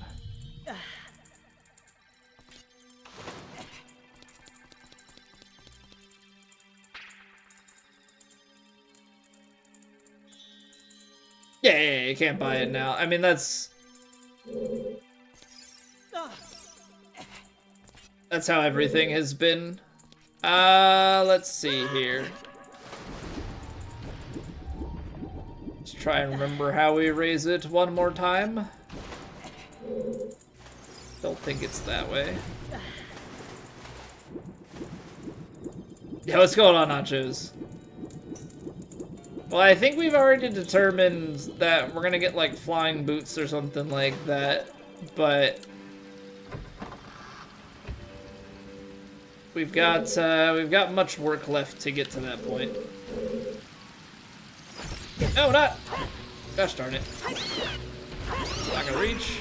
Yeah, you can't buy it now. I mean, that's how everything has been. Let's see here. Let's try and remember how we raise it one more time. Don't think it's that way. Yeah, what's going on, Nachos? Well, I think we've already determined that we're gonna get like flying boots or something like that, but we've got much work left to get to that point. No, not! Gosh darn it! It's not gonna reach.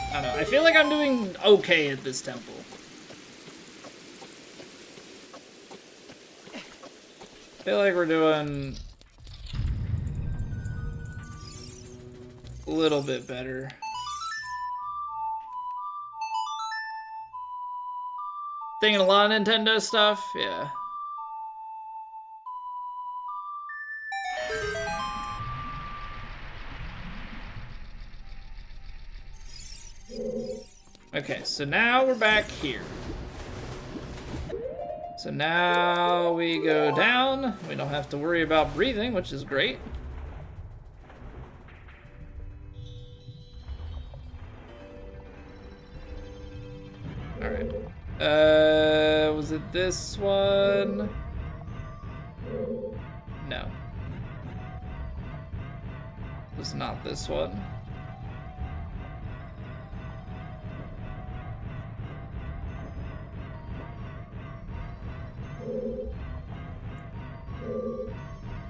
I don't know. I feel like I'm doing okay at this temple. I feel like we're doing a little bit better. Thinking a lot of Nintendo stuff? Yeah. Okay, so now we're back here. So now we go down. We don't have to worry about breathing, which is great. Alright. Was it this one? No. It was not this one.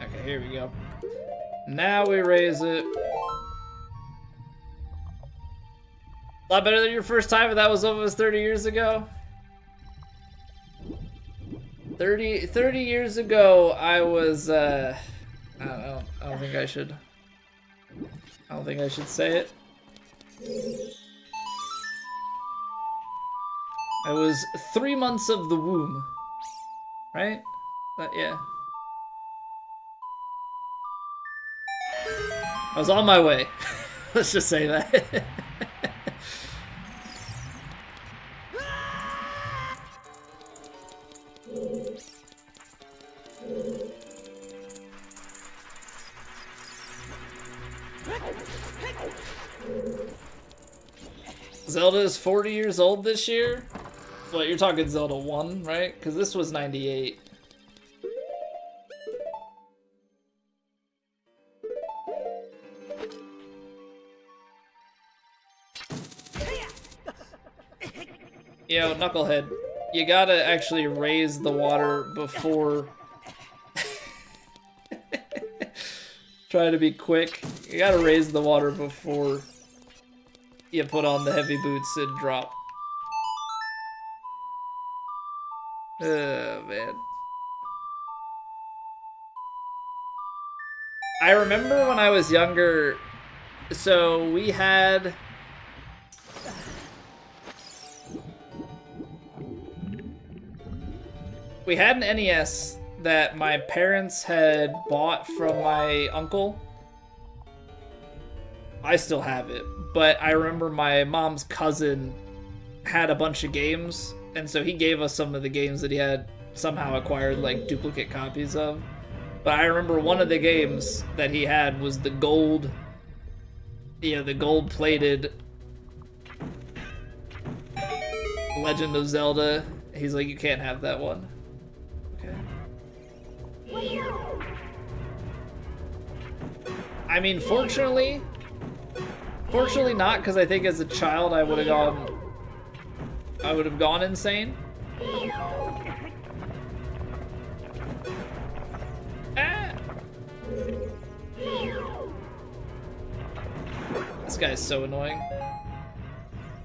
Okay, here we go. Now we raise it. A lot better than your first time, but that was almost 30 years ago. 30 years ago, I was, I don't think I should. I don't think I should say it. I was 3 months of the womb. Right? Yeah. I was on my way. Let's just say that. Zelda is 40 years old this year? Well, you're talking Zelda 1, right? Because this was 98. Yo, Knucklehead, you gotta actually raise the water before... Try to be quick. You gotta raise the water before you put on the heavy boots and drop. Oh, man. I remember when I was younger, so we had... We had an NES that my parents had bought from my uncle. I still have it, but I remember my mom's cousin had a bunch of games, and so he gave us some of the games that he had somehow acquired like duplicate copies of. But I remember one of the games that he had was the gold, the gold-plated Legend of Zelda. He's like, you can't have that one. Okay. I mean, fortunately not, because I think as a child I would have gone insane. Ah! This guy's so annoying.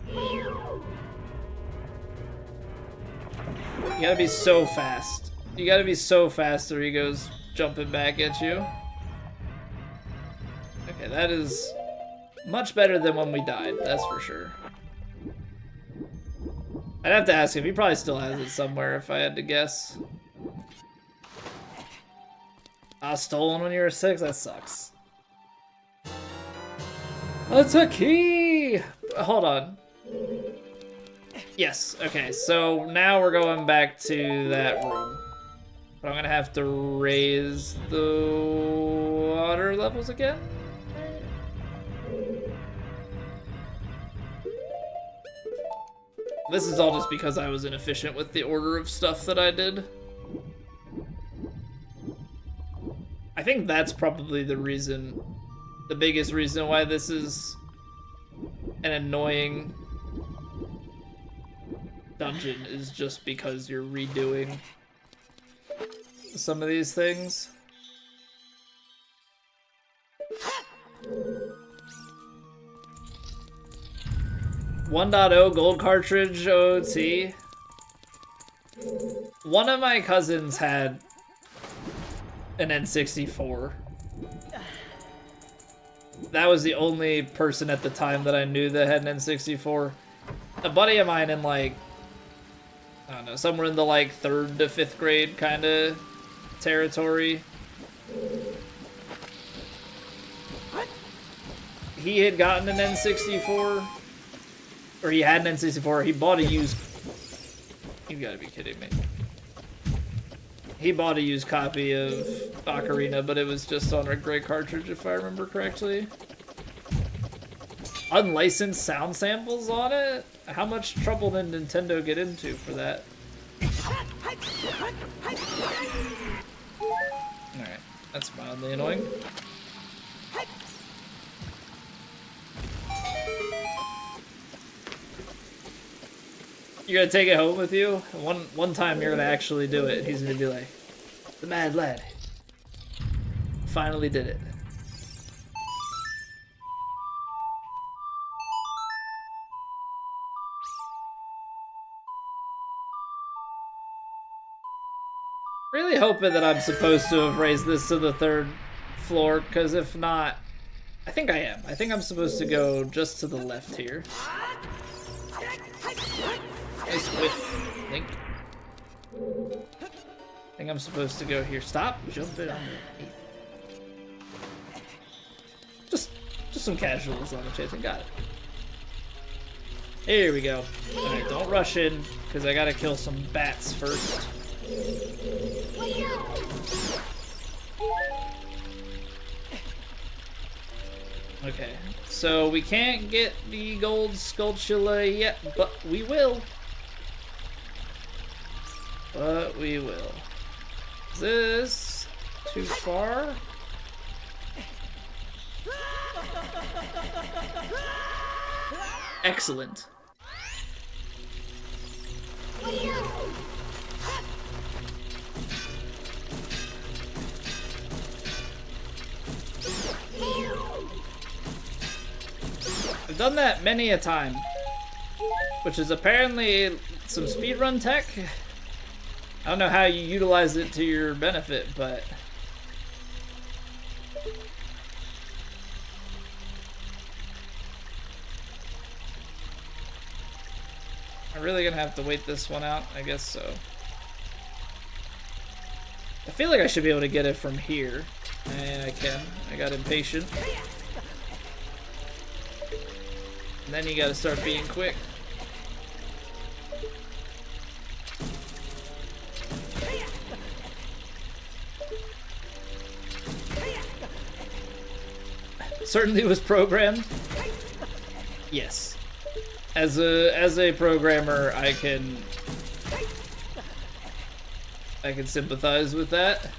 You gotta be so fast. You gotta be so fast or he goes jumping back at you. Okay, that is much better than when we died, that's for sure. I'd have to ask him. He probably still has it somewhere if I had to guess. Stolen when you were 6? That sucks. That's a key! Hold on. Yes, okay, so now we're going back to that room. But I'm gonna have to raise the water levels again? This is all just because I was inefficient with the order of stuff that I did. I think that's probably the reason, the biggest reason why this is an annoying dungeon, is just because you're redoing some of these things. .0 gold cartridge OT. One of my cousins had an N64. That was the only person at the time that I knew that had an N64. A buddy of mine in like, I don't know, somewhere in the like 3rd to 5th grade kind of territory. He had gotten an N64, or he had an N64. He bought a used. You gotta be kidding me. He bought a used copy of Ocarina, but it was just on a gray cartridge, if I remember correctly. Unlicensed sound samples on it? How much trouble did Nintendo get into for that? Alright, that's mildly annoying. You're gonna take it home with you? One time you're gonna actually do it, and he's gonna be like, the mad lad finally did it. Really hoping that I'm supposed to have raised this to the 3rd floor, because if not, I think I am. I think I'm supposed to go just to the left here. Nice whiff, Link. I think I'm supposed to go here. Stop jumping underneath. Just some casuals on the chasing. Got it. Here we go. Alright, don't rush in, because I gotta kill some bats first. Okay, so we can't get the gold Skulltula yet, but we will. But we will. Is this too far? Excellent. I've done that many a time, which is apparently some speedrun tech. I don't know how you utilize it to your benefit, but I'm really gonna have to wait this one out, I guess so. I feel like I should be able to get it from here. And I can. I got impatient. And then you gotta start being quick. Certainly was programmed. Yes. As a programmer, I can sympathize with that.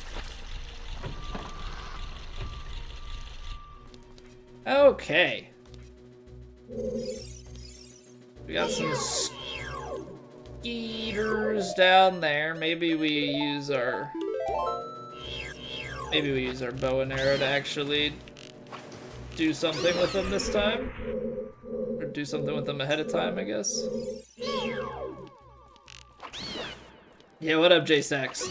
Okay. We got some skeeters down there. Maybe we use our bow and arrow to actually do something with them this time. Or do something with them ahead of time, I guess. Yeah, what up, J-Sax?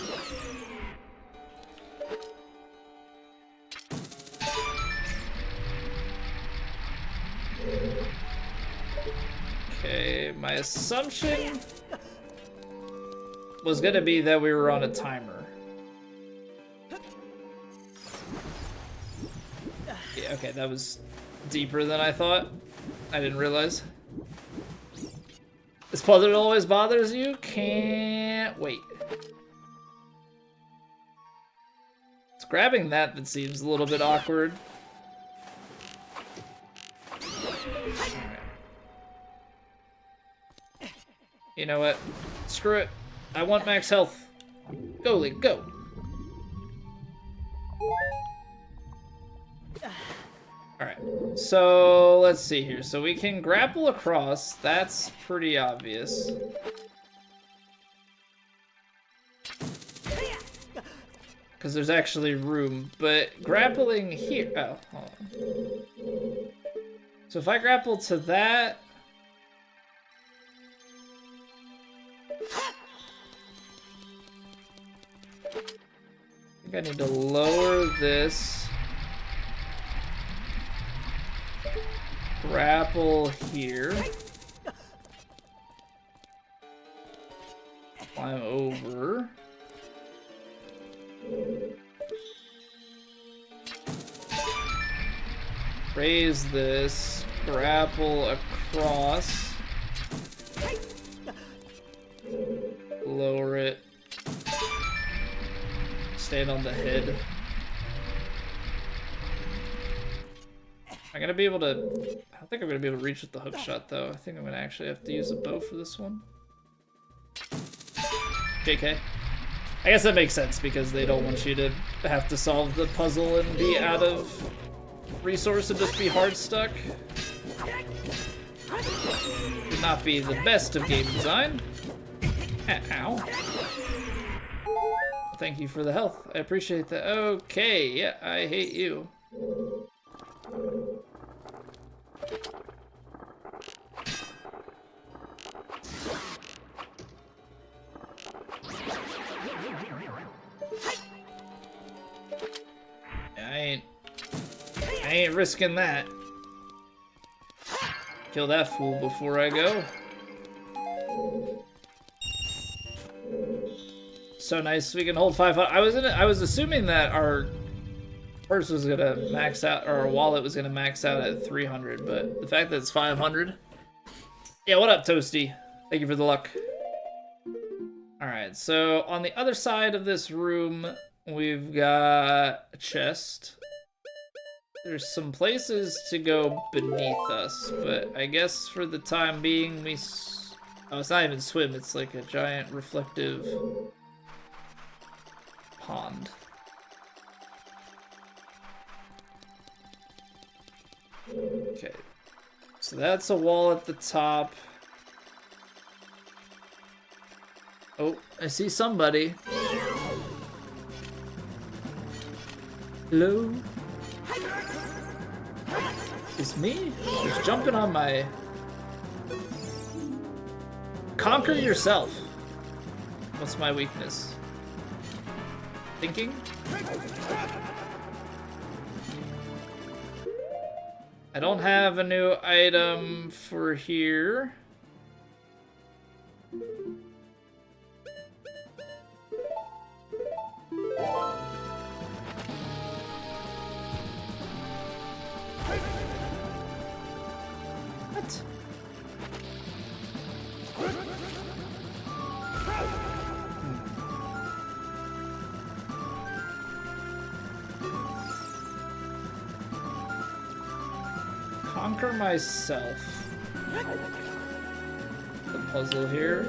Okay, my assumption was gonna be that we were on a timer. Yeah, okay, that was deeper than I thought. I didn't realize. This puzzle always bothers you? Can't wait. It's grabbing that seems a little bit awkward. You know what? Screw it. I want max health. Go, Link, go. Alright, so let's see here. So we can grapple across. That's pretty obvious. Because there's actually room, but grappling here... Oh, hold on. So if I grapple to that... I think I need to lower this. Grapple here. Climb over. Raise this. Grapple across. Lower it. Stand on the head. Am I gonna be able to... I don't think I'm gonna be able to reach with the hook shot though. I think I'm gonna actually have to use a bow for this one. JK. I guess that makes sense because they don't want you to have to solve the puzzle and be out of resource and just be hard stuck. Would not be the best of game design. Ow. Thank you for the health. I appreciate that. Okay, yeah, I hate you. I ain't risking that. Kill that fool before I go. So nice we can hold 500. I was assuming that our purse was gonna max out, or our wallet was gonna max out at 300, but the fact that it's 500. Yeah, what up, Toasty? Thank you for the luck. Alright, so on the other side of this room, we've got a chest. There's some places to go beneath us, but I guess for the time being, oh, it's not even swim, it's like a giant reflective pond. Okay, so that's a wall at the top. Oh, I see somebody. Hello? It's me? Just jumping on my... Conquer yourself. What's my weakness? Thinking? I don't have a new item for here. What? Conquer myself. The puzzle here.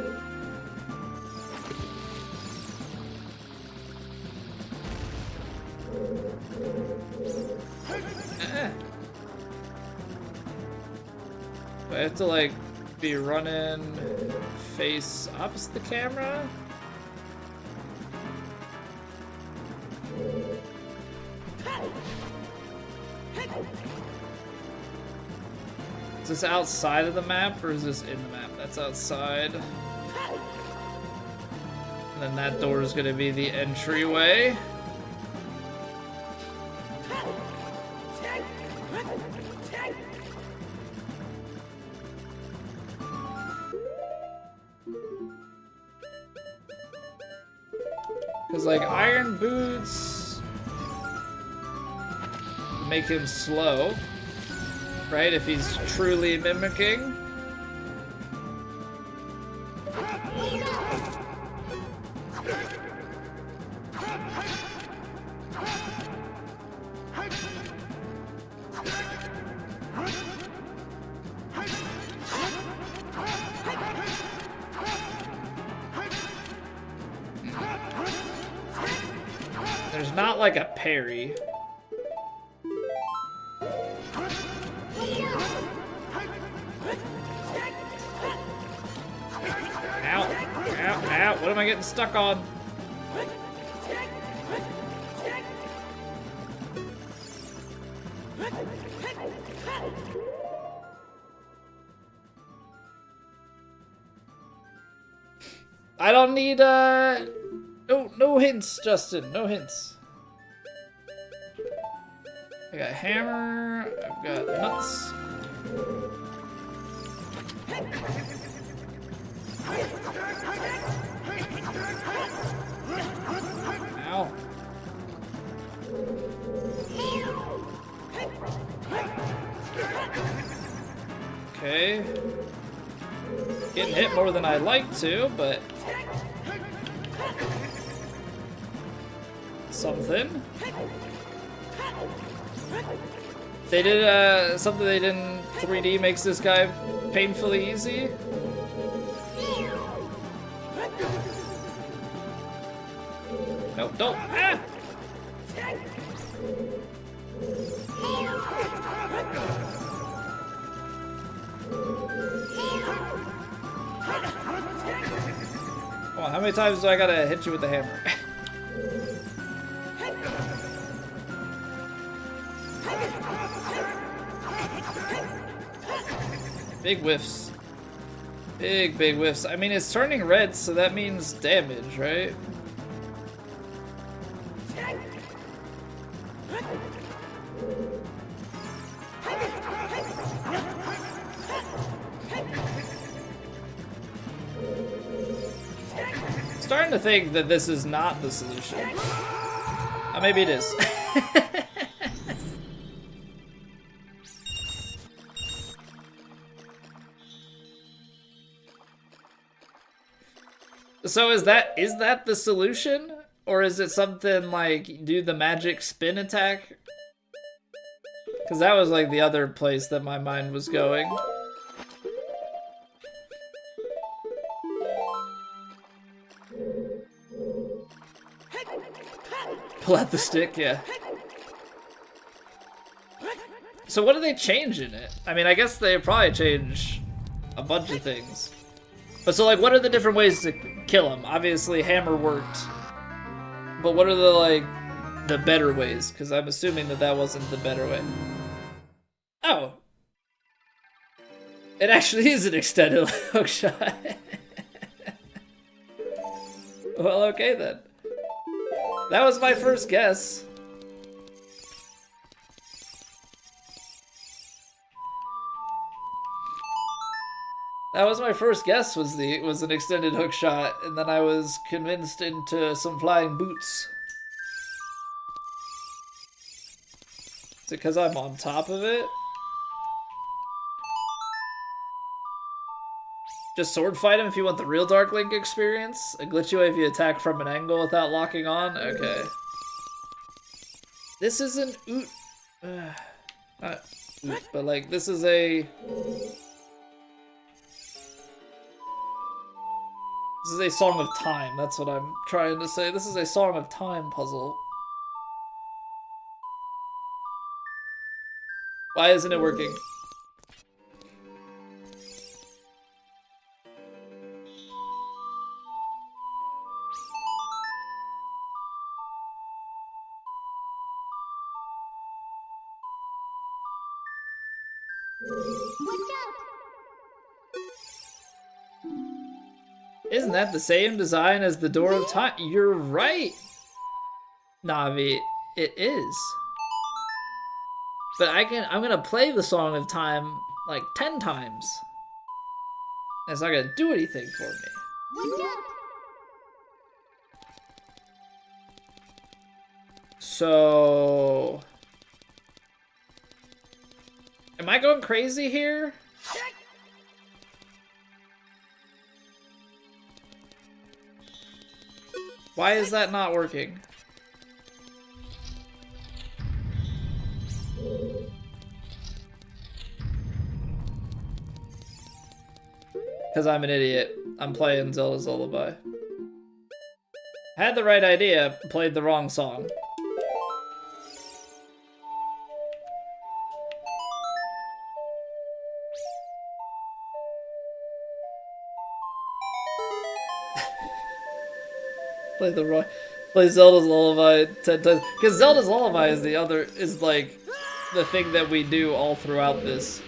Do I have to like be running face opposite the camera? Is this outside of the map or is this in the map? That's outside. And then that door is going to be the entryway. Because, like, iron boots make him slow, right? If he's truly mimicking. there's not like a parry. Ow, ow, ow, what am I getting stuck on? I don't need, no hints, Justin, no hints. I got hammer, I've got nuts. Ow. Okay. Getting hit more than I'd like to, but something. They did something they did in 3D makes this guy painfully easy. No, don't. Ah! Come on, how many times do I gotta hit you with the hammer? Big whiffs. Big whiffs. I mean, it's turning red, so that means damage, right? Starting to think that this is not the solution. Maybe it is. So is that the solution? Or is it something like do the magic spin attack? Because that was like the other place that my mind was going. Pull out the stick, yeah. So what do they change in it? I mean, I guess they probably change a bunch of things. But so like, what are the different ways to kill him? Obviously, hammer worked. But what are the better ways? Because I'm assuming that wasn't the better way. Oh. It actually is an extended hook shot. Well, okay then. That was my first guess. That was my first guess, was an extended hook shot, and then I was convinced into some flying boots. Is it because I'm on top of it? Just sword fight him if you want the real Dark Link experience? A glitchy way if you attack from an angle without locking on? Okay. This isn't oot. Not oot, but like, this is a... This is a Song of Time, that's what I'm trying to say. This is a Song of Time puzzle. Why isn't it working? Isn't that the same design as the Door of Time? You're right, Navi. It is. But I'm gonna play the Song of Time like 10 times. It's not gonna do anything for me. So... Am I going crazy here? Why is that not working? Because I'm an idiot. I'm playing Zelda's Lullaby. Had the right idea, played the wrong song. Play play Zelda's Lullaby 10 times. Because Zelda's Lullaby is like the thing that we do all throughout this.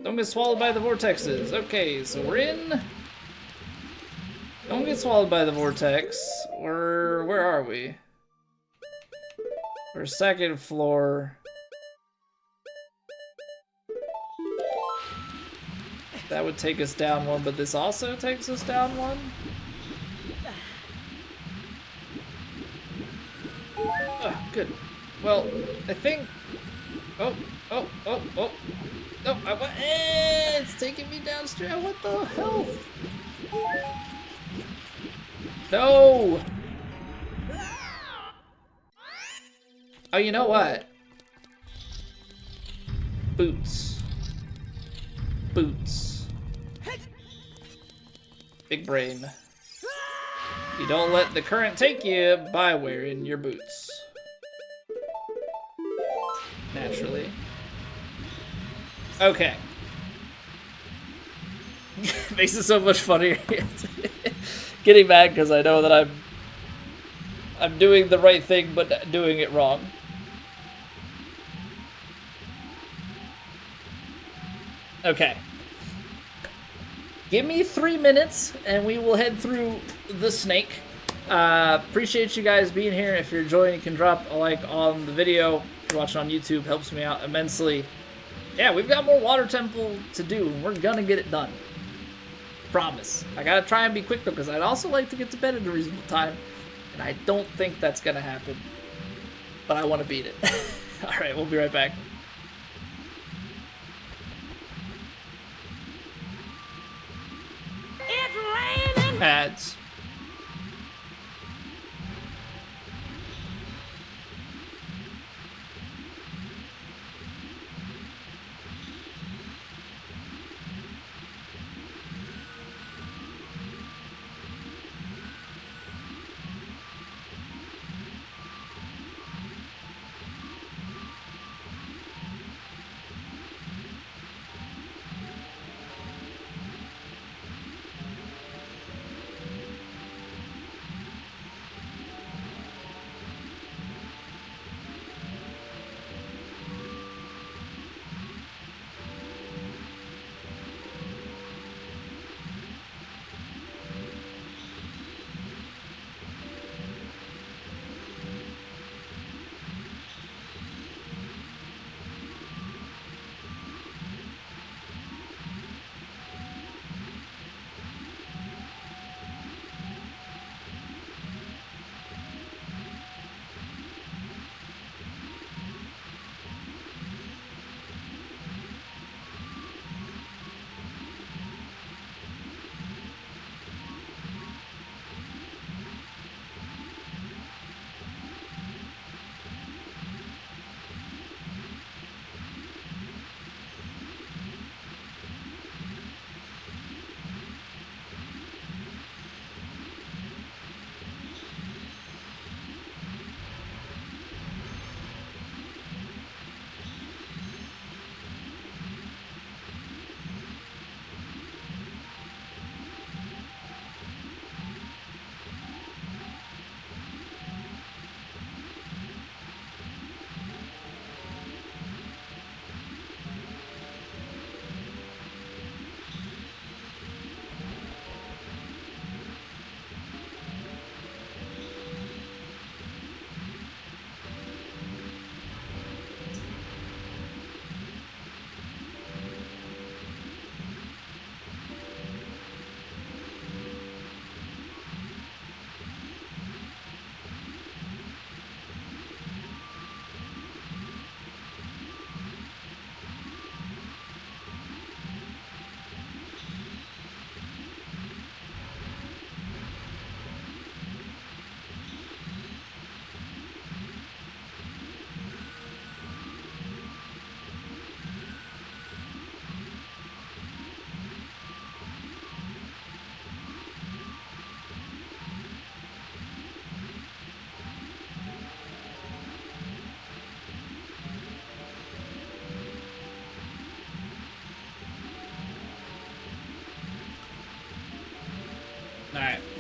Don't get swallowed by the vortexes. Okay, so we're in. Don't get swallowed by the vortex. Where are we? We're second floor. That would take us down one, but this also takes us down one. Good. Well, I think. Oh. No, it's taking me downstream. I want the health. No. Oh, you know what? Boots. Big brain. You don't let the current take you by wearing your boots. Naturally. Okay. Makes it so much funnier. Getting mad because I know that I'm doing the right thing but doing it wrong. Okay. Give me 3 minutes and we will head through the snake. Appreciate you guys being here. If you're enjoying, you can drop a like on the video. If you're watching on YouTube, helps me out immensely. Yeah, we've got more water temple to do, and we're gonna get it done. Promise. I gotta try and be quick though, because I'd also like to get to bed at a reasonable time, and I don't think that's gonna happen. But I want to beat it. Alright, we'll be right back. It's raining. Ads.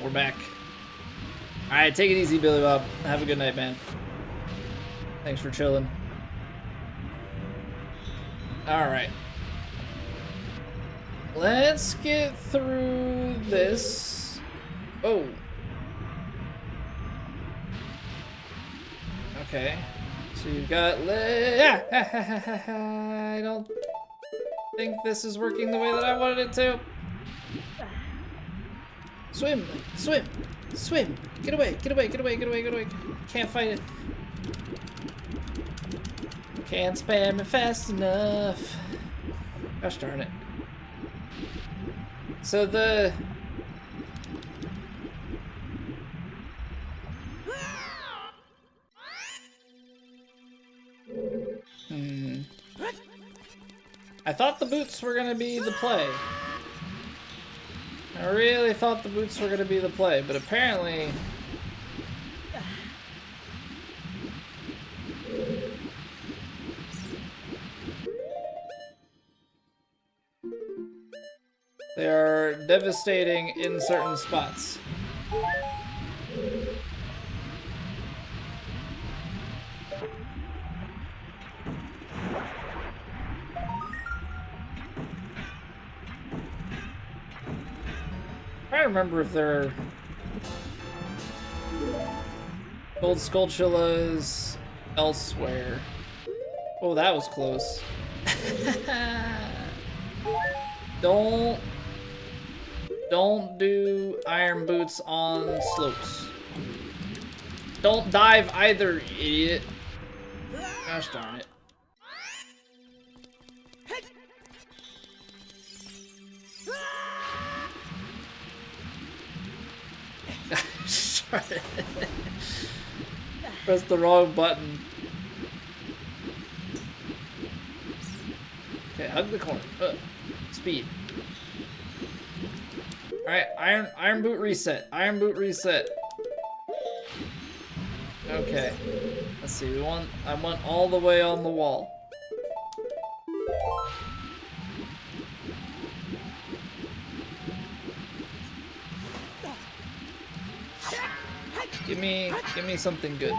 we're back. Alright, take it easy, Billy Bob. Have a good night, man. Thanks for chilling. Alright. Let's get through this. Oh. Okay. So you've got I don't think this is working the way that I wanted it to. Swim! Swim! Swim! Get away! Get away! Get away! Get away! Get away! Can't fight it. Can't spam it fast enough. Gosh darn it. So the... I thought the boots were gonna be the play. I really thought the boots were gonna be the play, but apparently... they are devastating in certain spots. I don't remember if there are gold Skulltulas elsewhere. Oh, that was close. Don't do iron boots on slopes. Don't dive either, idiot. Gosh darn it. Press the wrong button. Okay, hug the corner. Speed. Alright, iron boot reset. Iron boot reset. Okay. Let's see, I went all the way on the wall. Give me something good.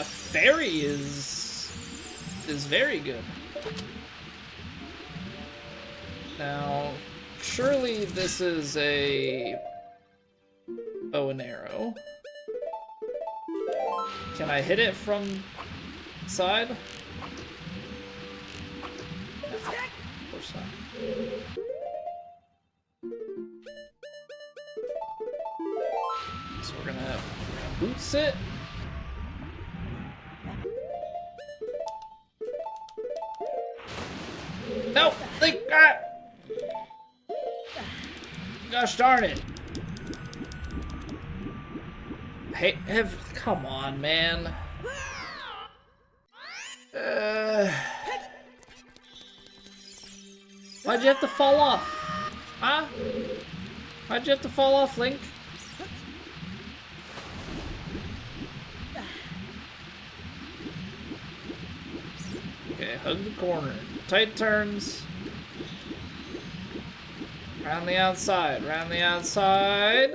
Fairy is very good. Now, surely this is a bow and arrow. Can I hit it from side? No, of course not. So we're gonna boots it. No! Think! Ah! Gosh darn it! Hey, come on, man. Why'd you have to fall off? Huh? Why'd you have to fall off, Link? Okay, hug the corner. Tight turns. Round the outside, round the outside.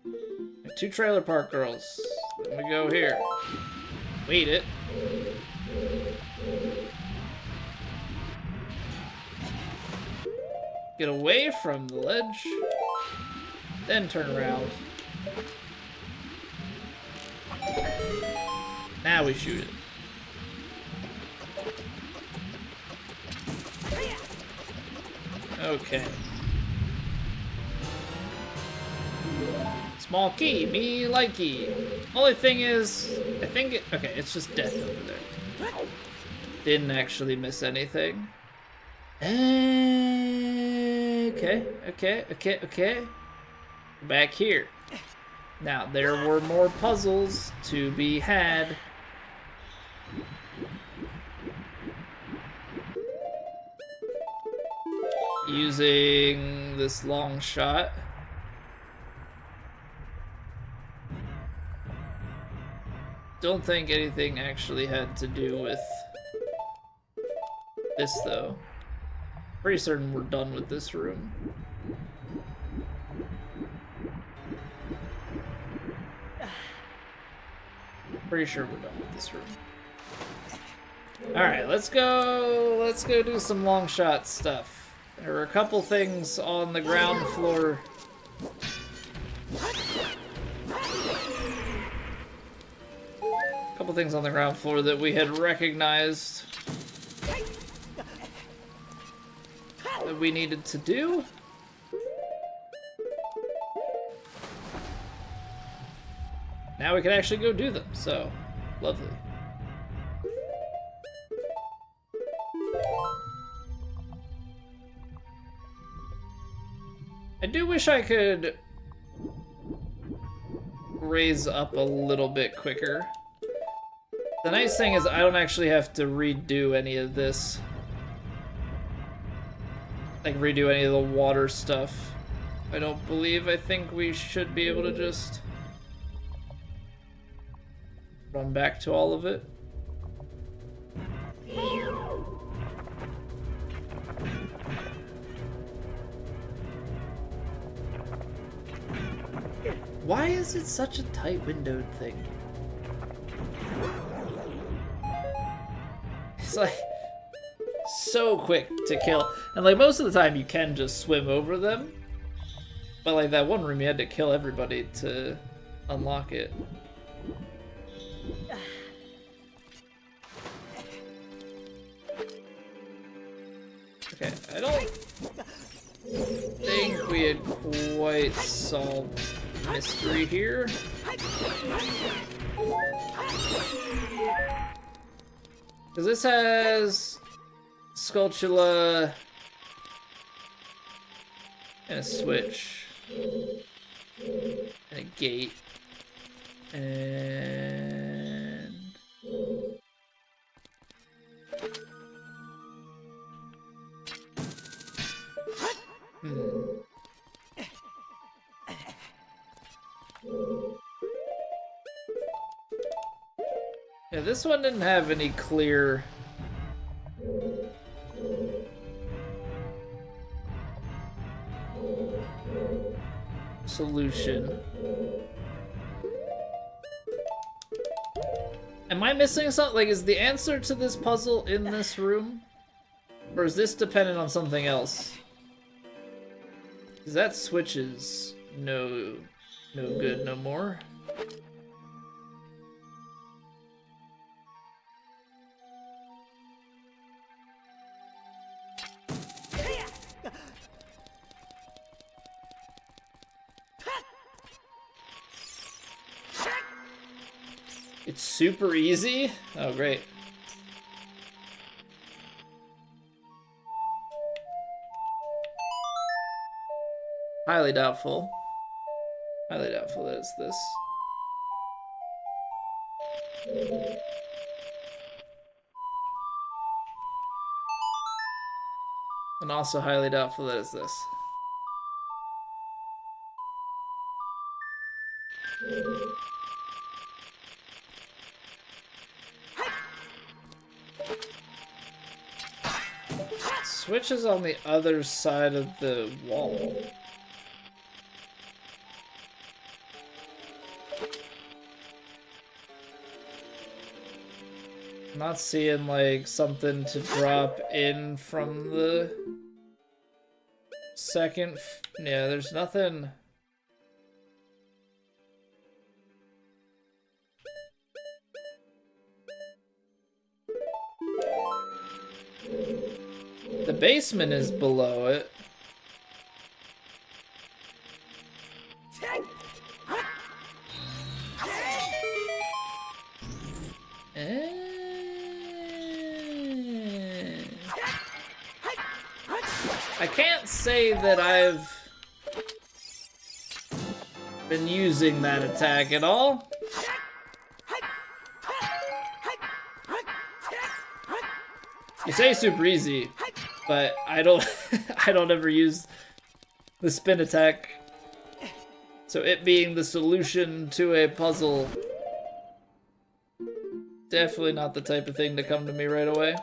And 2 trailer park girls. Then we go here. Wait it. Get away from the ledge. Then turn around. Now we shoot it. Okay. Small key, me likey. Only thing is, I think it, okay, it's just death over there. Didn't actually miss anything. Okay. Back here. Now, there were more puzzles to be had. Using this long shot. Don't think anything actually had to do with this, though. Pretty certain we're done with this room. Pretty sure we're done with this room. Alright, let's go do some long shot stuff. There are a couple things on the ground floor. Couple things on the ground floor that we had recognized that we needed to do. Now we can actually go do them, so lovely. I do wish I could raise up a little bit quicker. The nice thing is I don't actually have to redo any of this. Like redo any of the water stuff. I don't believe. I think we should be able to just run back to all of it. Why is it such a tight windowed thing? It's like so quick to kill. And like most of the time you can just swim over them. But like that one room you had to kill everybody to unlock it. Okay, I don't think we had quite solved the mystery here. Because this has Skulltula and a switch and a gate and yeah, this one didn't have any clear solution. Am I missing something? Like, is the answer to this puzzle in this room? Or is this dependent on something else? Because that switch is no good no more. It's super easy? Oh, great. Highly doubtful. Highly doubtful that it's this. And also highly doubtful that it's this. Switch is on the other side of the wall. I'm not seeing like something to drop in from the second. Yeah, there's nothing. The basement is below it. I can't say that I've been using that attack at all. You say super easy, but I don't I don't ever use the spin attack. So it being the solution to a puzzle, definitely not the type of thing to come to me right away.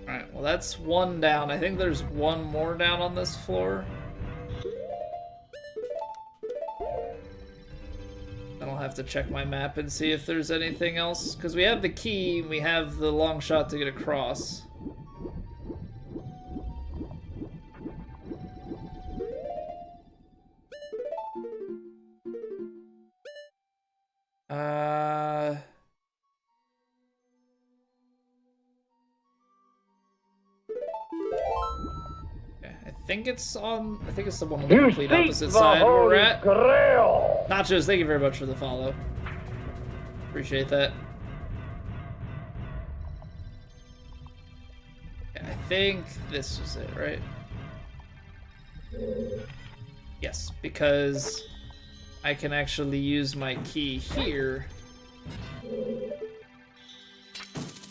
Alright, well that's one down. I think there's one more down on this floor. Then I'll have to check my map and see if there's anything else. Because we have the key, and we have the long shot to get across. Okay, I think it's the one on the complete opposite side where we're at. Grail. Nachos, thank you very much for the follow. Appreciate that. Okay, I think this was it, right? Yes, because I can actually use my key here.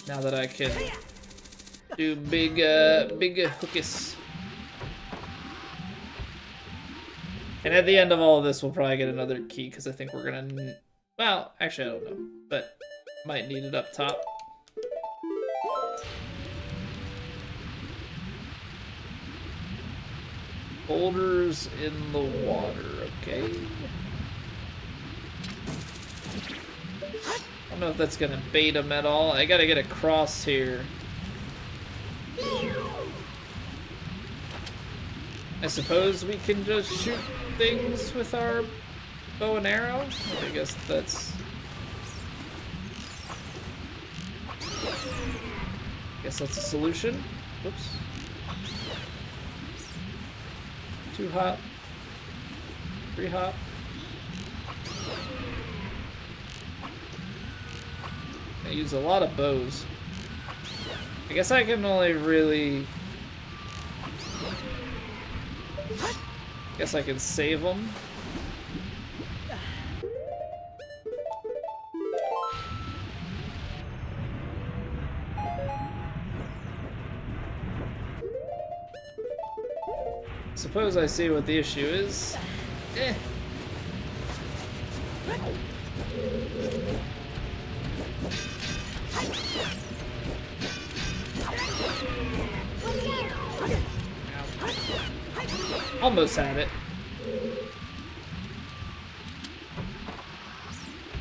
Now that I can do big hookus. And at the end of all of this, we'll probably get another key, because I think we're gonna... Well, actually, I don't know. But might need it up top. Boulders in the water, okay? I don't know if that's gonna bait him at all. I gotta get across here. I suppose we can just shoot things with our bow and arrow? I guess that's... a solution. Whoops. Two hop. Three hop. I use a lot of bows. I guess I can only really... Guess I can save them. Suppose I see what the issue is. Eh. Almost had it.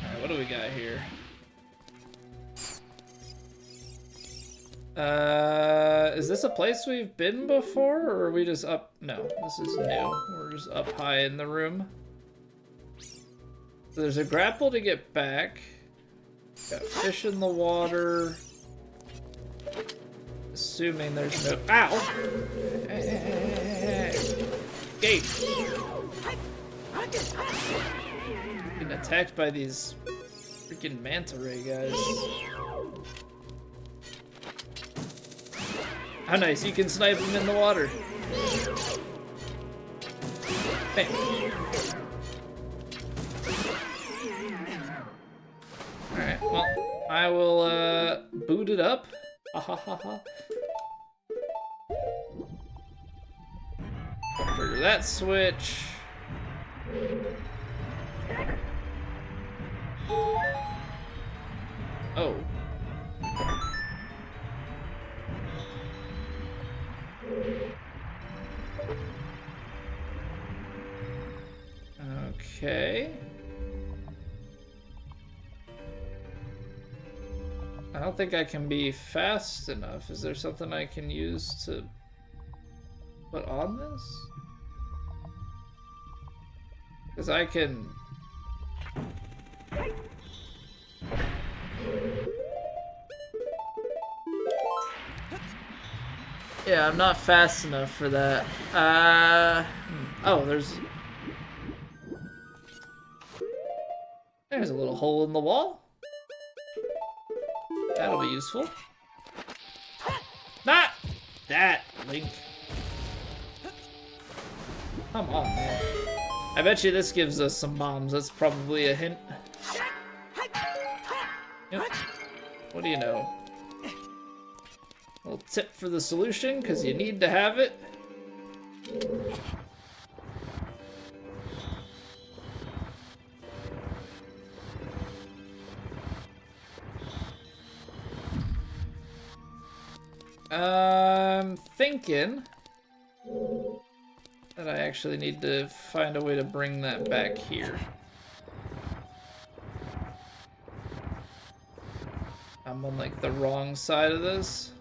Alright, what do we got here? Is this a place we've been before, or are we just up? No, this is new. We're just up high in the room. So there's a grapple to get back. Got fish in the water. Assuming there's no... Ow! Gate! Getting attacked by these freaking manta ray guys. How nice, you can snipe them in the water. Bam. Alright, well, I will boot it up. Ha ha ha ha. Trigger that switch. Oh. Okay. I don't think I can be fast enough. Is there something I can use to put on this? Because I can... Yeah, I'm not fast enough for that. Oh, there's a little hole in the wall. That'll be useful. Not that, Link. Come on, man. I bet you this gives us some bombs. That's probably a hint. Yep. What do you know? A little tip for the solution, because you need to have it. I'm thinking that I actually need to find a way to bring that back here. I'm on like the wrong side of this.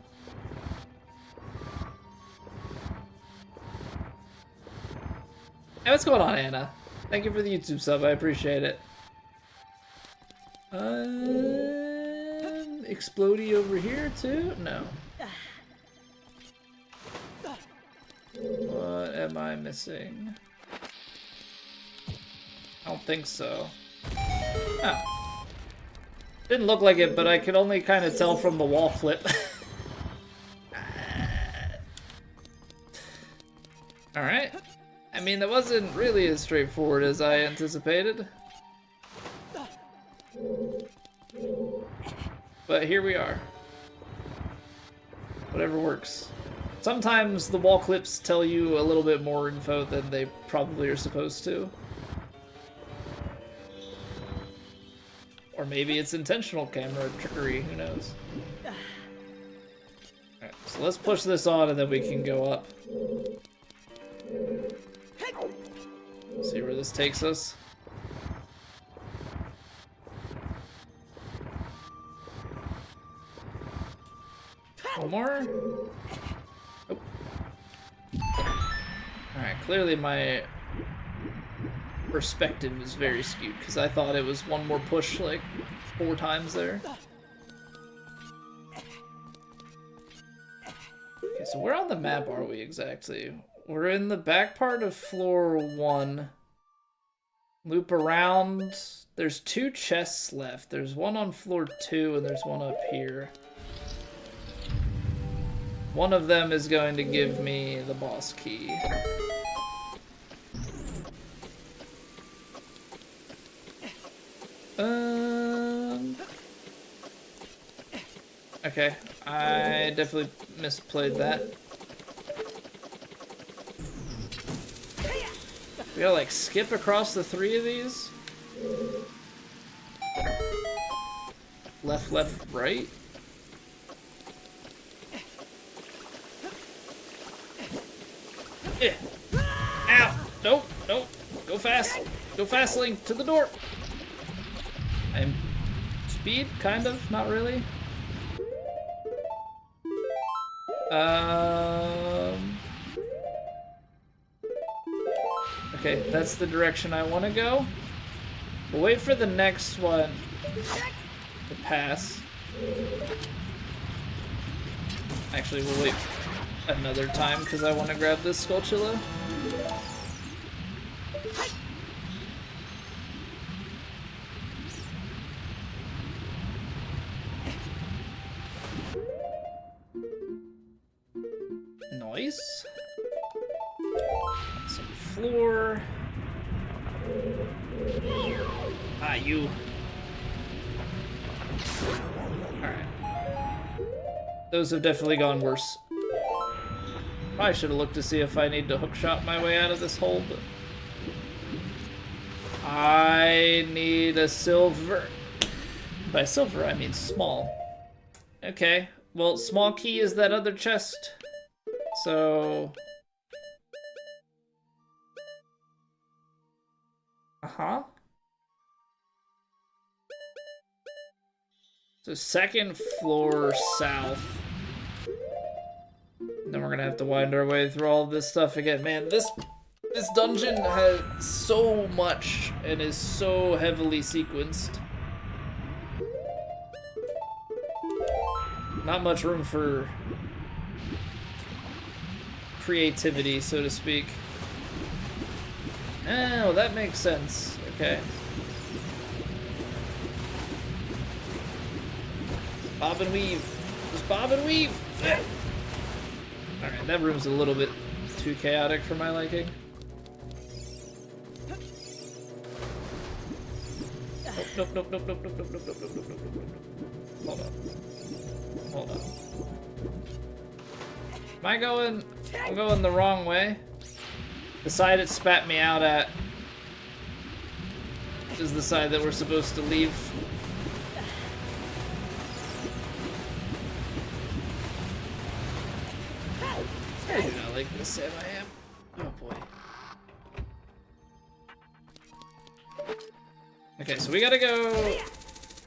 Hey, what's going on, Anna? Thank you for the YouTube sub, I appreciate it. Explodey over here too? No. What am I missing? I don't think so. Oh. Didn't look like it, but I could only kind of tell from the wall clip. Alright. I mean, that wasn't really as straightforward as I anticipated. But here we are. Whatever works. Sometimes the wall clips tell you a little bit more info than they probably are supposed to. Or maybe it's intentional camera trickery, who knows? Alright, so let's push this on and then we can go up. See where this takes us. One more. Oh. Alright, clearly my perspective is very skewed because I thought it was one more push like 4 times there. Okay, so where on the map are we exactly? We're in the back part of floor 1. Loop around. There's 2 chests left. There's one on floor 2 and there's one up here. One of them is going to give me the boss key. Okay, I definitely misplayed that. We gotta like skip across the 3 of these? Left, left, right? Yeah. Ow! Nope, nope. Go fast. Go fast, Link, to the door. I'm speed, kind of, not really. Okay, that's the direction I want to go. We'll wait for the next one to pass. Actually, we'll wait another time because I want to grab this Skulltula. Nice. Some floor. Ah, you. Alright. Those have definitely gone worse. Probably should have looked to see if I need to hookshot my way out of this hole, but I need a silver. By silver, I mean small. Okay, well, small key is that other chest, so... Uh-huh. So 2nd floor south. Then we're gonna have to wind our way through all of this stuff again. Man, this dungeon has so much and is so heavily sequenced. Not much room for creativity, so to speak. Oh, that makes sense. Okay. Bob and weave. Just bob and weave. Alright, that room's a little bit too chaotic for my liking. Oh, nope, nope, nope, nope, nope, nope, nope, nope, nope, nope, nope, nope, nope. Hold on. Hold on. Am I going... I'm going the wrong way. The side it spat me out at is the side that we're supposed to leave. I do not like this, Sam. I am. Oh boy. Okay, so we gotta go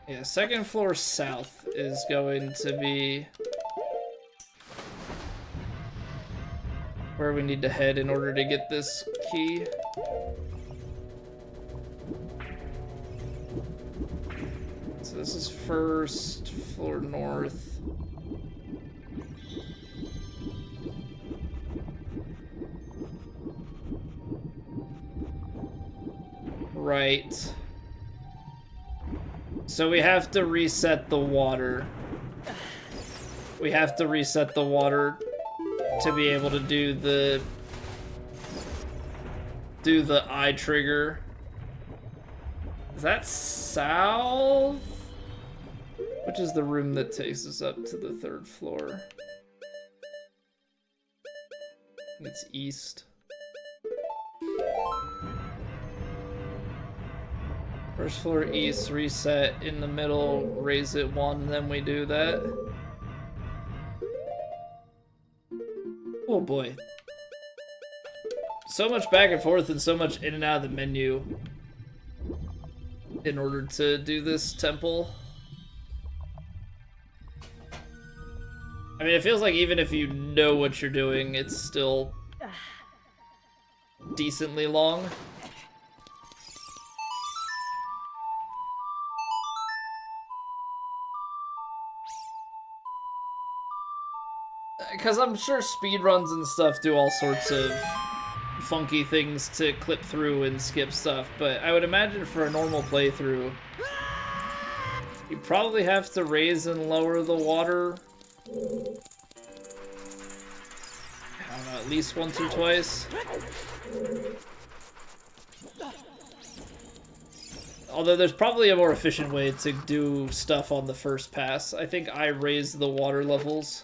Yeah, second floor south is going to be where we need to head in order to get this key. So this is first floor north. Right. So we have to reset the water. We have to reset the water to be able to do the eye trigger. Is that south? Which is the room that takes us up to the 3rd floor? It's east. First floor east, reset in the middle, raise it 1, then we do that. Oh boy. So much back and forth and so much in and out of the menu in order to do this temple. I mean, it feels like even if you know what you're doing, it's still decently long. Because I'm sure speedruns and stuff do all sorts of funky things to clip through and skip stuff, but I would imagine for a normal playthrough, you probably have to raise and lower the water, I don't know, at least once or twice. Although there's probably a more efficient way to do stuff on the first pass. I think I raised the water levels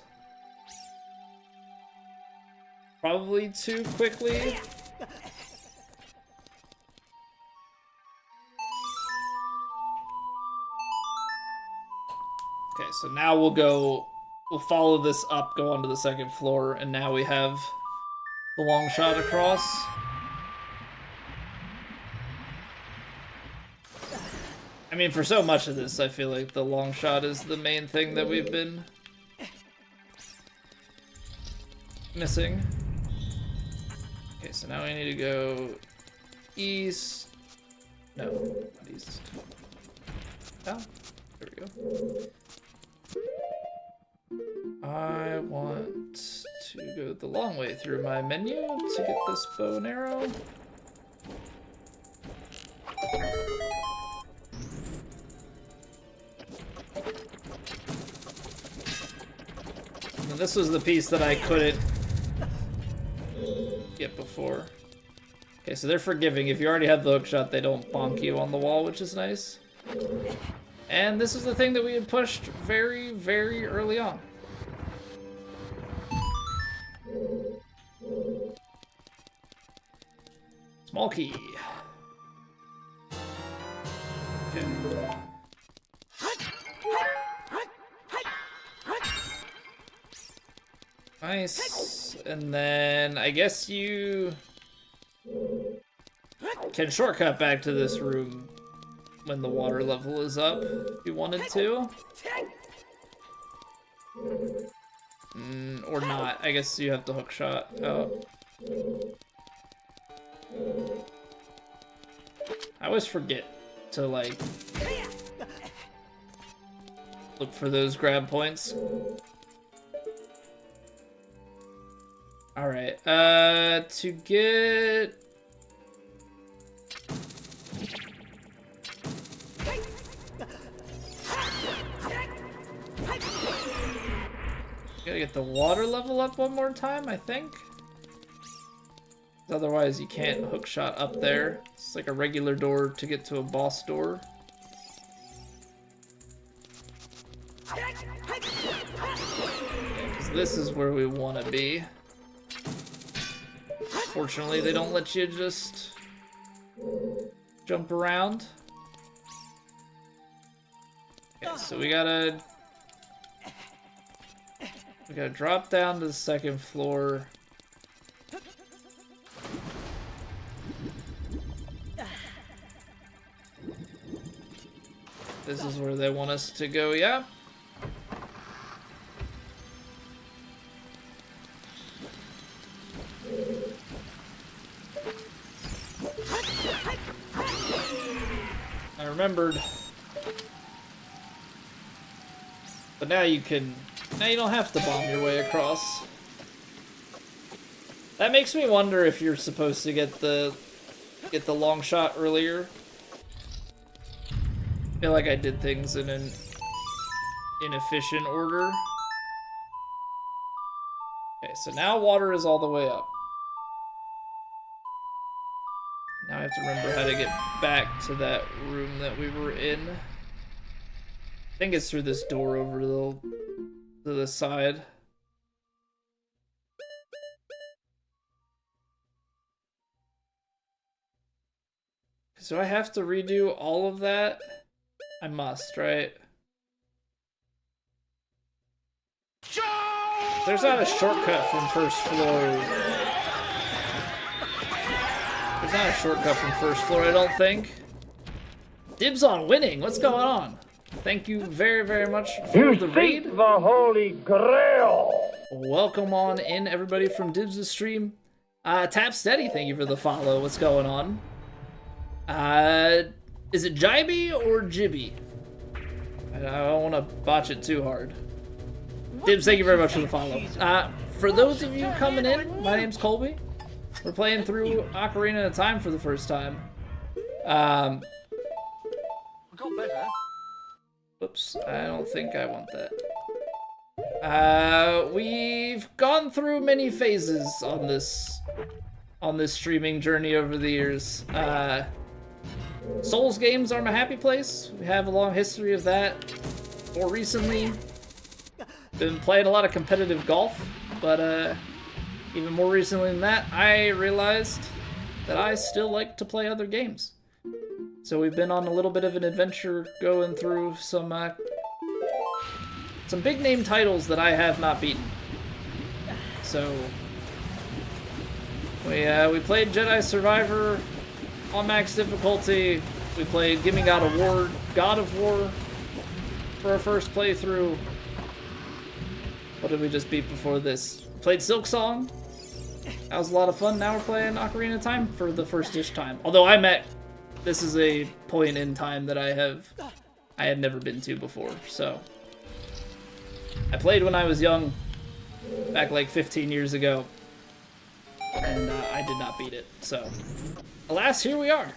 probably too quickly. Okay, so now we'll follow this up, go onto the 2nd floor, and now we have the long shot across. I mean, for so much of this, I feel like the long shot is the main thing that we've been missing. Okay, so now we need to go east. No, not east. Down. There we go. I want to go the long way through my menu to get this bow and arrow. And this was the piece that I couldn't get before. Okay, so they're forgiving. If you already have the hook shot, they don't bonk you on the wall, which is nice. And this is the thing that we had pushed very, very early on. Small key. Okay. Nice. And then I guess you can shortcut back to this room when the water level is up if you wanted to. Or not. I guess you have the hook shot out. I always forget to, like, look for those grab points. Alright, to get... Gotta get the water level up one more time, I think. Otherwise, you can't hookshot up there. It's like a regular door to get to a boss door. Yeah, because this is where we want to be. Fortunately, they don't let you just jump around. Okay, so we gotta drop down to the 2nd floor. This is where they want us to go, yeah? I remembered. But now you don't have to bomb your way across. That makes me wonder if you're supposed to get the long shot earlier. I feel like I did things in an inefficient order. Okay, so now water is all the way up. Now I have to remember how to get back to that room that we were in. I think it's through this door over to the side. So I have to redo all of that? I must, right? There's not a shortcut from first floor. There's not a shortcut from first floor, I don't think. Dibs on winning. What's going on? Thank you very, very much for the raid. The Holy Grail. Welcome on in, everybody, from Dibs' stream. Tap Steady, thank you for the follow. What's going on? Is it Jibby or Jibby? I don't want to botch it too hard. Dibs, thank you very much for the follow. For those of you coming in, my name's Colby. We're playing through Ocarina of Time for the first time. Oops, I don't think I want that. We've gone through many phases on this streaming journey over the years. Souls games are my happy place. We have a long history of that. More recently, been playing a lot of competitive golf, but even more recently than that, I realized that I still like to play other games. So we've been on a little bit of an adventure going through some big name titles that I have not beaten. So we played Jedi Survivor on max difficulty. We played Gimme God of War for our first playthrough. What did we just beat before this? Played Silk Song. That was a lot of fun. Now we're playing Ocarina of Time for the first-ish time. Although this is a point in time that I had never been to before. So I played when I was young, back like 15 years ago, and I did not beat it. So alas, here we are.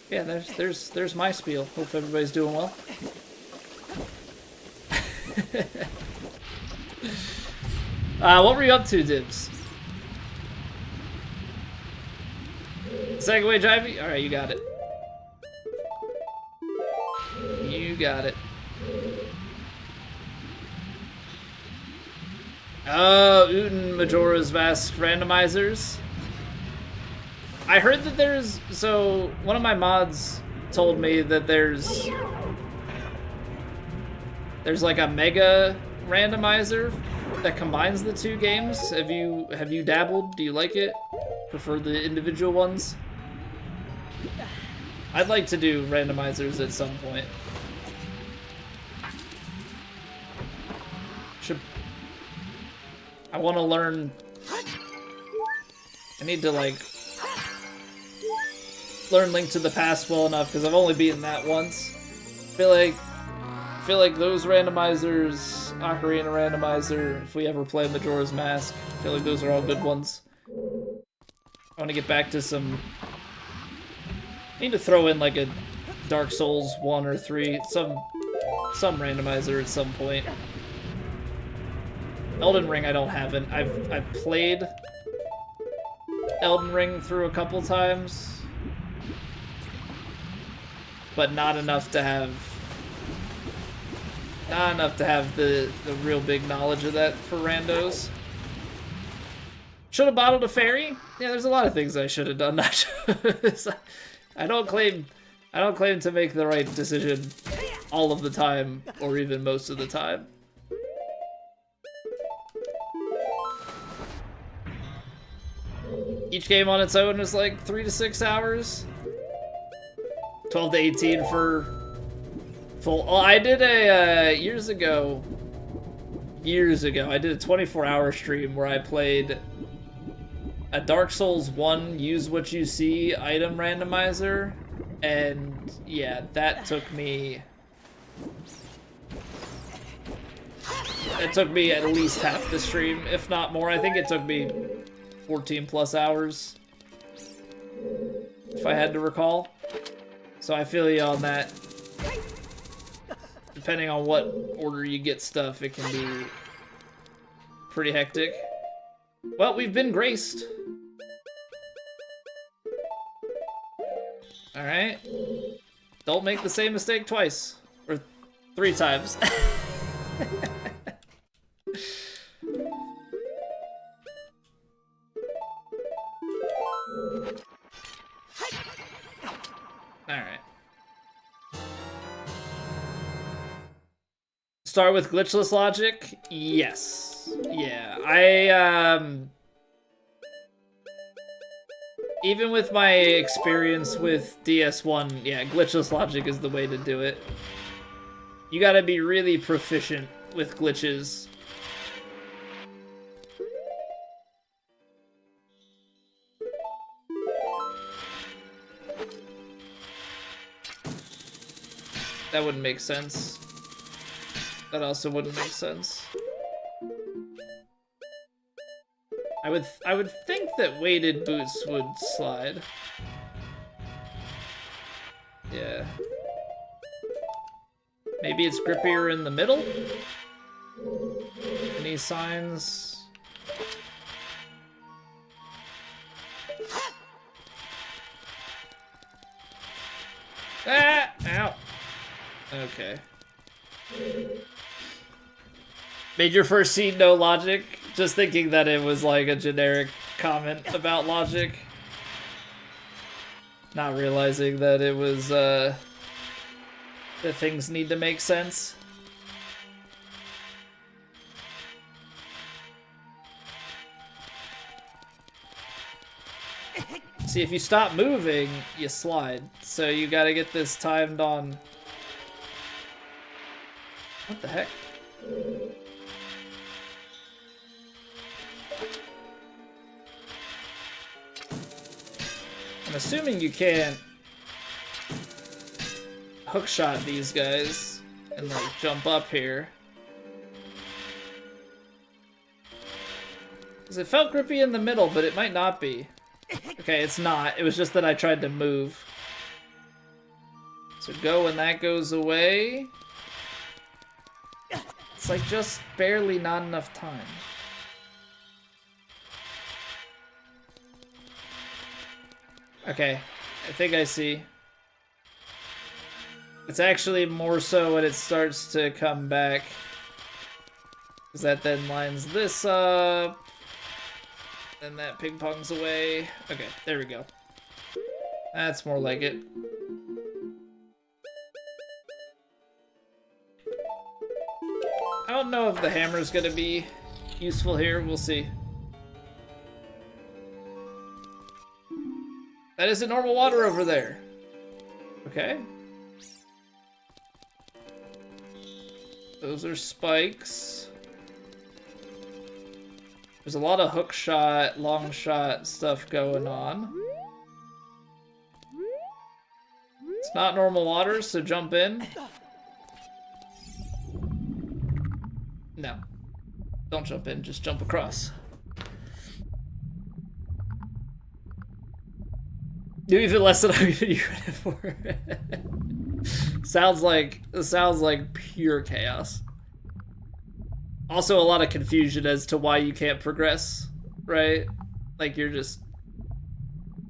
Yeah, there's my spiel. Hope everybody's doing well. What were you up to, Dibs? Segway Jivey? Alright, you got it. You got it. Oh, Uten Majora's Mask randomizers. I heard that so one of my mods told me that there's like a mega randomizer that combines the two games. Have you dabbled? Do you like it? Prefer the individual ones? I'd like to do randomizers at some point. I want to learn. I need to learn Link to the Past well enough because I've only beaten that once. I feel like those randomizers, Ocarina randomizer, if we ever play Majora's Mask, I feel like those are all good ones. I want to get back to some. I need to throw in like a Dark Souls 1 or 3, some randomizer at some point. Elden Ring I don't have it. I've played Elden Ring through a couple times, but not enough to have the real big knowledge of that for randos. Should have bottled a fairy? Yeah, there's a lot of things I should have done. I don't claim to make the right decision all of the time, or even most of the time. Each game on its own is like 3 to 6 hours. 12 to 18 for Full. Oh, I did a years ago. I did a 24-hour stream where I played a Dark Souls 1 use what you see item randomizer, and yeah, that took me. It took me at least half the stream, if not more. I think it took me 14 plus hours, if I had to recall. So I feel you on that. Depending on what order you get stuff, it can be pretty hectic. Well, we've been graced. Alright. Don't make the same mistake twice. Or 3 times. Alright. Start with glitchless logic? Yes. Yeah, even with my experience with DS1, yeah, glitchless logic is the way to do it. You gotta be really proficient with glitches. That wouldn't make sense. That also wouldn't make sense. I would think that weighted boots would slide. Yeah. Maybe it's grippier in the middle? Any signs? Ah! Ow! Okay. Made your first scene no logic? Just thinking that it was like a generic comment about logic. Not realizing that it was, that things need to make sense. See, if you stop moving, you slide. So you gotta get this timed on... What the heck? I'm assuming you can't hookshot these guys and like jump up here. Because it felt grippy in the middle, but it might not be. Okay, it's not. It was just that I tried to move. So go when that goes away. It's like just barely not enough time. Okay, I think I see. It's actually more so when it starts to come back. Because that then lines this up. And that ping pongs away. Okay, there we go. That's more like it. I don't know if the hammer's gonna be useful here. We'll see. That isn't normal water over there. Okay. Those are spikes. There's a lot of hook shot, long shot stuff going on. It's not normal water, so jump in. No. Don't jump in, just jump across. Do even less than I'm giving you credit for. sounds like pure chaos. Also a lot of confusion as to why you can't progress, right? Like you're just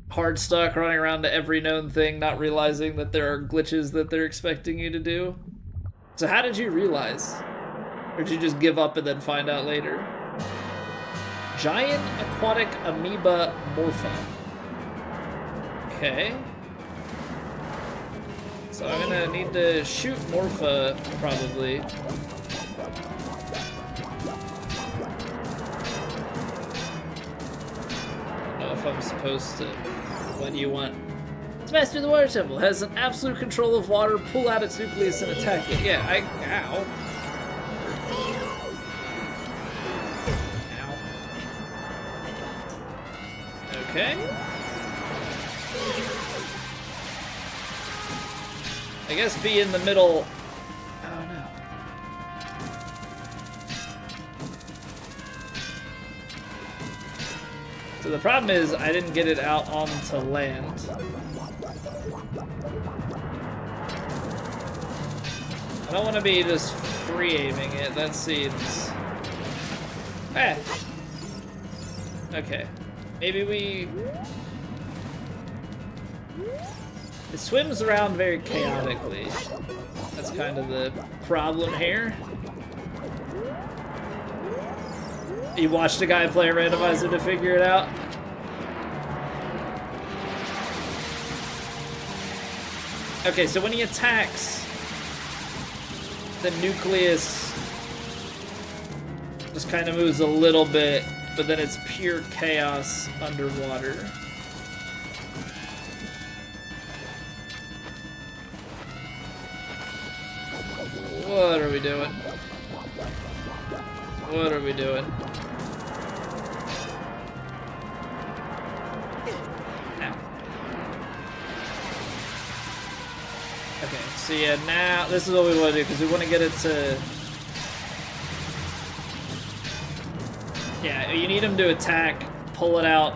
hard stuck running around to every known thing, not realizing that there are glitches that they're expecting you to do. So how did you realize? Or did you just give up and then find out later? Giant aquatic amoeba morpha. Okay. So I'm gonna need to shoot Morpha, probably. I don't know if I'm supposed to... What do you want? This master of the water temple has an absolute control of water. Pull out its nucleus and attack it. Yeah, ow. Ow. Okay. I guess be in the middle. Oh no. So the problem is I didn't get it out onto land. I don't want to be just free aiming it. That seems. Eh. Okay. Maybe we. It swims around very chaotically. That's kind of the problem here. You watched a guy play a randomizer to figure it out? Okay, so when he attacks, the nucleus just kind of moves a little bit, but then it's pure chaos underwater. What are we doing? What are we doing? Now. Okay, so yeah, now this is what we want to do because we want to get it to. Yeah, you need him to attack, pull it out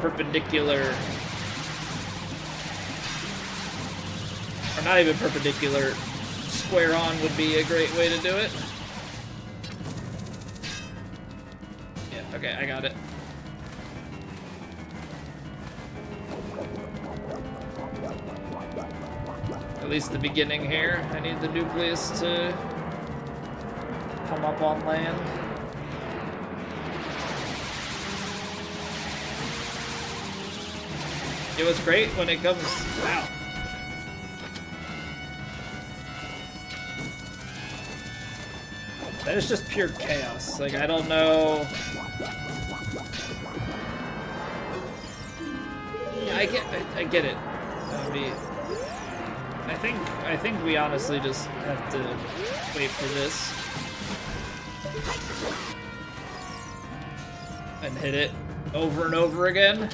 perpendicular. Or not even perpendicular. Square on would be a great way to do it. Yeah, okay, I got it. At least the beginning here. I need the nucleus to come up on land. It was great when it comes. Wow. That is just pure chaos. Like, I don't know. Yeah, I get it. I mean, I think we honestly just have to wait for this and hit it over and over again.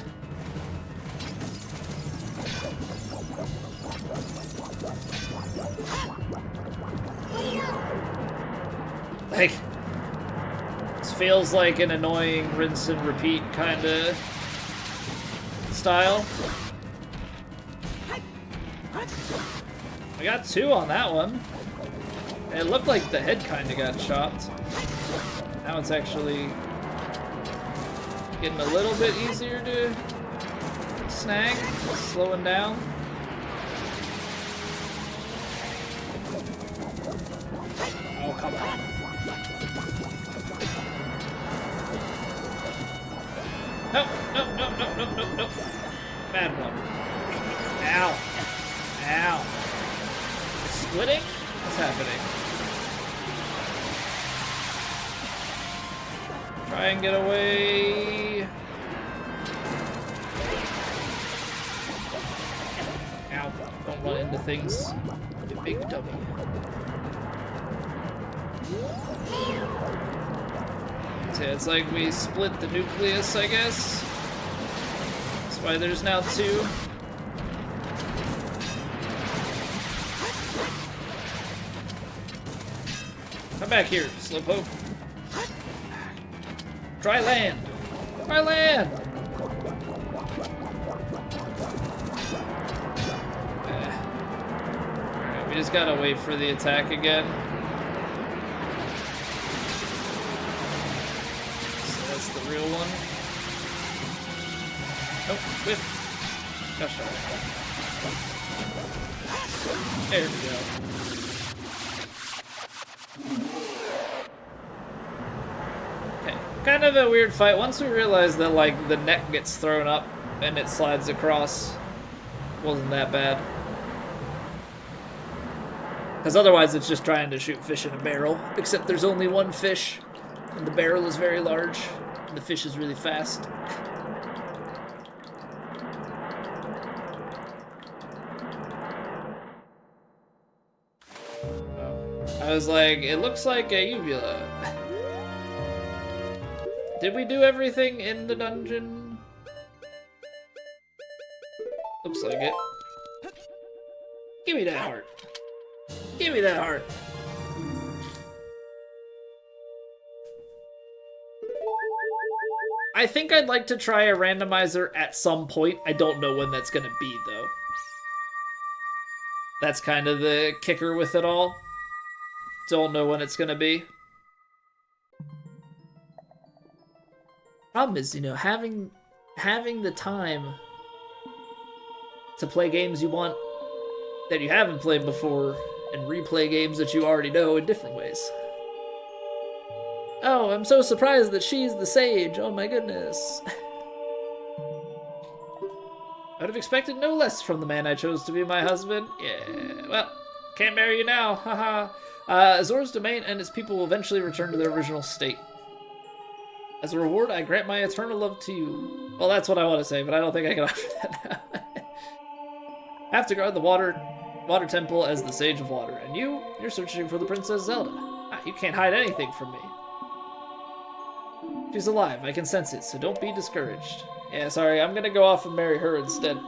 Like, this feels like an annoying rinse and repeat kind of style. We got 2 on that one. It looked like the head kind of got chopped. Now it's actually getting a little bit easier to snag, slowing down. Oh, come on. Nope. Bad one. Ow. Ow. It's splitting? What's happening? Try and get away. Ow. Don't run into things. You big dummy. So it's like we split the nucleus, I guess. That's why there's now 2. Come back here, Slowpoke. Dry land. Dry land. Alright, we just gotta wait for the attack again. The real one. Nope, whiff. Gosh darn it. There we go. Okay, kind of a weird fight. Once we realized that, like, the neck gets thrown up and it slides across, wasn't that bad. Because otherwise it's just trying to shoot fish in a barrel, except there's only one fish, and the barrel is very large. The fish is really fast. I was like, it looks like a uvula. Did we do everything in the dungeon? Looks like it. Give me that heart. Give me that heart. I think I'd like to try a randomizer at some point. I don't know when that's gonna be, though. That's kind of the kicker with it all. Don't know when it's gonna be. Problem is, you know, having the time to play games you want that you haven't played before and replay games that you already know in different ways. Oh, I'm so surprised that she's the sage. Oh my goodness. I'd have expected no less from the man I chose to be my husband. Yeah, well, can't marry you now. Haha. Azor's domain and its people will eventually return to their original state. As a reward, I grant my eternal love to you. Well, that's what I want to say, but I don't think I can offer that now. I have to guard the water temple as the Sage of Water, and you're searching for the Princess Zelda. You can't hide anything from me. She's alive, I can sense it, so don't be discouraged. Yeah, sorry, I'm gonna go off and marry her instead.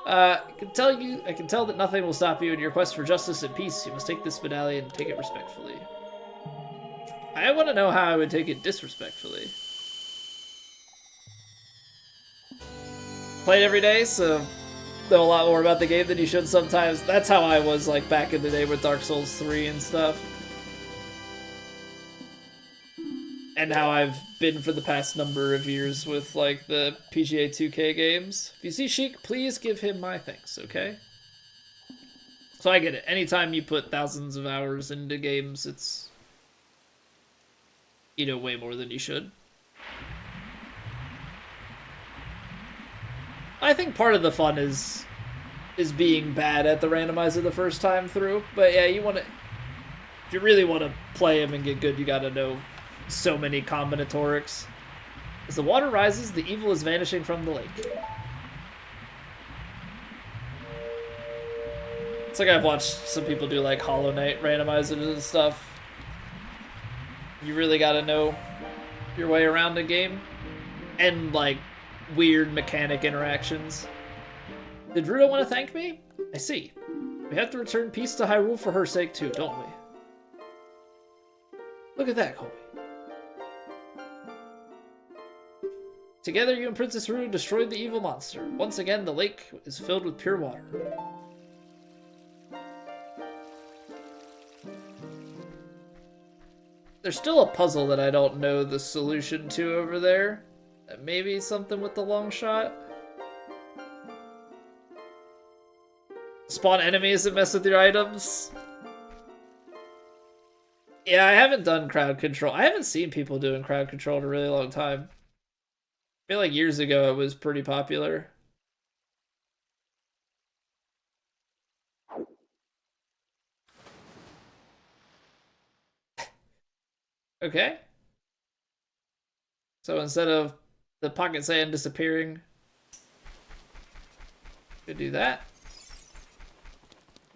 I can tell that nothing will stop you in your quest for justice and peace. You must take this medallion and take it respectfully. I want to know how I would take it disrespectfully. Played every day, so know a lot more about the game than you should sometimes. That's how I was like back in the day with Dark Souls 3 and stuff. And how I've been for the past number of years with like the PGA 2K games. If you see Sheik, please give him my thanks, okay? So I get it. Anytime you put thousands of hours into games, it's, you know, way more than you should. I think part of the fun is being bad at the randomizer the first time through. But yeah, if you really want to play him and get good, you gotta know so many combinatorics. As the water rises, the evil is vanishing from the lake. It's like I've watched some people do like Hollow Knight randomizers and stuff. You really gotta know your way around the game. And like weird mechanic interactions. Did Ruto want to thank me? I see. We have to return peace to Hyrule for her sake too, don't we? Look at that, Colby. Together, you and Princess Ruto destroyed the evil monster. Once again, the lake is filled with pure water. There's still a puzzle that I don't know the solution to over there. Maybe something with the long shot? Spawn enemies that mess with your items? Yeah, I haven't done crowd control. I haven't seen people doing crowd control in a really long time. I feel like years ago it was pretty popular. Okay. So instead of the pocket sand disappearing, could do that.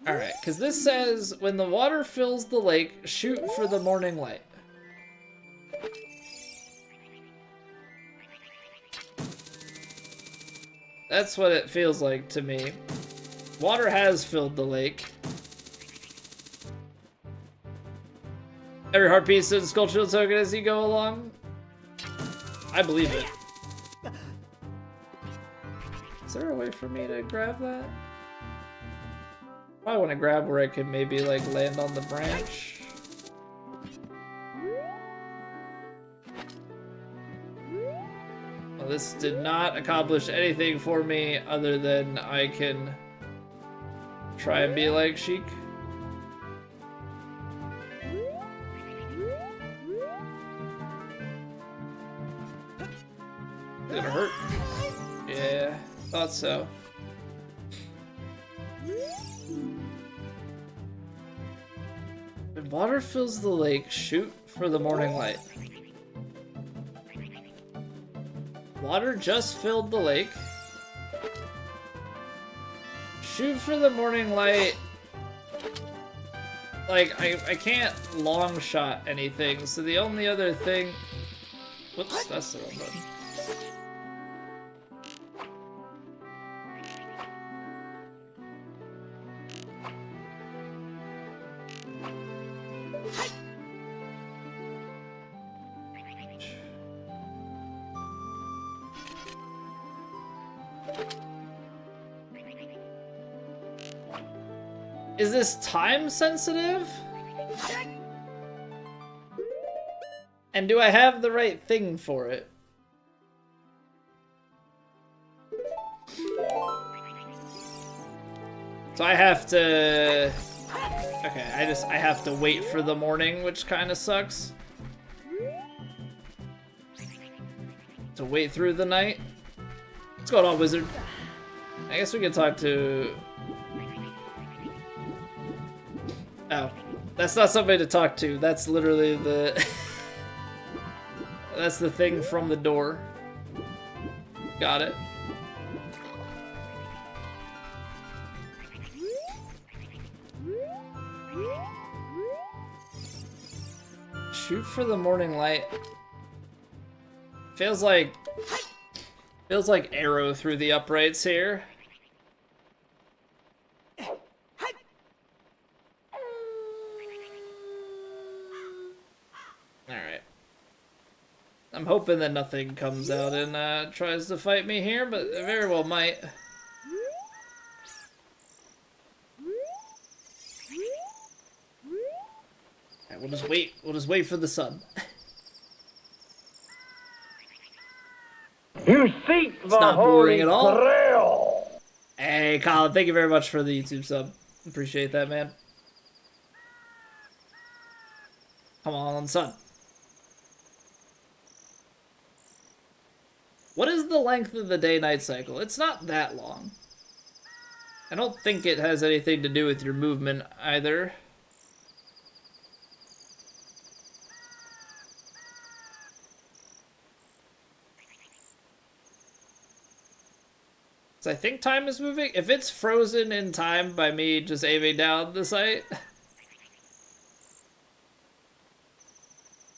Alright, because this says, when the water fills the lake, shoot for the morning light. That's what it feels like to me. Water has filled the lake. Every heart piece is a sculptural token as you go along. I believe it. Is there a way for me to grab that? I want to grab where I can maybe like land on the branch. Well, this did not accomplish anything for me other than I can try and be like Sheik. It's gonna hurt. Yeah, thought so. When water fills the lake, shoot for the morning light. Water just filled the lake. Shoot for the morning light. like, I can't long shot anything, so the only other thing... Whoops, that's the wrong button. Is this time sensitive? And do I have the right thing for it? So I have to... Okay, I have to wait for the morning, which kind of sucks. To wait through the night. What's going on, wizard? I guess we can talk to... Oh, that's not somebody to talk to. That's literally the... That's the thing from the door. Got it. Shoot for the morning light. Feels like arrow through the uprights here. Alright. I'm hoping that nothing comes out and tries to fight me here, but it very well might. Alright, we'll just wait for the sun. You seek the not boring Holy at all. Grail. Hey, Colin, thank you very much for the YouTube sub. Appreciate that, man. Come on, son. What is the length of the day-night cycle? It's not that long. I don't think it has anything to do with your movement either. So I think time is moving. If it's frozen in time by me just aiming down the sight. What's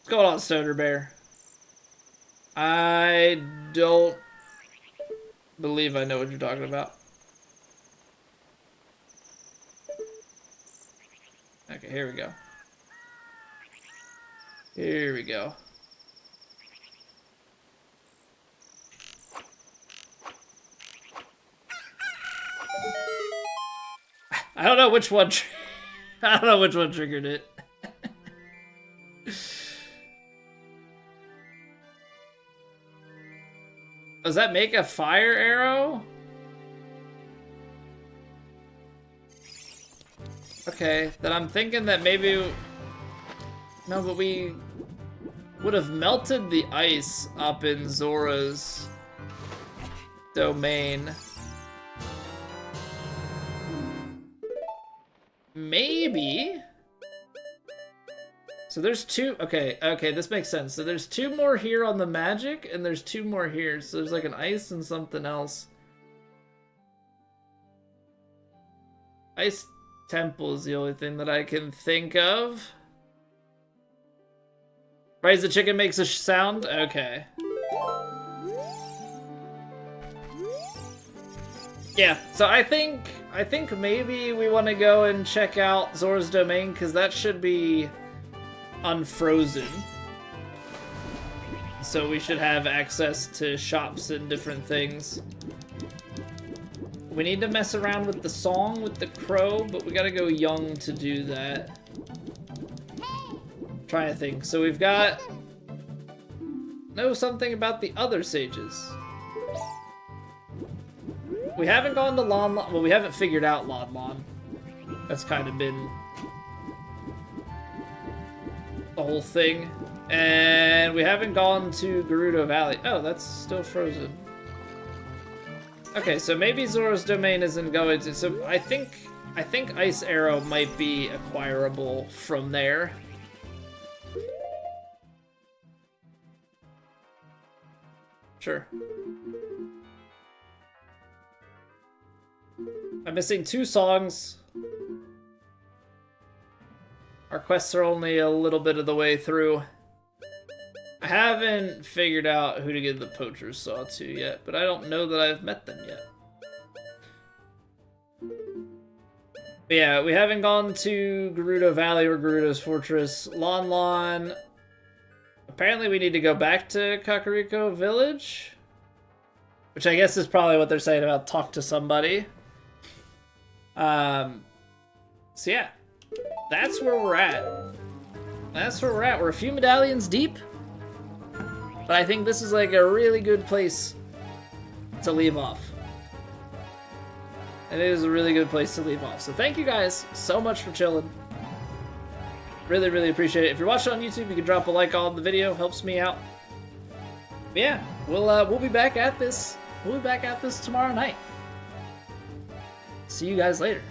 going on, Stoner Bear? I don't believe I know what you're talking about. Okay, here we go. Here we go. I don't know which one. I don't know which one triggered it. Does that make a fire arrow? Okay, then I'm thinking that maybe... No, but we would have melted the ice up in Zora's domain. Maybe? So there's two... Okay, this makes sense. So there's two more here on the magic, and there's two more here. So there's like an ice and something else. Ice temple is the only thing that I can think of. Right, the chicken makes a sound? Okay. Yeah, so I think maybe we want to go and check out Zora's domain, because that should be unfrozen. So we should have access to shops and different things. We need to mess around with the song with the crow, but we gotta go young to do that. Trying to think. So we've got... Know something about the other sages. We haven't gone to Lon Lon. Well, we haven't figured out Lon Lon. That's kind of been the whole thing. And we haven't gone to Gerudo Valley. Oh, that's still frozen. Okay, so maybe Zora's domain isn't going to... So I think Ice Arrow might be acquirable from there. Sure. I'm missing two songs. Our quests are only a little bit of the way through. I haven't figured out who to give the poacher's saw to yet, but I don't know that I've met them yet. But yeah, we haven't gone to Gerudo Valley or Gerudo's Fortress. Lon Lon. Apparently we need to go back to Kakariko Village. Which I guess is probably what they're saying about talk to somebody. So yeah. That's where we're at. That's where we're at. We're a few medallions deep. But I think this is like a really good place to leave off. It is a really good place to leave off. So thank you guys so much for chilling. Really, really appreciate it. If you're watching on YouTube, you can drop a like on the video. Helps me out. But yeah, we'll be back at this. We'll be back at this tomorrow night. See you guys later.